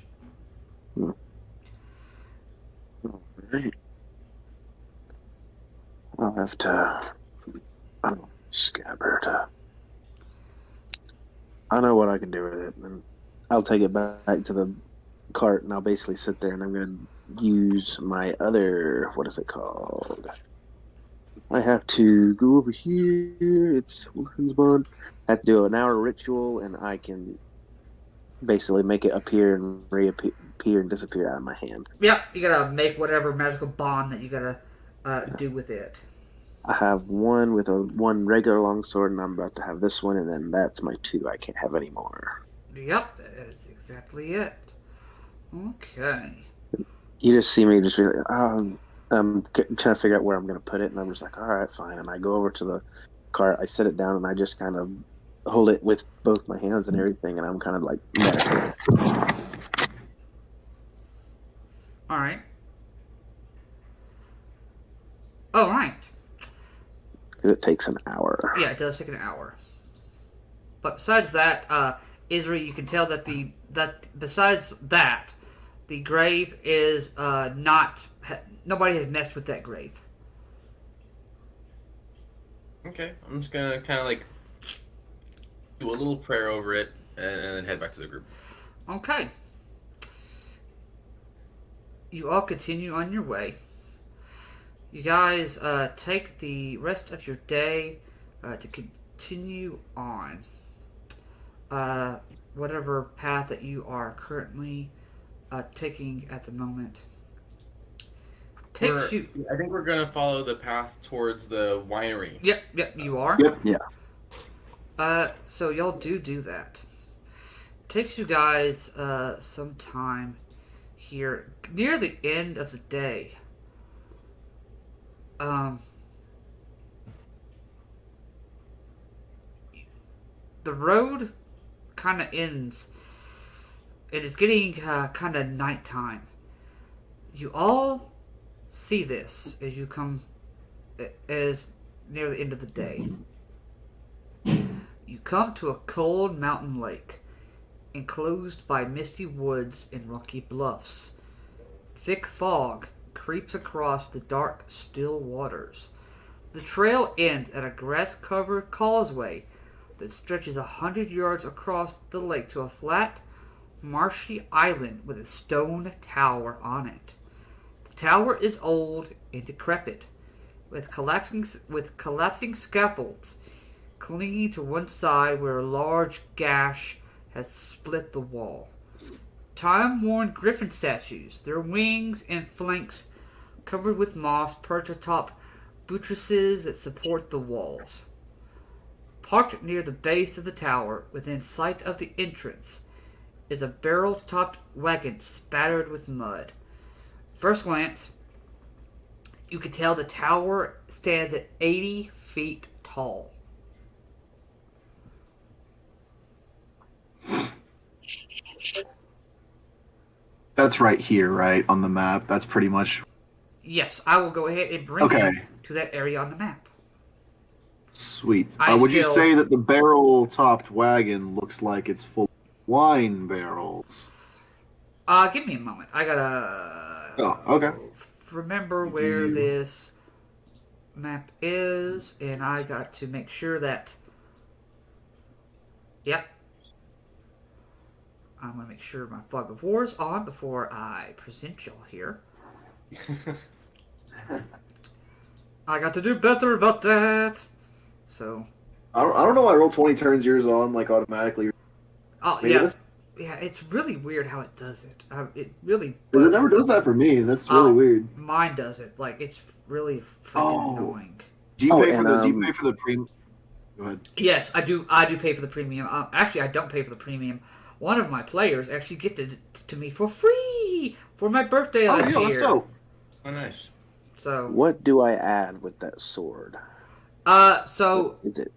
Mm. All right. I'll have to, scabbard. I know what I can do with it. And I'll take it back to the cart and I'll basically sit there and I'm going to use my other, what is it called? I have to go over here. It's Bond. I have to do an hour ritual, and I can basically make it appear and reappear and disappear out of my hand. Yep, you gotta make whatever magical bond that you gotta do with it. I have one with one regular longsword, and I'm about to have this one, and then that's my two. I can't have any more. Yep, that's exactly it. Okay. You just see me just be like, I'm trying to figure out where I'm going to put it, and I'm just like, all right, fine. And I go over to the cart, I set it down, and I just kind of hold it with both my hands and everything, and I'm kind of like meditating. All right. All right. Because it takes an hour. Yeah, it does take an hour. But besides that, Isri, you can tell that besides that, the grave is not. Nobody has messed with that grave. Okay, I'm just gonna kind of like do a little prayer over it and then head back to the group. Okay. You all continue on your way. You guys take the rest of your day to continue on whatever path that you are currently taking at the moment. I think we're gonna follow the path towards the winery. Yep, you are. Yep. Yeah. So y'all do that. Takes you guys some time here near the end of the day. The road kind of ends. It is getting kind of nighttime. You all see this as you come as near the end of the day. You come to a cold mountain lake, enclosed by misty woods and rocky bluffs. Thick fog creeps across the dark, still waters. The trail ends at a grass-covered causeway that stretches 100 yards across the lake to a flat, marshy island with a stone tower on it. The tower is old and decrepit, with collapsing scaffolds clinging to one side where a large gash has split the wall. Time-worn griffin statues, their wings and flanks covered with moss, perch atop buttresses that support the walls. Parked near the base of the tower, within sight of the entrance, is a barrel-topped wagon spattered with mud. First glance, you can tell the tower stands at 80 feet tall. That's right here, right, on the map. That's pretty much... Yes, I will go ahead and bring you to that area on the map. Sweet. Would you say that the barrel-topped wagon looks like it's full of wine barrels? Give me a moment. I gotta... Oh, okay. Remember where this map is, and I got to make sure that... Yep. I'm gonna make sure my fog of war is on before I present y'all here. I got to do better about that. So... I don't know why Roll20 turns yours on, like, automatically. Oh, maybe yeah. Yeah, it's really weird how it does it. It really... It never does that for me. That's really weird. Mine does it. Like, it's really freaking annoying. Do you pay for the premium? Go ahead. Yes, I do. I do pay for the premium. Actually, I don't pay for the premium. One of my players actually gifted it to me for free for my birthday last year. That's dope. Oh, nice. So... What do I add with that sword? So... What is it?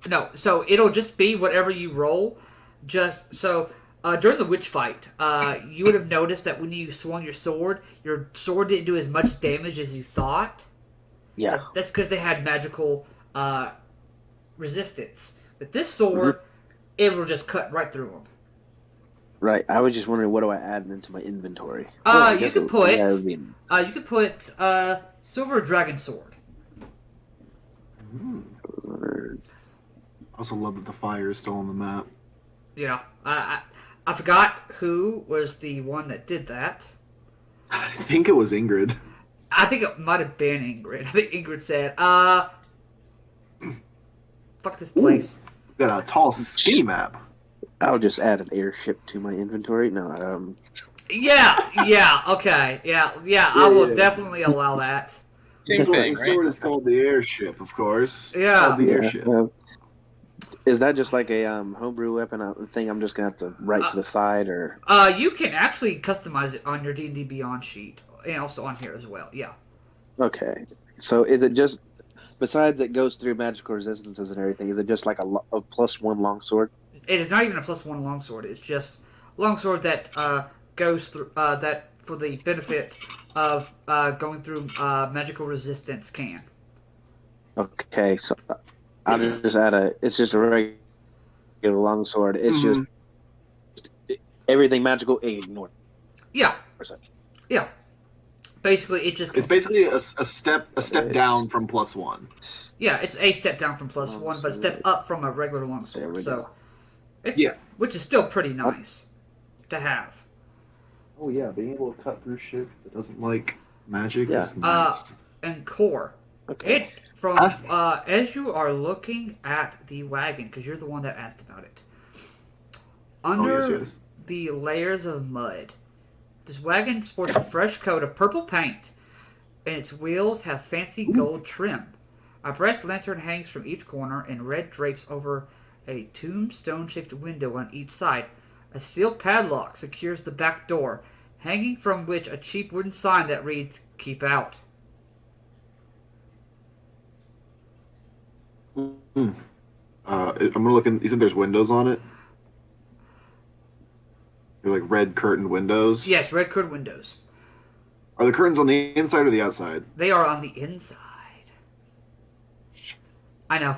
No, so it'll just be whatever you roll. Just, so... during the witch fight, you would have noticed that when you swung your sword didn't do as much damage as you thought. Yeah. That's because they had magical resistance. With this sword, it will just cut right through them. Right. I was just wondering, what do I add into my inventory? You could put silver dragon sword. I also love that the fire is still on the map. Yeah, I forgot who was the one that did that. I think it was Ingrid. I think it might have been Ingrid. I think Ingrid said, fuck this place. Ooh, got a tall, skinny map. I'll just add an airship to my inventory. No, Yeah, okay. Yeah, I will definitely allow that. Same thing, The sword right? is called the airship, of course. Yeah. It's called the yeah. airship. Is that just like a homebrew weapon thing I'm just gonna have to write to the side, or? You can actually customize it on your D&D Beyond sheet, and also on here as well. Yeah. Okay. So is it just, besides it goes through magical resistances and everything, is it just like a +1 longsword? It is not even a +1 longsword. It's just longsword that goes through that for the benefit of going through magical resistance can. Okay, so I'll It just just add it's just a regular longsword. It's just Mhm. everything magical ignored. yeah. Basically, It's basically a step down from +1. yeah, it's a step down from +1, but a step up from a regular There longsword. we So go. it's Yeah. which is still pretty nice to have. Oh yeah, being able to cut through shit that doesn't like magic Yeah. is nice. And core. Okay. It from as you are looking at the wagon, because you're the one that asked about it. Under yes. the layers of mud, this wagon sports a fresh coat of purple paint, and its wheels have fancy gold trim. A brass lantern hangs from each corner, and red drapes over a tombstone-shaped window on each side. A steel padlock secures the back door, hanging from which a cheap wooden sign that reads, "Keep out." I'm gonna look in. You said there's windows on it? They're like red curtained windows. Yes, red curtained windows. Are the curtains on the inside or the outside? They are on the inside. I know.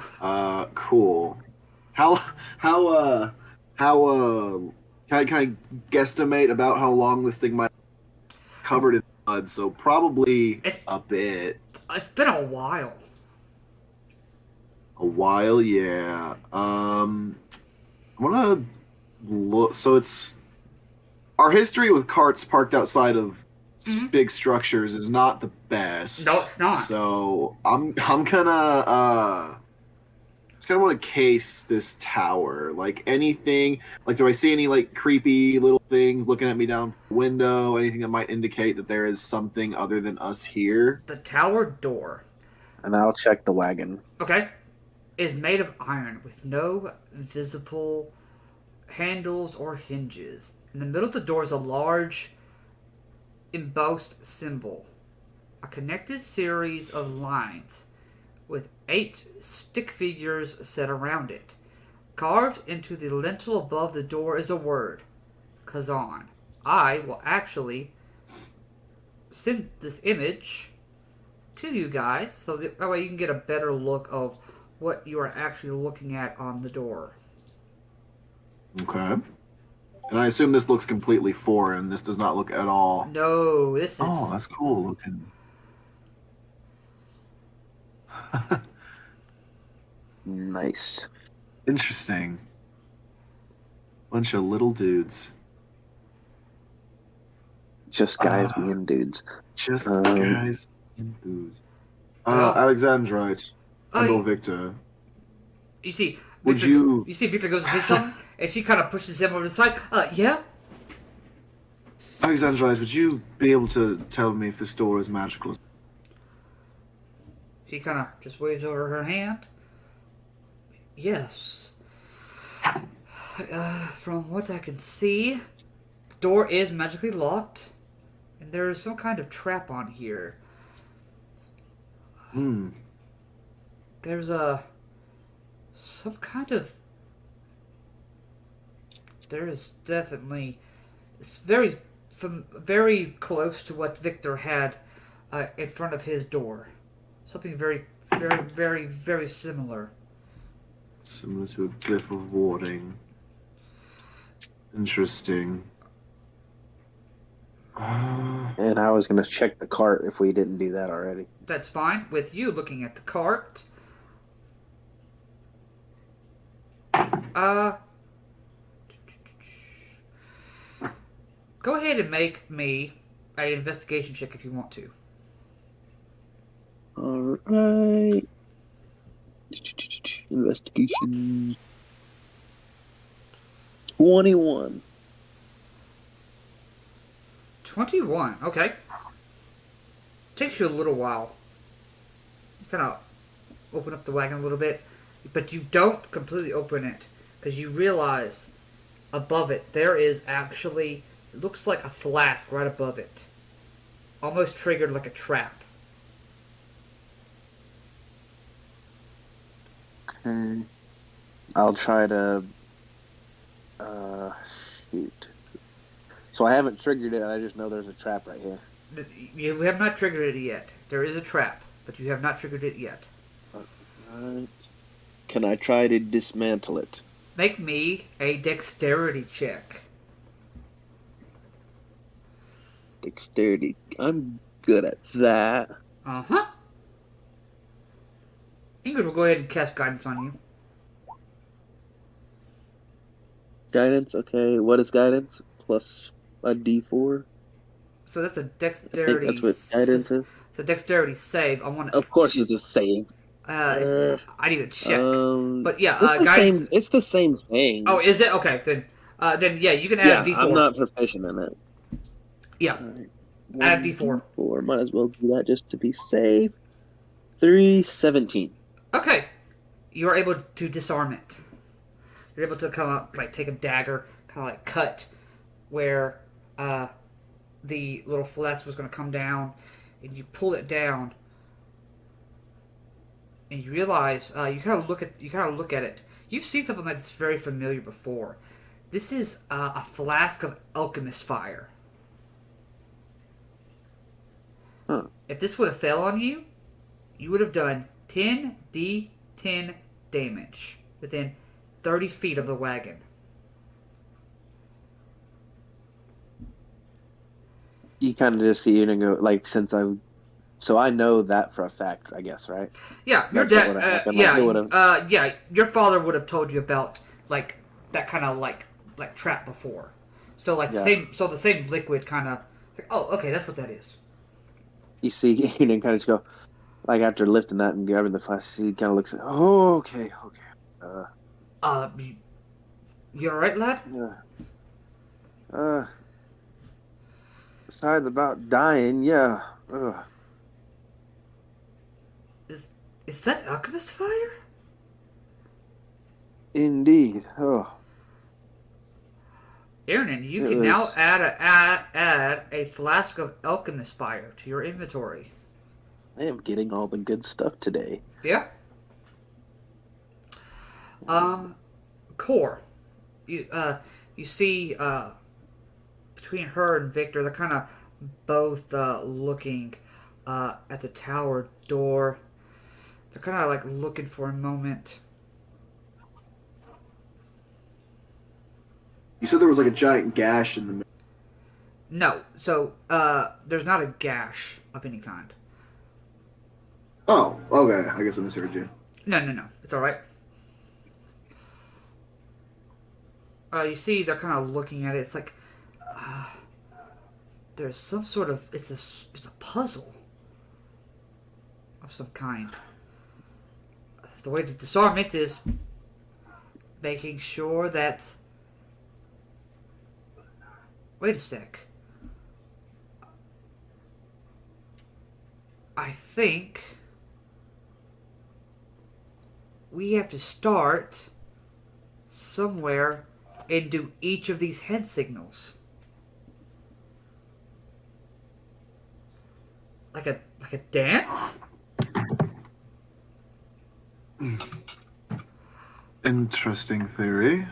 Cool. How can I guesstimate about how long this thing might be covered in mud? So probably a bit. It's been a while. A while, yeah. I'm gonna look. So it's our history with carts parked outside of big structures is not the best. No, it's not. So I'm gonna just kind of want to case this tower. Like anything, like do I see any like creepy little things looking at me down the window? Anything that might indicate that there is something other than us here? The tower door. And I'll check the wagon. Okay. Is made of iron with no visible handles or hinges. In the middle of the door is a large embossed symbol. A connected series of lines with 8 stick figures set around it. Carved into the lintel above the door is a word, Kazan. I will actually send this image to you guys so that way you can get a better look of what you are actually looking at on the door. Okay. And I assume this looks completely foreign. This does not look at all. No, this is... Oh, that's cool looking. Nice. Interesting. Bunch of little dudes. Just guys being dudes. Just guys being dudes. Alexandrite. Hello, Victor. You see, Would Victor, you... You see Victor goes to say something, and she kind of pushes him over to the side. Yeah? Alexandrite, would you be able to tell me if this door is magical? She kind of just waves over her hand. Yes. From what I can see, the door is magically locked, and there is some kind of trap on here. There's some kind of... There is definitely... It's very close to what Victor had in front of his door. Something very, very, very, very similar. Similar to a glyph of warding. Interesting. And I was going to check the cart if we didn't do that already. That's fine. With you looking at the cart. Go ahead and make me an investigation check if you want to. All right. Investigation 21. 21. Okay. Takes you a little while. You kind of open up the wagon a little bit, but you don't completely open it because you realize above it there is actually, it looks like a flask right above it, almost triggered like a trap. Okay. I'll try to. Uh, shoot. So I haven't triggered it. I just know there's a trap right here. You have not triggered it yet. There is a trap, but you have not triggered it yet. Alright. Can I try to dismantle it? Make me a dexterity check. Dexterity. I'm good at that. Uh-huh. Ingrid will go ahead and cast guidance on you. Guidance. Okay. What is guidance? Plus a D4. So that's a I dexterity. think that's what guidance is. It's a dexterity save. I want to. Of course, it's a save. I need to check. But yeah, it's the guidance. same. It's the same thing. Oh, is it? Okay, then yeah, you can add a D4. I'm not proficient in it. Yeah, Right. add a D4. D4. Might as well do that just to be safe. 317. Okay, you are able to disarm it. You're able to kind of like take a dagger, kind of like cut where the little flask was going to come down, and you pull it down, and you realize you kind of look at it. You've seen something that's very familiar before. This is a flask of alchemist fire. Huh. If this would have fell on you, you would have done 10d10 damage within 30 feet of the wagon. You kind of just see it and go, like, so I know that for a fact, I guess, right? Yeah, your dad. Yeah, your father would have told you about like that kind of like trap before. So like the same liquid kind of. Like, oh, okay, that's what that is. You see, Ian kind of just go, like after lifting that and grabbing the flask, he kind of looks at, oh, okay. You all right, lad? Besides about dying, yeah. Ugh. Is that alchemist fire? Indeed. Oh. Aaron, you can now add a flask of alchemist fire to your inventory. I am getting all the good stuff today. Yeah. Core. You see between her and Victor, they're kind of both looking at the tower door. They're kind of like looking for a moment. You said there was like a giant gash in the middle. No, so there's not a gash of any kind. Oh, okay. I guess I misheard you. No. It's all right. You see, they're kind of looking at it. It's like there's some sort of it's a puzzle of some kind. The way to disarm it is making sure that. Wait a sec. I think we have to start somewhere and do each of these hand signals. Like a dance? Interesting theory.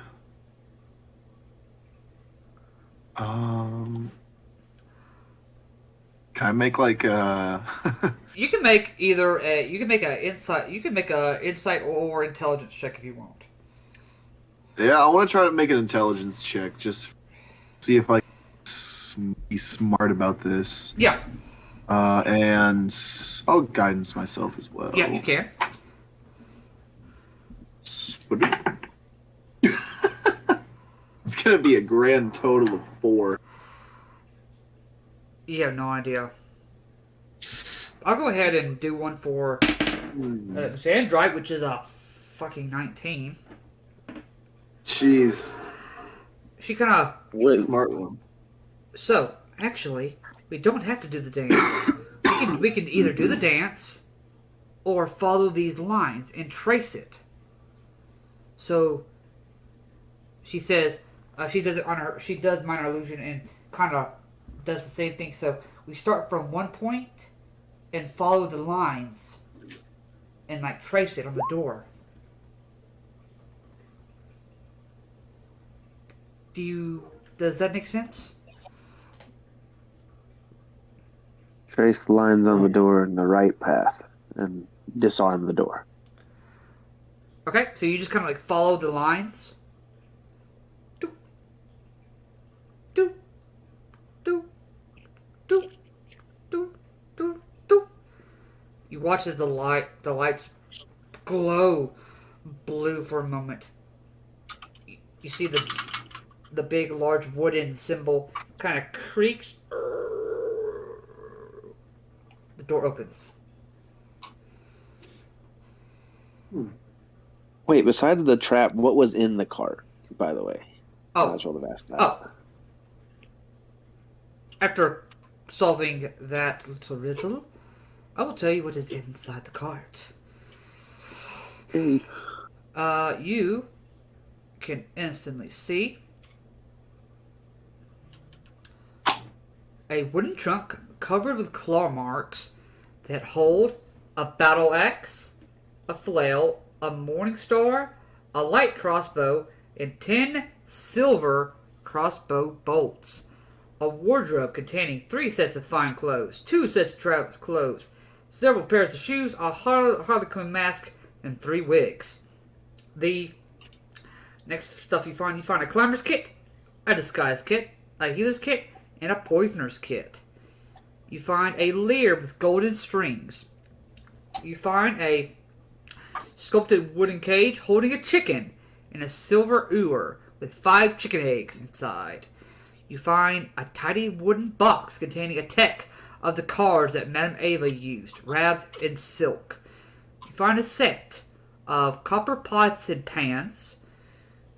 Can I make like a? You can make either a insight or intelligence check if you want. Yeah, I want to try to make an intelligence check. Just see if I can be smart about this. Yeah. And I'll guidance myself as well. Yeah, you can. It's gonna be a grand total of 4. You have no idea. I'll go ahead and do one for Sandrite, which is a fucking 19. Jeez. She kind of... Smart one. So, actually, we don't have to do the dance. We can either do the dance or follow these lines and trace it. So, she says, she does it on her, she does minor illusion and kind of does the same thing. So, we start from one point and follow the lines and like trace it on the door. Does that make sense? Trace lines on the door in the right path and disarm the door. Okay, so you just kind of like follow the lines. Do, do, do, do, do, do, do. You watch as the lights glow blue for a moment. You see the big, large wooden symbol kind of creaks. The door opens. Wait, besides the trap, what was in the cart, by the way? Oh. I should have asked that. Oh. After solving that little riddle, I will tell you what is inside the cart. Hey. You can instantly see a wooden trunk covered with claw marks that hold a battle axe, a flail, a morning star, a light crossbow, and 10 silver crossbow bolts. A wardrobe containing 3 sets of fine clothes, 2 sets of travel clothes, several pairs of shoes, a harlequin mask, and 3 wigs. The next stuff you find a climber's kit, a disguise kit, a healer's kit, and a poisoner's kit. You find a lyre with golden strings. You find a sculpted wooden cage holding a chicken and a silver ewer with 5 chicken eggs inside. You find a tiny wooden box containing a deck of the cards that Madame Ava used, wrapped in silk. You find a set of copper pots and pans.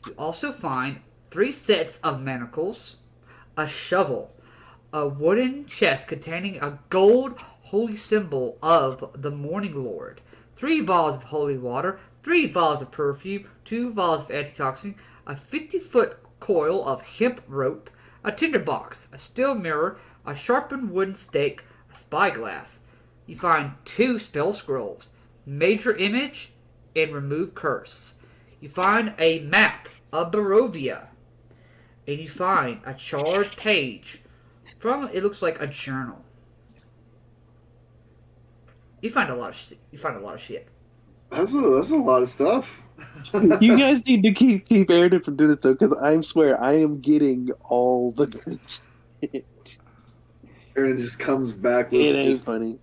You also find 3 sets of manacles, a shovel, a wooden chest containing a gold holy symbol of the Morning Lord, 3 vials of holy water, 3 vials of perfume, 2 vials of antitoxin, a 50-foot coil of hemp rope, a tinderbox, a steel mirror, a sharpened wooden stake, a spyglass. You find 2 spell scrolls, major image, and remove curse. You find a map of Barovia, and you find a charred page from, it looks like a journal. You find a lot of shit. That's a lot of stuff. You guys need to keep Aaron from doing this though, because I swear I am getting all the good shit. Aaron just comes back with It ain't just funny.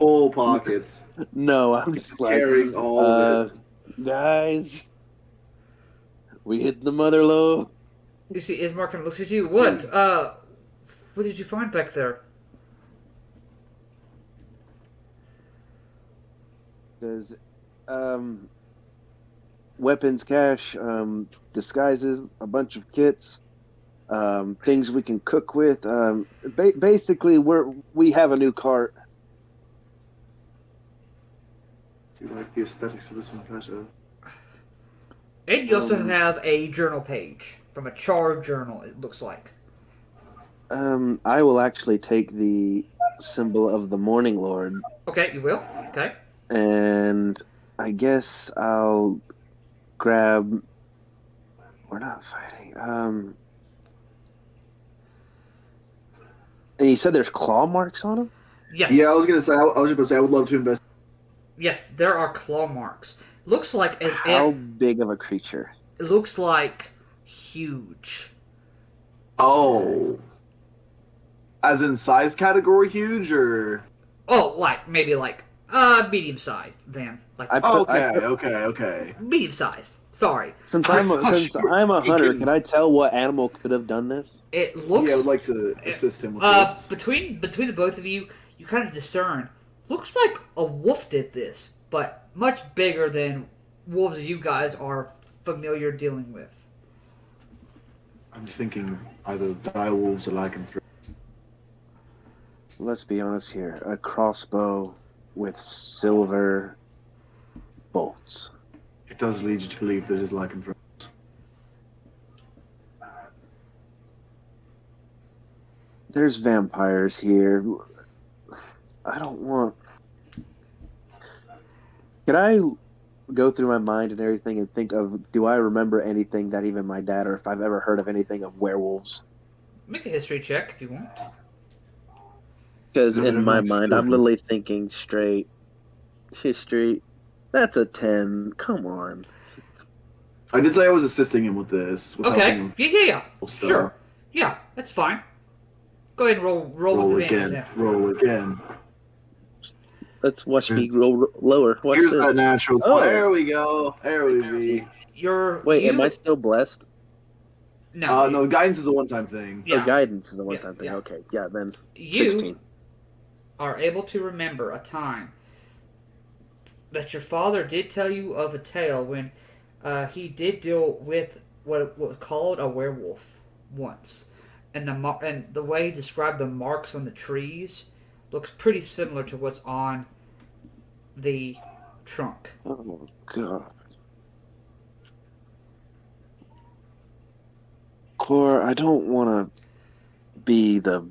full pockets. No, I'm just like carrying all of it. Guys, we hit the mother low. You see, Ismar kind of looks at you. What did you find back there? There's weapons cache, disguises, a bunch of kits, things we can cook with. Basically, we have a new cart. Do you like the aesthetics of this one, Pasha? And you also have a journal page from a charred journal, it looks like. I will actually take the symbol of the Morning Lord. Okay, you will? Okay. And I guess I'll grab... We're not fighting. And you said there's claw marks on them? Yes. Yeah, I was just going to say, I would love to invest. Yes, there are claw marks. Looks like as How big of a creature? It looks like huge. Oh. As in size category huge, or? Oh, maybe medium-sized then. Okay. Medium-sized. Sorry. Since I'm a hunter, can I tell what animal could have done this? It looks... Yeah, I would like to assist him with this. Between the both of you, you kind of discern, looks like a wolf did this, but much bigger than wolves you guys are familiar dealing with. I'm thinking either dire wolves or lycanthropes. Let's be honest here. A crossbow with silver bolts. It does lead you to believe that it is lycanthropes. There's vampires here. I don't want... Can I go through my mind and everything and think of, do I remember anything that even my dad, or if I've ever heard of anything of werewolves? Make a history check if you want. Because in my mind, I'm literally thinking straight history. That's a 10. Come on. I did say I was assisting him with this. With Okay. Yeah. Sure. Yeah, that's fine. Go ahead and roll with again. Roll again. Let's watch me roll lower. Watch here's this. That natural. Oh. There we go. There we be. Am I still blessed? No. No, guidance is a one-time thing. Yeah. Oh, guidance is a one-time thing. Yeah. Okay. Yeah, then 16. Are able to remember a time that your father did tell you of a tale when he did deal with what was called a werewolf once. And the way he described the marks on the trees looks pretty similar to what's on the trunk. Oh, God. Cor, I don't want to be the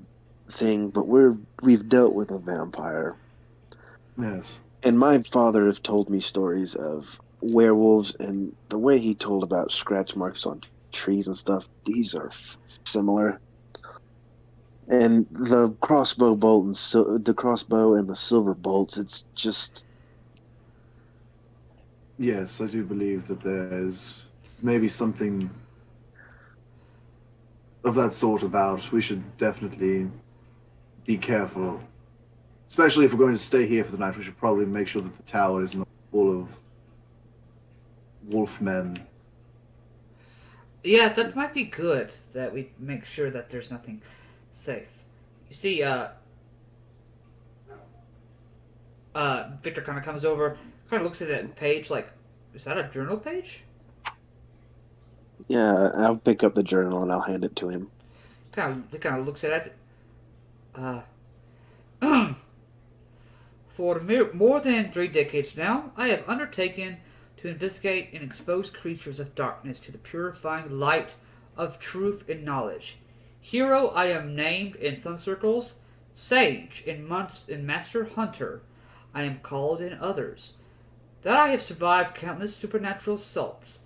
thing, but we've dealt with a vampire. Yes. And my father has told me stories of werewolves, and the way he told about scratch marks on trees and stuff, these are similar. And the crossbow bolt and the crossbow and the silver bolts, it's just... Yes, I do believe that there's maybe something of that sort about. We should definitely be careful. Especially if we're going to stay here for the night, we should probably make sure that the tower is not full of wolfmen. Yeah, that might be good, that we make sure that there's nothing safe. You see, Victor kind of comes over, kind of looks at that page like, is that a journal page? Yeah, I'll pick up the journal and I'll hand it to him. He kind of looks at it. For more than 3 decades now, I have undertaken to investigate and expose creatures of darkness to the purifying light of truth and knowledge. Hero I am named in some circles, sage in months and master hunter I am called in others. That I have survived countless supernatural assaults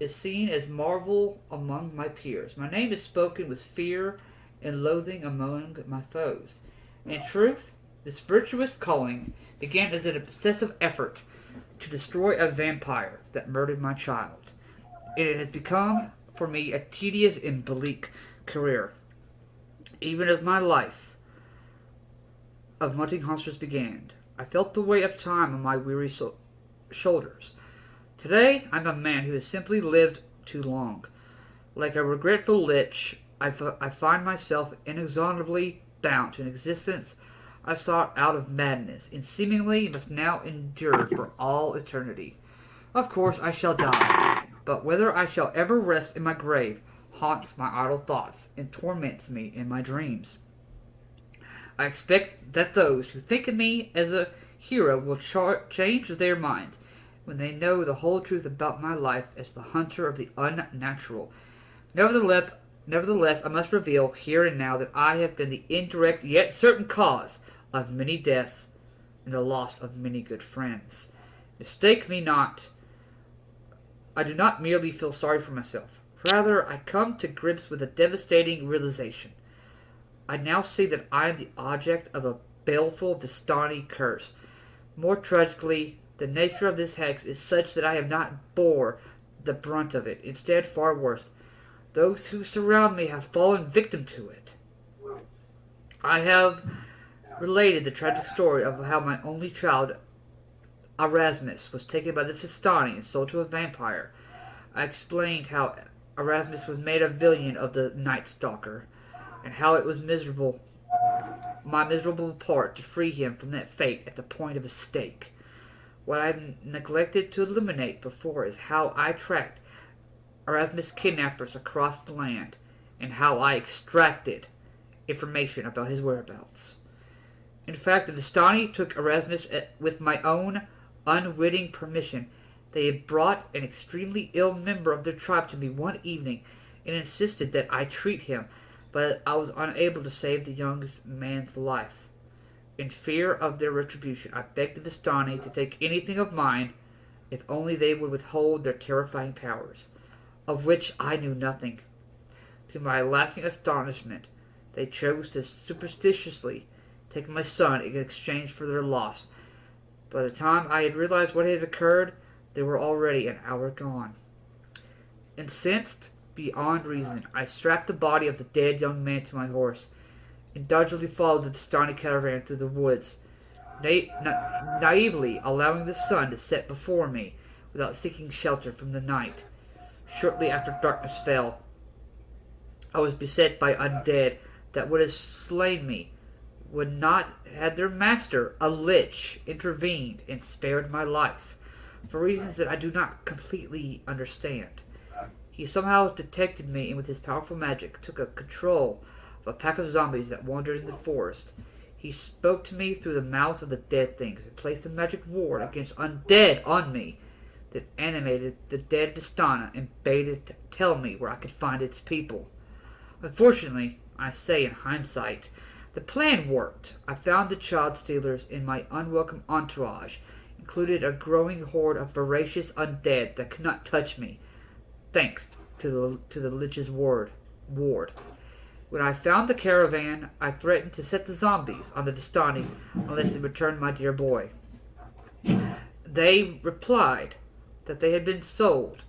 is seen as marvel among my peers. My name is spoken with fear and loathing among my foes. In truth, this virtuous calling began as an obsessive effort to destroy a vampire that murdered my child. It has become, for me, a tedious and bleak career. Even as my life of hunting monsters began, I felt the weight of time on my weary shoulders. Today, I'm a man who has simply lived too long. Like a regretful lich, I find myself inexorably bound to an existence I sought out of madness, and seemingly must now endure for all eternity. Of course, I shall die, but whether I shall ever rest in my grave haunts my idle thoughts and torments me in my dreams. I expect that those who think of me as a hero will change their minds when they know the whole truth about my life as the hunter of the unnatural. Nevertheless, I must reveal here and now that I have been the indirect yet certain cause of many deaths and the loss of many good friends. Mistake me not. I do not merely feel sorry for myself. Rather, I come to grips with a devastating realization. I now see that I am the object of a baleful Vistani curse. More tragically, the nature of this hex is such that I have not bore the brunt of it. Instead, far worse, those who surround me have fallen victim to it. I have related the tragic story of how my only child, Erasmus, was taken by the Vistani and sold to a vampire. I explained how Erasmus was made a villain of the Night Stalker, and how it was miserable my miserable part to free him from that fate at the point of a stake. What I've neglected to illuminate before is how I tracked Erasmus' kidnappers across the land, and how I extracted information about his whereabouts. In fact, the Vistani took Erasmus with my own unwitting permission. They had brought an extremely ill member of their tribe to me one evening and insisted that I treat him, but I was unable to save the young man's life. In fear of their retribution, I begged the Vistani to take anything of mine, if only they would withhold their terrifying powers, of which I knew nothing. To my lasting astonishment, they chose to superstitiously take my son in exchange for their loss. By the time I had realized what had occurred, they were already an hour gone. Incensed beyond reason, I strapped the body of the dead young man to my horse, and doggedly followed the Vistani caravan through the woods, naively allowing the sun to set before me without seeking shelter from the night. Shortly after darkness fell, I was beset by undead that would have slain me, would not had their master, a lich, intervened and spared my life, for reasons that I do not completely understand. He somehow detected me, and with his powerful magic took control of a pack of zombies that wandered in the forest. He spoke to me through the mouths of the dead things and placed a magic ward against undead on me that animated the dead Vistana and bade it to tell me where I could find its people. Unfortunately, I say in hindsight, the plan worked. I found the child stealers in my unwelcome entourage, included a growing horde of voracious undead that could not touch me, thanks to the lich's ward. When I found the caravan, I threatened to set the zombies on the Vistani unless they returned my dear boy. They replied that they had been sold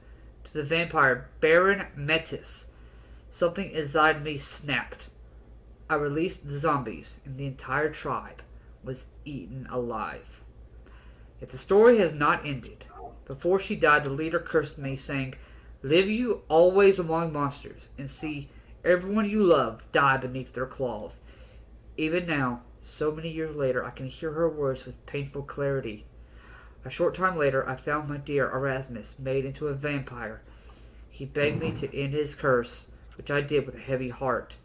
to the vampire Baron Metis. Something inside me snapped. I released the zombies, and the entire tribe was eaten alive. Yet the story has not ended. Before she died, the leader cursed me, saying, "Live you always among monsters, and see everyone you love die beneath their claws." Even now, so many years later, I can hear her words with painful clarity. A short time later, I found my dear Erasmus made into a vampire. He begged me to end his curse, which I did with a heavy heart.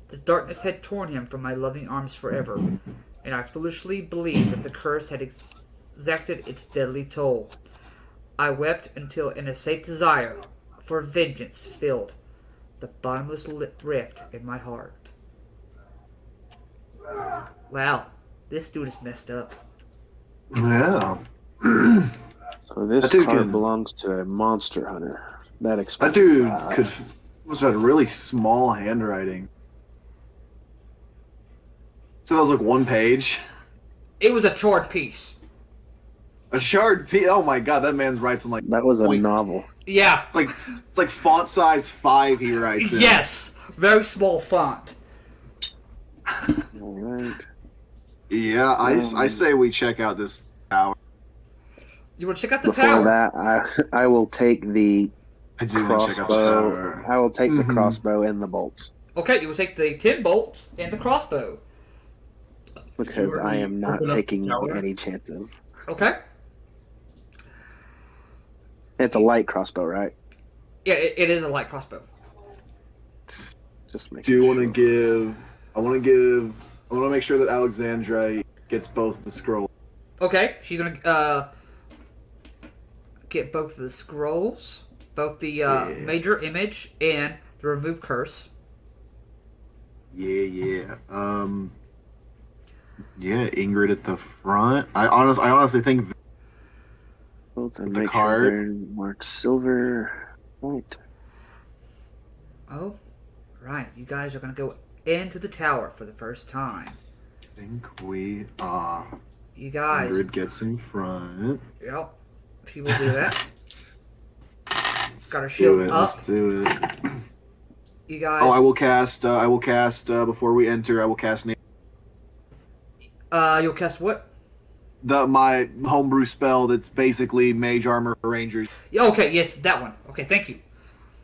The darkness had torn him from my loving arms forever, and I foolishly believed that the curse had exacted its deadly toll. I wept until an insane desire for vengeance filled the bottomless rift in my heart. Wow, this dude is messed up. Yeah. So this card belongs to a monster hunter. That explains. That dude must have had really small handwriting. So that was like one page. It was a charred piece. A shard piece. Oh my god, that man's writes in like that was a novel. Yeah, it's like font size 5. He writes in. Yes, very small font. All right. Yeah, I say we check out this tower. You want to check out the Before tower? that, I will take the crossbow. I will take the crossbow and the bolts. Okay, you will take the 10 bolts and the crossbow. Because I am not taking any chances. Okay. It's a light crossbow, right? Yeah, it is a light crossbow. Just make. Do you want to give? I want to make sure that Alexandra gets both the scrolls. Okay, she's gonna get both the scrolls, both the major image and the remove curse. Yeah. Yeah, Ingrid at the front. I honestly think Bolts and the make card. sure they're marked silver. Right. Oh, right. You guys are gonna go into the tower for the first time. I think we are. You guys. Ingrid gets in front. Yep. She will do that. Got her shield up. Let's do it. You guys. Oh, I will cast. Before we enter. I will cast. You'll cast what? My homebrew spell that's basically mage armor for rangers. Yeah, okay, yes, that one. Okay, thank you.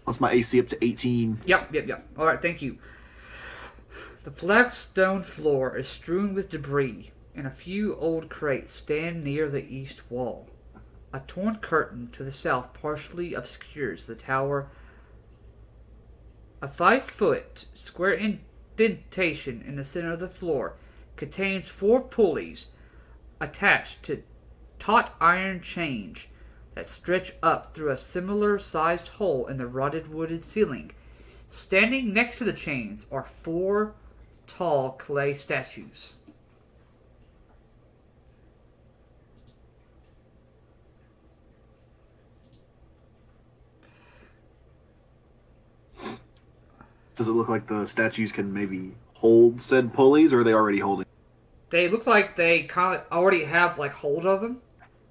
What's my AC up to 18? Yep. All right, thank you. The flagstone floor is strewn with debris, and a few old crates stand near the east wall. A torn curtain to the south partially obscures the tower. A 5-foot square indentation in the center of the floor contains 4 pulleys attached to taut iron chains that stretch up through a similar sized hole in the rotted wooden ceiling. Standing next to the chains are 4 tall clay statues. Does it look like the statues can maybe hold said pulleys, or are they already holding? They look like they kind of already have like hold of them,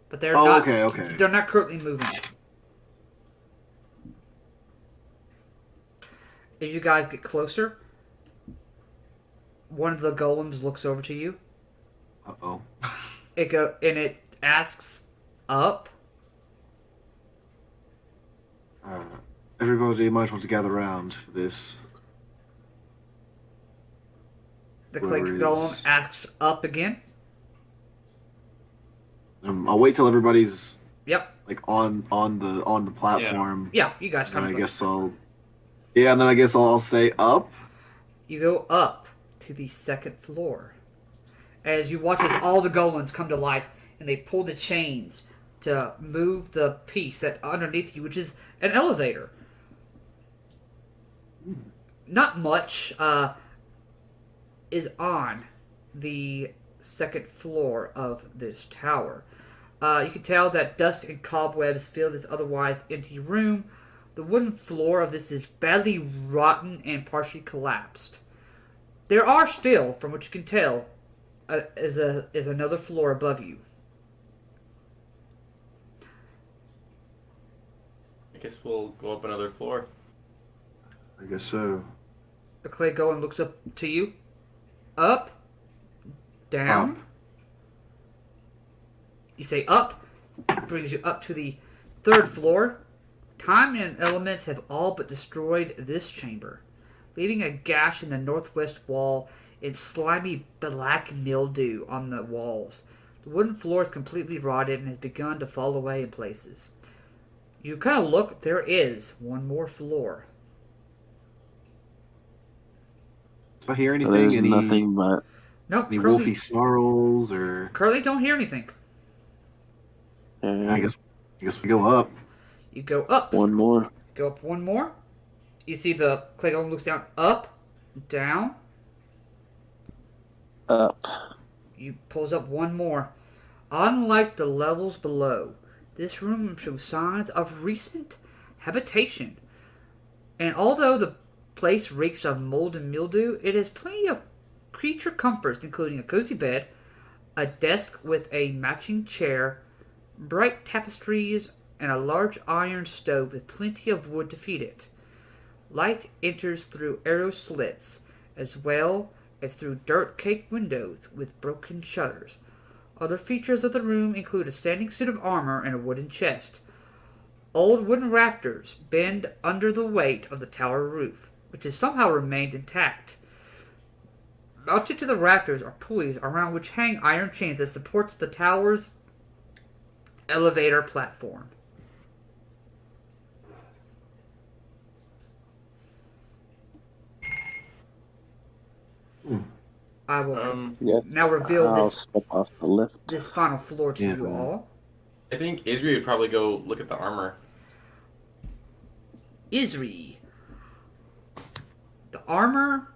but they're Oh, not. okay. They're not currently moving. As you guys get closer, one of the golems looks over to you. Uh-oh. It asks, "Up?" Everybody might want to gather around for this. The clay golem asks, "Up?" again. I'll wait till everybody's Yep. on the platform. Yeah, you guys kind of. I guess I'll. Yeah, and then I guess I'll say up. You go up to the second floor. As you watch as all the golems come to life and they pull the chains to move the piece that underneath you, which is an elevator. Not much is on the second floor of this tower. You can tell that dust and cobwebs fill this otherwise empty room. The wooden floor of this is badly rotten and partially collapsed. There are still, from what you can tell, is another floor above you. I guess we'll go up another floor. I guess so. The clay golem looks up to you. Up. Down. Up. You say up. Brings you up to the third floor. Time and elements have all but destroyed this chamber, leaving a gash in the northwest wall and slimy black mildew on the walls. The wooden floor is completely rotted and has begun to fall away in places. You kind of look, there is one more floor. Do I hear anything? So there's nothing but... Nope. Any wolfy snarls or... Currently don't hear anything. I guess we go up. You go up. One more. Go up one more. You see the clay golem looks down. Up. Down. Up. You pulls up one more. Unlike the levels below, this room shows signs of recent habitation. And although the place reeks of mold and mildew, it has plenty of creature comforts, including a cozy bed, a desk with a matching chair, bright tapestries, and a large iron stove with plenty of wood to feed it. Light enters through arrow slits, as well as through dirt-caked windows with broken shutters. Other features of the room include a standing suit of armor and a wooden chest. Old wooden rafters bend under the weight of the tower roof, which has somehow remained intact. Mounted to the rafters are pulleys around which hang iron chains that supports the tower's elevator platform. I will now reveal step off the lift. this final floor to you all. I think Isri would probably go look at the armor. Isri. The armor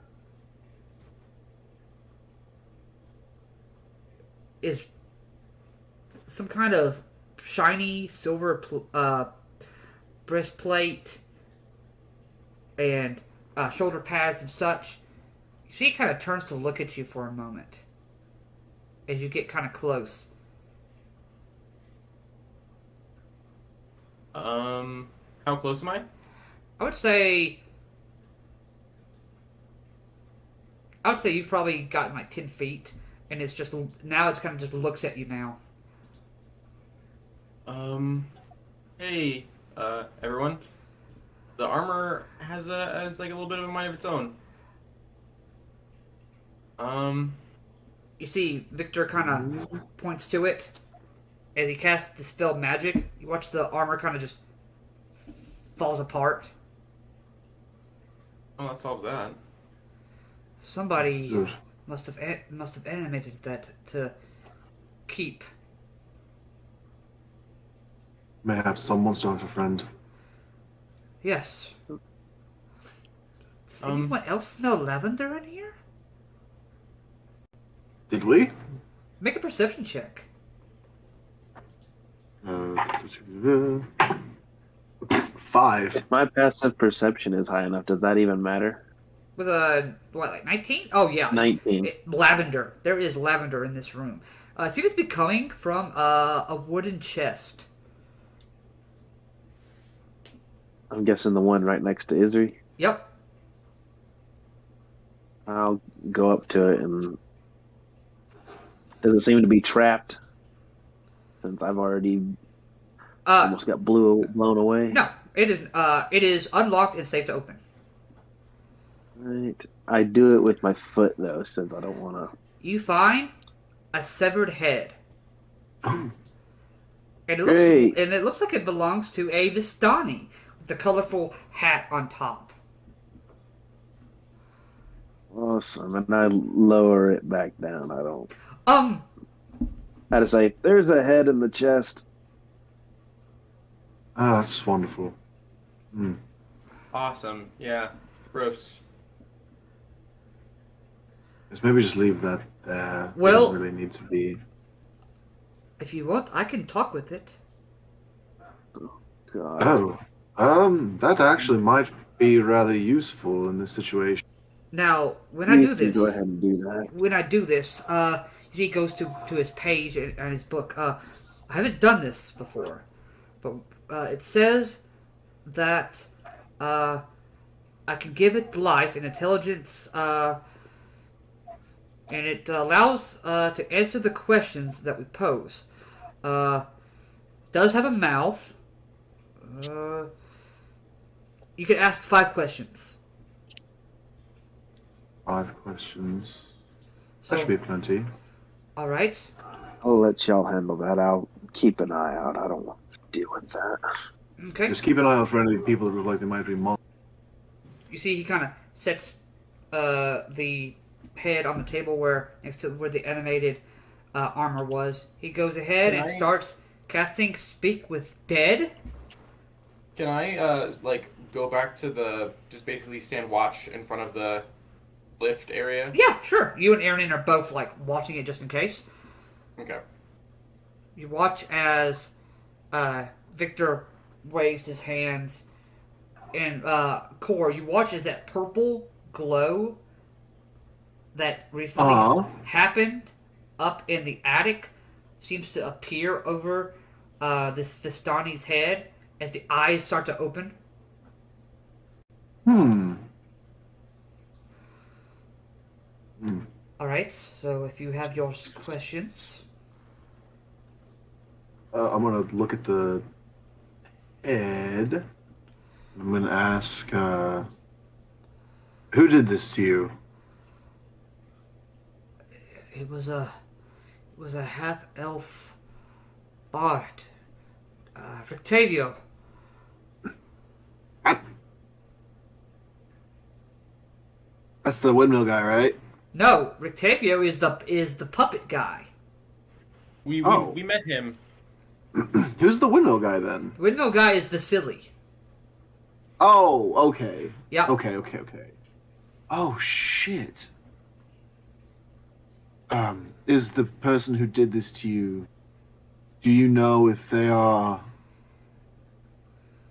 is some kind of shiny silver breastplate and shoulder pads and such. She kind of turns to look at you for a moment as you get kind of close. How close am I? I would say you've probably gotten like 10 feet, and it's just now it kind of just looks at you now. Hey, everyone. The armor has like a little bit of a mind of its own. You see, Victor kind of points to it as he casts Dispel Magic. You watch the armor kind of just falls apart. Oh, that solves that. Somebody Good. must have animated that to keep. Mayhaps someone's done it a friend. Yes. Does anyone else smell lavender in here? Did we? Make a perception check. 5. If my passive perception is high enough, does that even matter? With a, what, like 19? Oh, yeah. 19. Lavender. There is lavender in this room. It seems to be coming from a wooden chest. I'm guessing the one right next to Izzy. Yep. I'll go up to it and... Does it seem to be trapped? Since I've already almost got blown away. No, it is unlocked and safe to open. Right. I do it with my foot though, since I don't want to. You find a severed head. And it looks like it belongs to a Vistani with the colorful hat on top. Awesome, and I lower it back down. I don't. I just say, "There's a head in the chest." Ah, that's wonderful. Awesome. Yeah. Gross. Let's maybe just leave that there. Well, it doesn't really need to be. If you want, I can talk with it. God. Oh, that actually might be rather useful in this situation. Now, when I do this, go ahead and do that. When I do this, he goes to his page and his book. I haven't done this before, but it says that I can give it life and intelligence, and it allows to answer the questions that we pose. Does have a mouth. You can ask 5 questions. 5 questions. So, That should be plenty. All right. I'll let y'all handle that. I'll keep an eye out. I don't want to deal with that. Okay. Just keep an eye out for any people that look like they might be monsters. You see, he kind of sets the head on the table next to where the animated armor was. He goes ahead and starts casting Speak with Dead. Can I go back to just basically stand watch in front of the lift area? Yeah, sure. You and Aaron are both watching it just in case. Okay. You watch as Victor waves his hands, and Core, you watch as that purple glow that recently happened up in the attic seems to appear over this Vistani's head as the eyes start to open. Alright, so if you have your questions. I'm going to look at the head. I'm going to ask, who did this to you? It was a half-elf bard, Rictavio. That's the windmill guy, right? No, Rictavio is the puppet guy. We met him. Who's the windmill guy then? The windmill guy is Vasily. Oh, okay. Yeah. Okay. Oh, shit. Is the person who did this to you, do you know if they are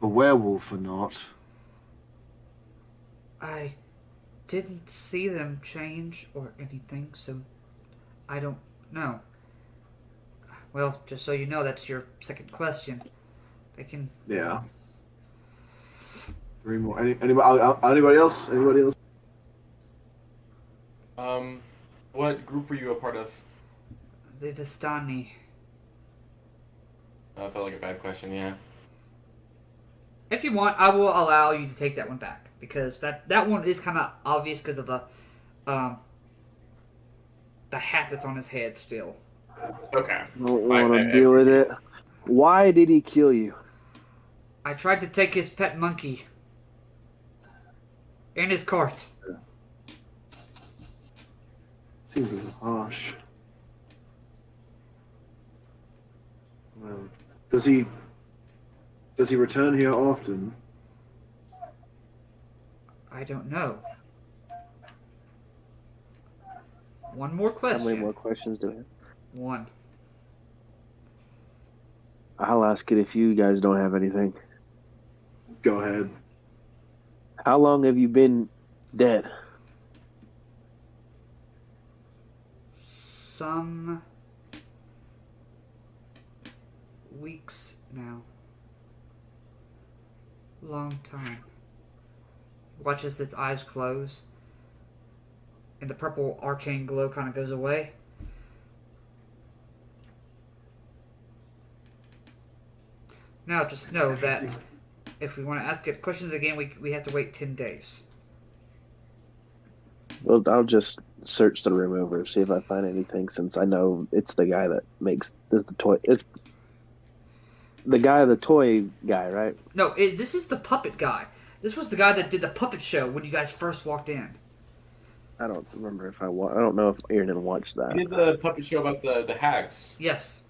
a werewolf or not? I didn't see them change or anything, so I don't know. Well, just so you know, that's your second question. They can... Yeah. 3 more. Anybody else? Anybody else? What group were you a part of? The Vistani. That felt like a bad question, yeah. If you want, I will allow you to take that one back. Because that one is kind of obvious because of the the hat that's on his head still. Okay. Don't want to deal with it. Why did he kill you? I tried to take his pet monkey. And his cart. Seems a little harsh. Well, does he return here often? I don't know. One more question. How many more questions do we have? One. I'll ask it if you guys don't have anything. Go ahead. How long have you been dead? Some weeks now. Long time. Watches its eyes close. And the purple arcane glow kind of goes away. Now just know that if we want to ask it questions again, we have to wait 10 days. Well, I'll just search the room over, see if I find anything, since I know it's the guy that makes this the toy. It's the toy guy, right? No, this is the puppet guy. This was the guy that did the puppet show when you guys first walked in. I don't remember if I don't know if Aaron watched that. He did the puppet show about the hags. Yes.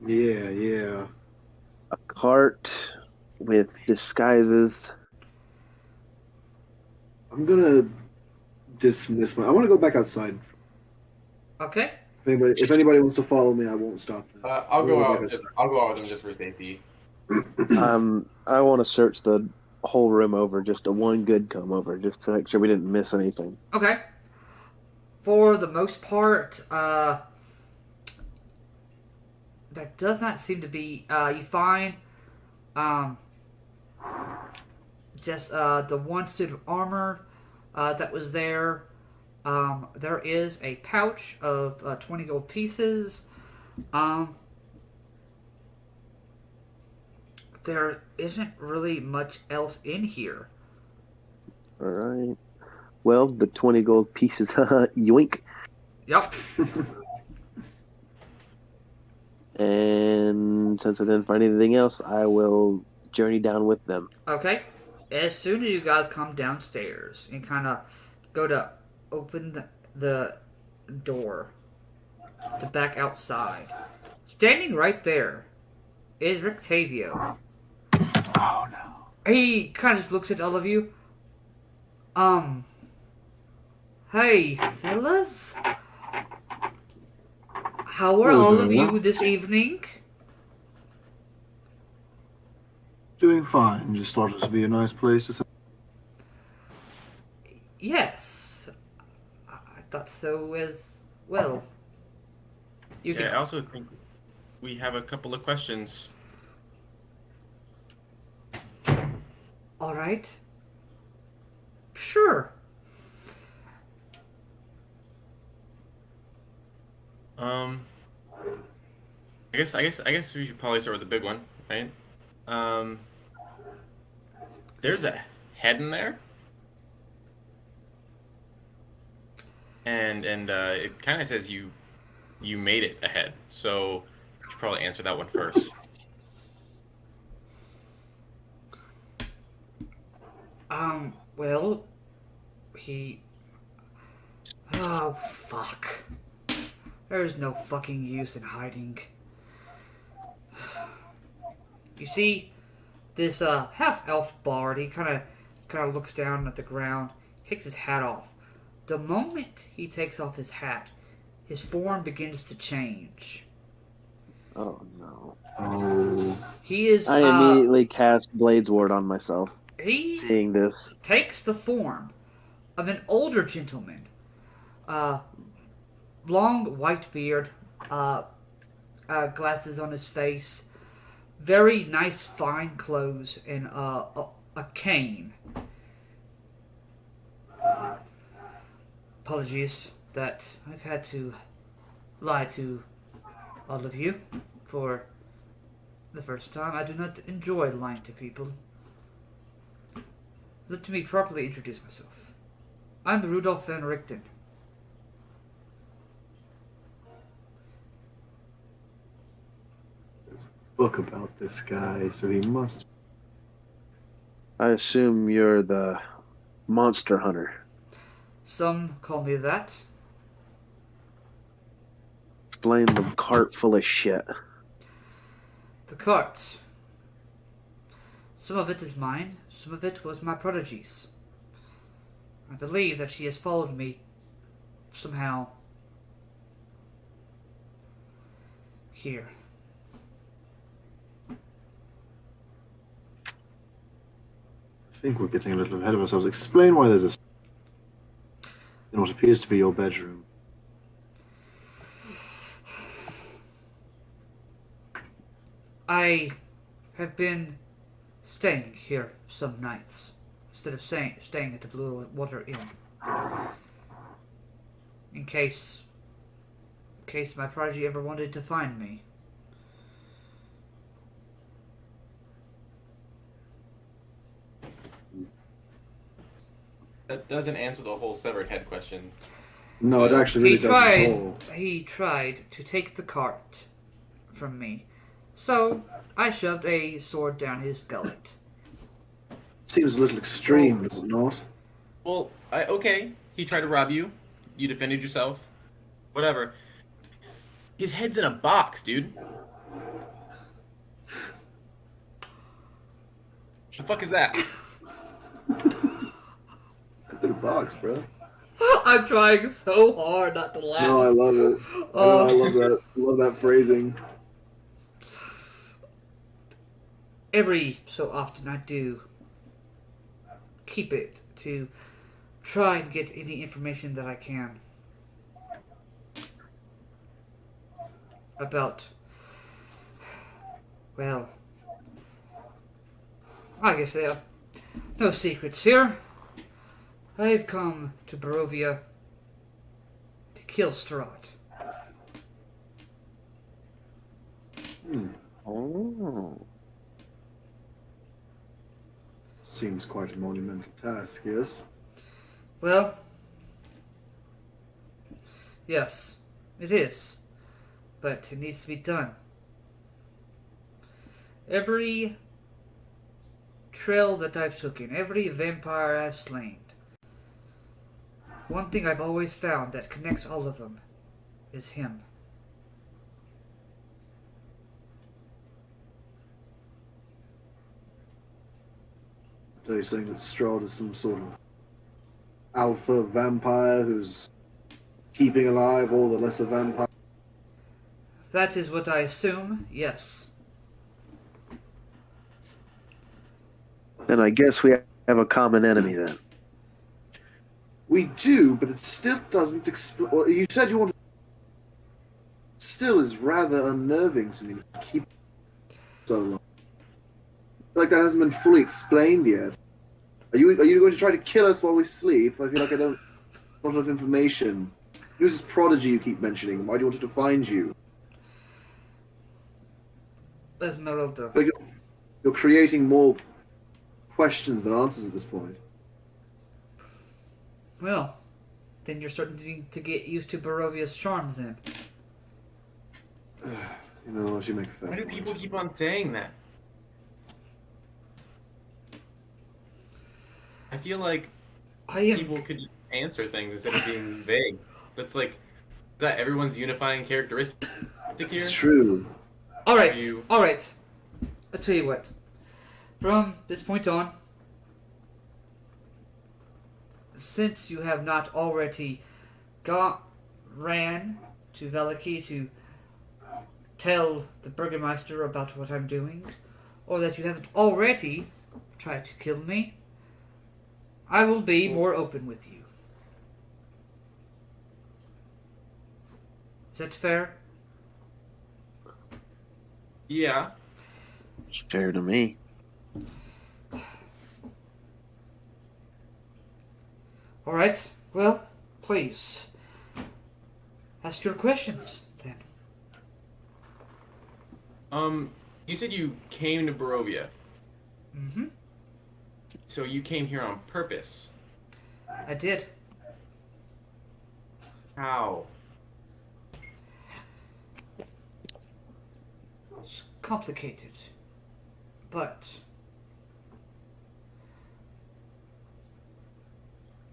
Yeah. A cart with disguises. I'm gonna dismiss I want to go back outside. Okay. If anybody wants to follow me, I won't stop them. I'll go out with them just for safety. I want to search the whole room over, just a one good comb over, just to make sure we didn't miss anything. Okay. For the most part, there does not seem to be. You find, just the one suit of armor that was there. There is a pouch of 20 gold pieces. There isn't really much else in here. All right. Well, the 20 gold pieces, yoink. Yep. And since I didn't find anything else, I will journey down with them. Okay. As soon as you guys come downstairs and kind of go to open the door to back outside, standing right there is Rictavio. Oh no. He kind of just looks at all of you. Hey, fellas. How are all of you this evening? Doing fine. Just thought this would be a nice place to. Yes. I thought so as well. I also think we have a couple of questions. All right. Sure. I guess we should probably start with the big one, right? There's a head in there, and it kind of says you made it a head, so you should probably answer that one first. Well, oh, fuck. There's no fucking use in hiding. You see, this, half-elf bard, he kind of looks down at the ground, takes his hat off. The moment he takes off his hat, his form begins to change. Oh, no. Oh. He is, I immediately cast Blade's Ward on myself. He seeing this takes the form of an older gentleman. Long white beard, glasses on his face, very nice fine clothes, and a cane. Apologies that I've had to lie to all of you for the first time. I do not enjoy lying to people. Let me properly introduce myself. I'm Rudolph van Richten. book about this guy, so he must. I assume you're the monster hunter. Some call me that. Explain the cart full of shit. The cart. Some of it is mine, some of it was my prodigy's. I believe that she has followed me somehow here. I think we're getting a little ahead of ourselves. Explain why there's a in what appears to be your bedroom. I have been staying here some nights instead of staying at the Blue Water Inn. In case my prodigy ever wanted to find me. That doesn't answer the whole severed head question. No, it actually really doesn't at all. He tried to take the cart from me, so I shoved a sword down his gullet. Seems a little extreme, does it not? Well, okay. He tried to rob you. You defended yourself. Whatever. His head's in a box, dude. The fuck is that? It's in a box, bro. I'm trying so hard not to laugh. No, I love it. I love that. I love that phrasing. Every so often I do keep it to try and get any information that I can about, well, I guess there are no secrets here. I've come to Barovia to kill Strahd. Oh. Seems quite a monumental task, yes? Well, yes, it is. But it needs to be done. Every trail that I've taken, every vampire I've slain, one thing I've always found that connects all of them is him. Are you saying that Strahd is some sort of alpha vampire who's keeping alive all the lesser vampires? That is what I assume, yes. Then I guess we have a common enemy then. We do, but it still doesn't explain. You said you wanted. It still is rather unnerving to me to keep so long. I feel like that hasn't been fully explained yet. Are you going to try to kill us while we sleep? I feel like I don't. Not enough information. Who's this prodigy you keep mentioning? Why do you want it to find you? Esmeralda. Like you're creating more questions than answers at this point. Well, then you're starting to get used to Barovia's charms then. You know, she make a fair Why do point. people keep on saying that? I feel like people could just answer things instead of being vague. That's like, is that everyone's unifying characteristic here? It's true. Alright. I'll tell you what. From this point on, since you have not already ran to Vallaki to tell the Burgermeister about what I'm doing, or that you haven't already tried to kill me, I will be more open with you. Is that fair? Yeah. It's fair to me. Alright, well, please. Ask your questions, then. You said you came to Barovia. Mm-hmm. So you came here on purpose. I did. How? It's complicated, but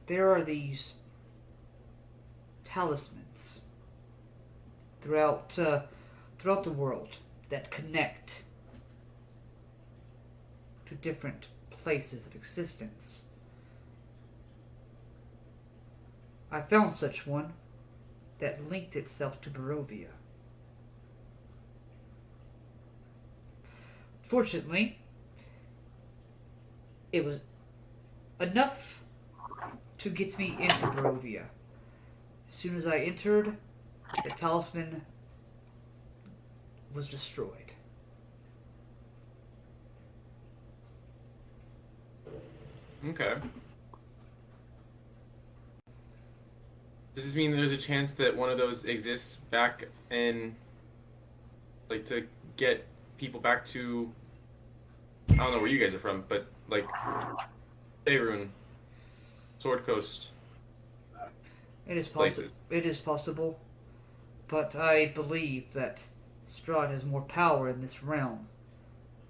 there are these talismans throughout the world that connect to different places of existence. I found such one that linked itself to Barovia. Fortunately, it was enough to get me into Barovia. As soon as I entered, the talisman was destroyed. Okay. Does this mean there's a chance that one of those exists back in, like, to get people back to, I don't know where you guys are from, but, like, Faerun, Sword Coast, It is places? It is possible, but I believe that Strahd has more power in this realm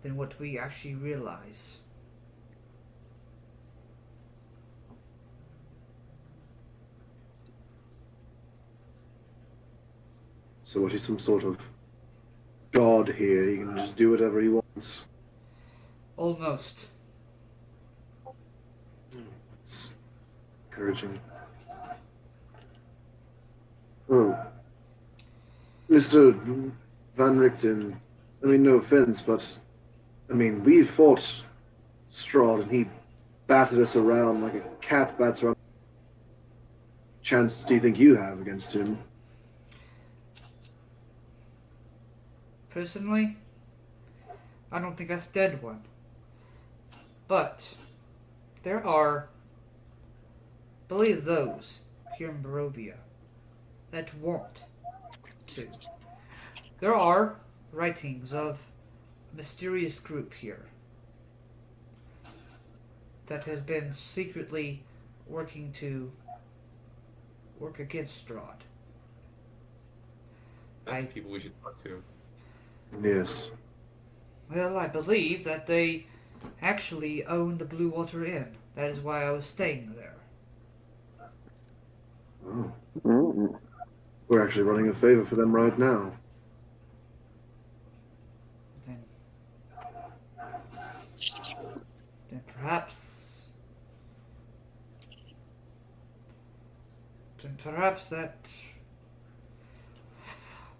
than what we actually realize. So what, he's some sort of god here? He can just do whatever he wants. Almost. It's encouraging. Oh, Mr. Van Richten, I mean, no offense, but I mean, we fought Strahd and he batted us around like a cat bats around. Chance do you think you have against him? Personally, I don't think I stand one. But there are, I believe, those here in Barovia that want to. There are writings of a mysterious group here that has been secretly working against Strahd. That's people we should talk to. Yes. Well, I believe that they actually own the Blue Water Inn. That is why I was staying there. Oh. Mm. We're actually running a favor for them right now. Then, then perhaps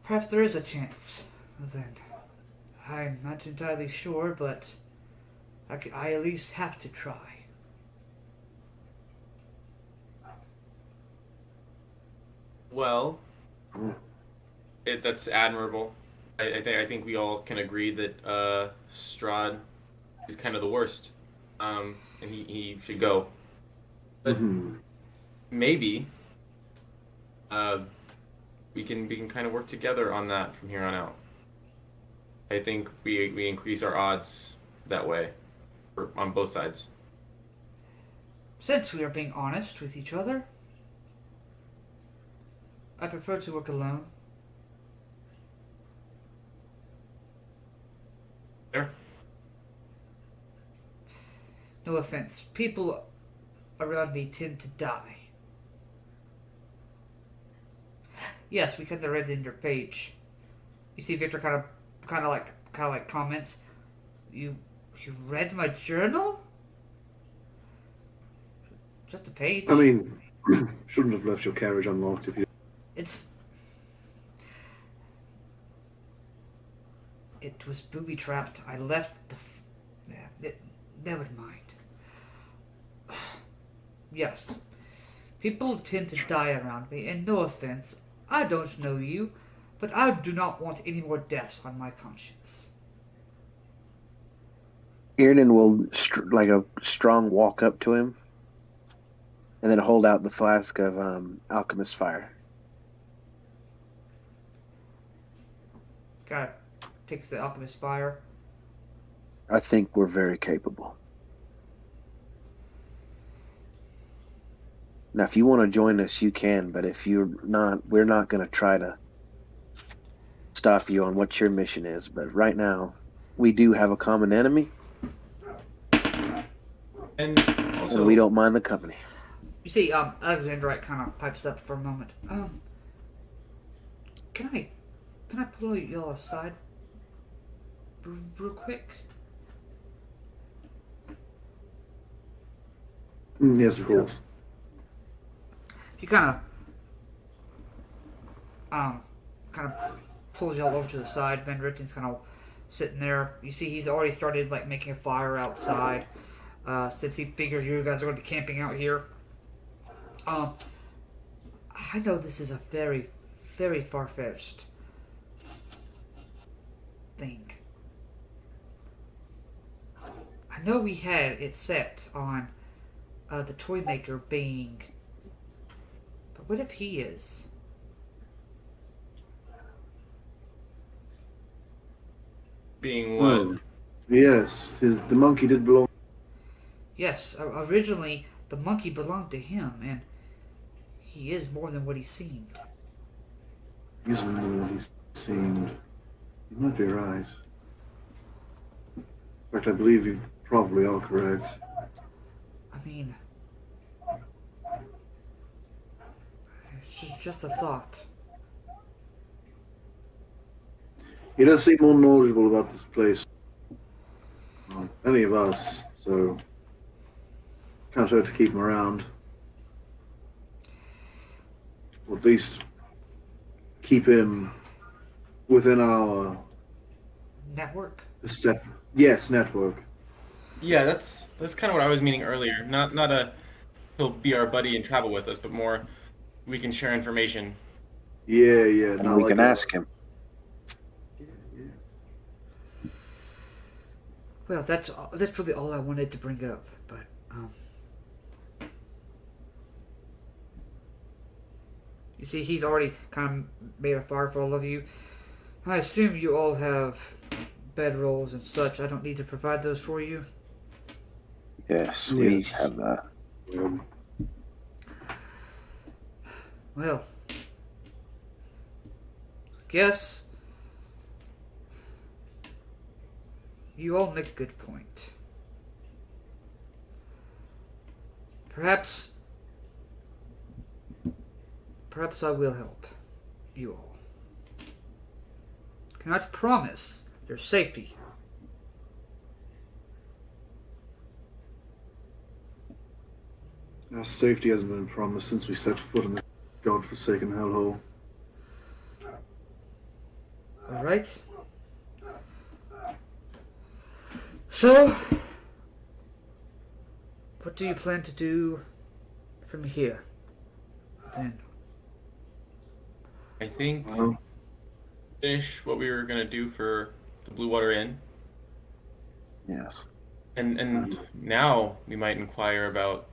perhaps there is a chance. Then I'm not entirely sure, but I at least have to try. Well, that's admirable. I think we all can agree that Strahd is kind of the worst, and he should go. But maybe we can kind of work together on that from here on out. I think we increase our odds that way, on both sides. Since we are being honest with each other, I prefer to work alone. There. No offense. People around me tend to die. Yes, we kind of read in your page. You see, Victor kind of like comments. You read my journal? Just a page. I mean, shouldn't have left your carriage unlocked if you. It was booby trapped. I left never mind. Yes, people tend to die around me, and no offense, I don't know you, but I do not want any more deaths on my conscience. Iernan will, like a strong walk up to him, and then hold out the flask of alchemist fire. Guy takes the alchemist fire. I think we're very capable. Now, if you want to join us, you can, but if you're not, we're not going to try to stop you on what your mission is, but right now, we do have a common enemy, and we don't mind the company. You see, Alexandrite kind of pipes up for a moment. Can I pull y'all aside real quick? Yes, of course. He kind of pulls y'all over to the side. Van Ritten's kind of sitting there. You see, he's already started like making a fire outside. Since he figures you guys are going to be camping out here. I know this is a very, very far-fetched thing. I know we had it set on the toy maker being... But what if he is? Being what? Yes, the monkey did belong. Yes, originally the monkey belonged to him, and he is more than what he seemed. He's more than what he seemed. You might be right. In fact, I believe you probably are correct. I mean, it's just a thought. He does seem more knowledgeable about this place than any of us, so can't hurt to keep him around. Or at least keep him within our Network? Yes, network. Yeah, that's kind of what I was meaning earlier. Not a he'll be our buddy and travel with us, but more we can share information. Yeah. And we can ask him. Yeah. Well, that's really all I wanted to bring up, but you see, he's already kind of made a fire for all of you. I assume you all have bedrolls and such. I don't need to provide those for you. Yes, we have that. Well, guess you all make a good point. Perhaps I will help you all. Cannot promise your safety. Our safety hasn't been promised since we set foot in this godforsaken hellhole. Alright. So, what do you plan to do from here, then? I think finish what we were gonna do for the Blue Water Inn. Yes. And now we might inquire about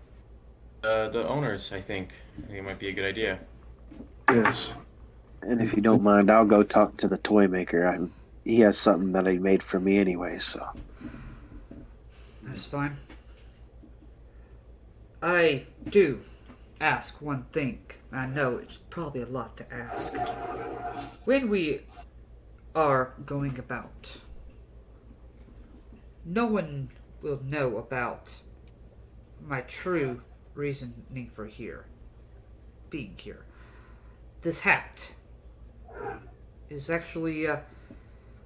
the owners. I think it might be a good idea. Yes. And if you don't mind, I'll go talk to the toy maker. He has something that he made for me anyway, so. That's fine. I do ask one thing. I know it's probably a lot to ask. When we are going about, no one will know about my true reasoning for being here. This hat is actually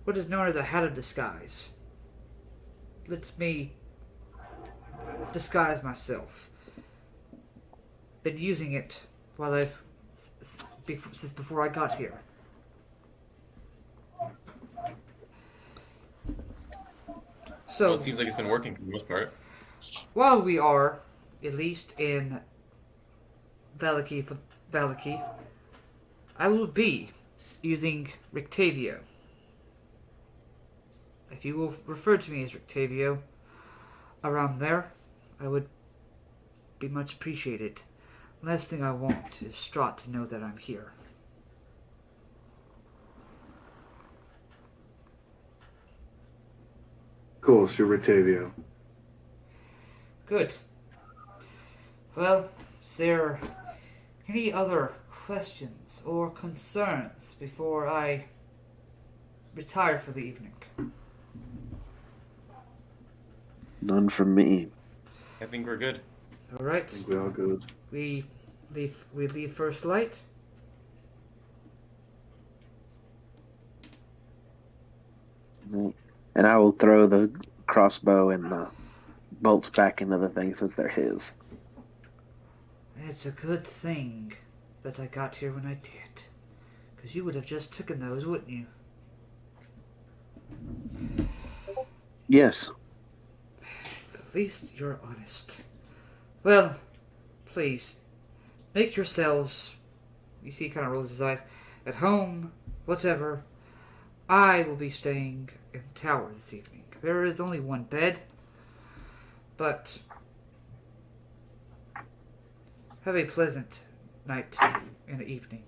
what is known as a hat of disguise. Lets me disguise myself. Been using it while since before I got here. So Well, it seems like it's been working for the most part. While we are, at least in Vallaki, I will be using Rictavio. If you will refer to me as Rictavio around there, I would be much appreciated. Last thing I want is Strahd to know that I'm here. Of course, you're Rictavio. Good. Well, is there any other questions or concerns before I retire for the evening? None from me. I think we're good. All right. I think we are good. We leave first light. And I will throw the crossbow and the bolts back into the thing since they're his. It's a good thing that I got here when I did. Because you would have just taken those, wouldn't you? Yes. At least you're honest. Well, please, make yourselves, you see he kind of rolls his eyes, at home, whatever. I will be staying in the tower this evening. There is only one bed, but have a pleasant night and evening.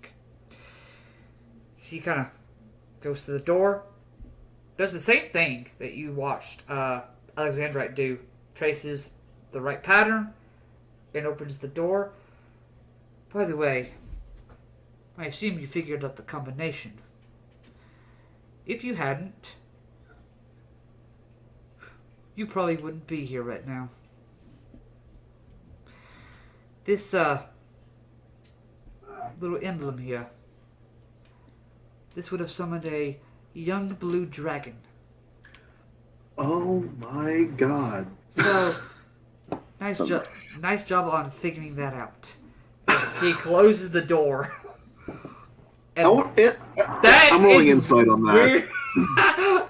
He kind of goes to the door, does the same thing that you watched Alexandrite do, traces the right pattern, and opens the door. By the way, I assume you figured out the combination. If you hadn't, you probably wouldn't be here right now. This little emblem here, this would have summoned a young blue dragon. Oh my god. So, nice job on figuring that out. He closes the door. I'm rolling insight on that.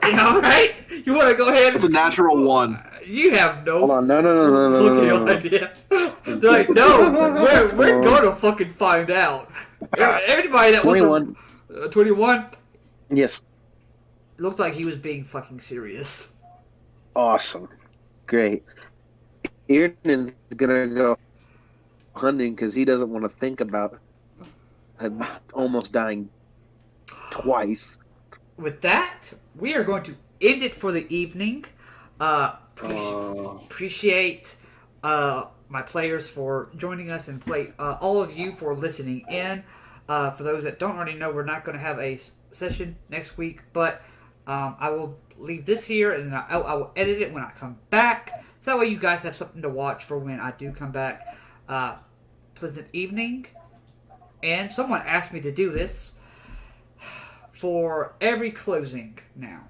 Yeah, right? You want to go ahead? It's a natural 1. You have no Hold on, no. idea. They're like, no, we're gonna fucking find out. Everybody that 21. was 21. Yes. It looked like he was being fucking serious. Awesome. Great. Ierden's gonna go hunting because he doesn't want to think about him almost dying twice. With that, we are going to end it for the evening. Appreciate my players for joining us and all of you for listening in. For those that don't already know, we're not going to have a session next week, but I will leave this here and I will edit it when I come back. So that way you guys have something to watch for when I do come back. Pleasant evening. And someone asked me to do this for every closing now.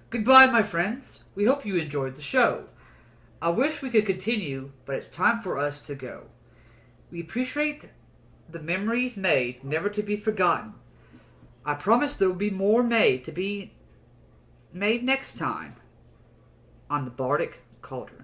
Goodbye, my friends. We hope you enjoyed the show. I wish we could continue, but it's time for us to go. We appreciate the memories made, never to be forgotten. I promise there will be more made to be made next time on the Bardic Cauldron.